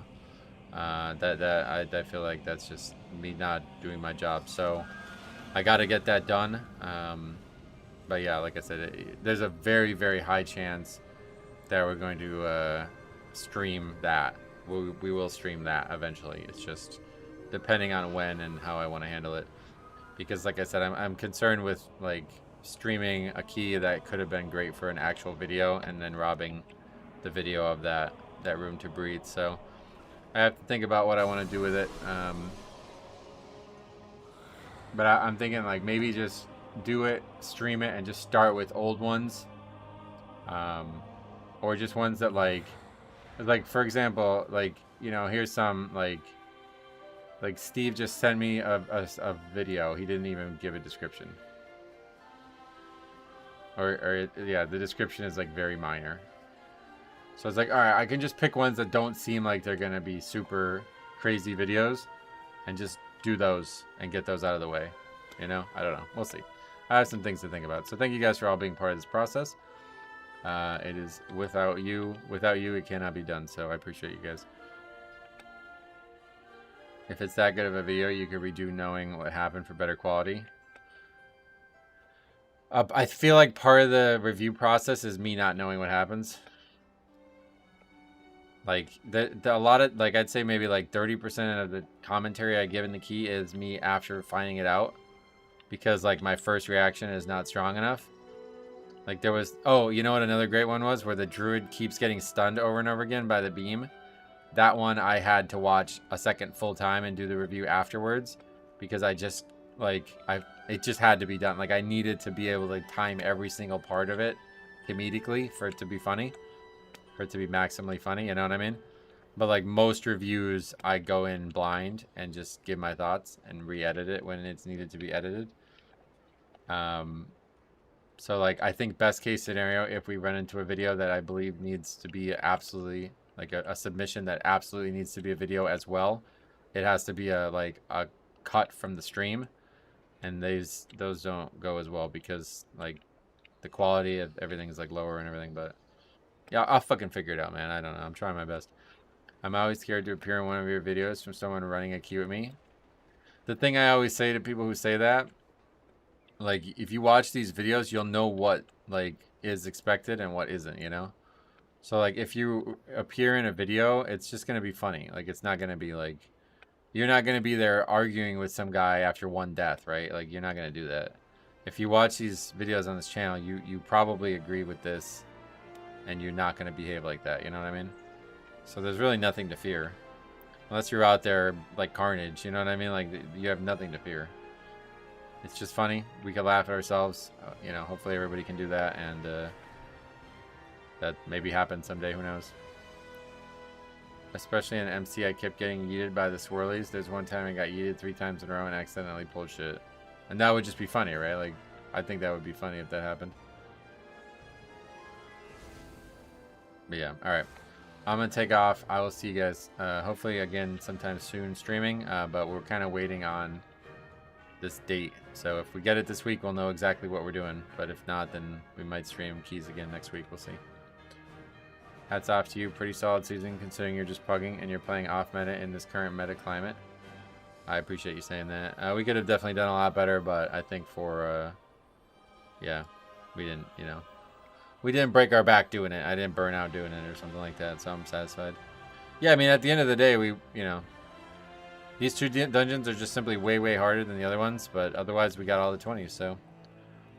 I feel like that's just me not doing my job. So I got to get that done. But yeah, like I said, there's a very, very high chance that we're going to stream that. We will stream that eventually. It's just depending on when and how I want to handle it. Because like I said, I'm concerned with like streaming a key that could have been great for an actual video and then robbing the video of that that room to breathe. So I have to think about what I want to do with it. But I'm thinking like maybe just do it, stream it, and just start with old ones. Or just ones that like for example, like, you know, here's some like Steve just sent me a video. He didn't even give a description. Or yeah, the description is like very minor. So it's like, all right, I can just pick ones that don't seem like they're gonna be super crazy videos, and just do those and get those out of the way. You know, I don't know. We'll see. I have some things to think about. So thank you guys for all being part of this process. It is without you, it cannot be done. So I appreciate you guys. If it's that good of a video, you could redo knowing what happened for better quality. I feel like part of the review process is me not knowing what happens. Like a lot of, like, I'd say maybe like 30% of the commentary I give in the key is me after finding it out, because like my first reaction is not strong enough. Like there was, oh, you know what another great one was, where the druid keeps getting stunned over and over again by the beam. That one I had to watch a second full time and do the review afterwards, because I just like it just had to be done. Like I needed to be able to time every single part of it comedically for it to be funny. For it to be maximally funny, you know what I mean? But like most reviews, I go in blind and just give my thoughts and re-edit it when it's needed to be edited. So like I think best case scenario, if we run into a video that I believe needs to be absolutely like a submission that absolutely needs to be a video as well, it has to be a cut from the stream, and those don't go as well because like the quality of everything is like lower and everything. But yeah, I'll fucking figure it out, man. I don't know. I'm trying my best. I'm always scared to appear in one of your videos from someone running a queue with me. The thing I always say to people who say that, like, if you watch these videos, you'll know what, like, is expected and what isn't, you know? So, like, if you appear in a video, it's just going to be funny. Like, it's not going to be, like, you're not going to be there arguing with some guy after one death, right? Like, you're not going to do that. If you watch these videos on this channel, you probably agree with this, and you're not going to behave like that, you know what I mean? So there's really nothing to fear. Unless you're out there like Carnage, you know what I mean? Like, you have nothing to fear. It's just funny. We can laugh at ourselves. You know, hopefully everybody can do that, and that maybe happens someday, who knows? Especially in MC, I kept getting yeeted by the swirlies. There's one time I got yeeted 3 times in a row and accidentally pulled shit. And that would just be funny, right? Like, I think that would be funny if that happened. But yeah, alright. I'm going to take off. I will see you guys hopefully again sometime soon streaming. But we're kind of waiting on this date. So if we get it this week, we'll know exactly what we're doing. But if not, then we might stream keys again next week. We'll see. Hats off to you. Pretty solid season considering you're just pugging and you're playing off meta in this current meta climate. I appreciate you saying that. We could have definitely done a lot better, but I think for, yeah, we didn't, you know. We didn't break our back doing it. I didn't burn out doing it or something like that, so I'm satisfied. Yeah, I mean, at the end of the day, we, you know, these 2 dungeons are just simply way, way harder than the other ones, but otherwise we got all the 20s, so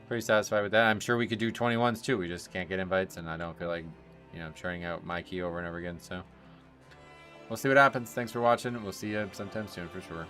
pretty satisfied with that. I'm sure we could do 21s too. We just can't get invites, and I don't feel like, you know, churning out my key over and over again, so we'll see what happens. Thanks for watching. We'll see you sometime soon for sure.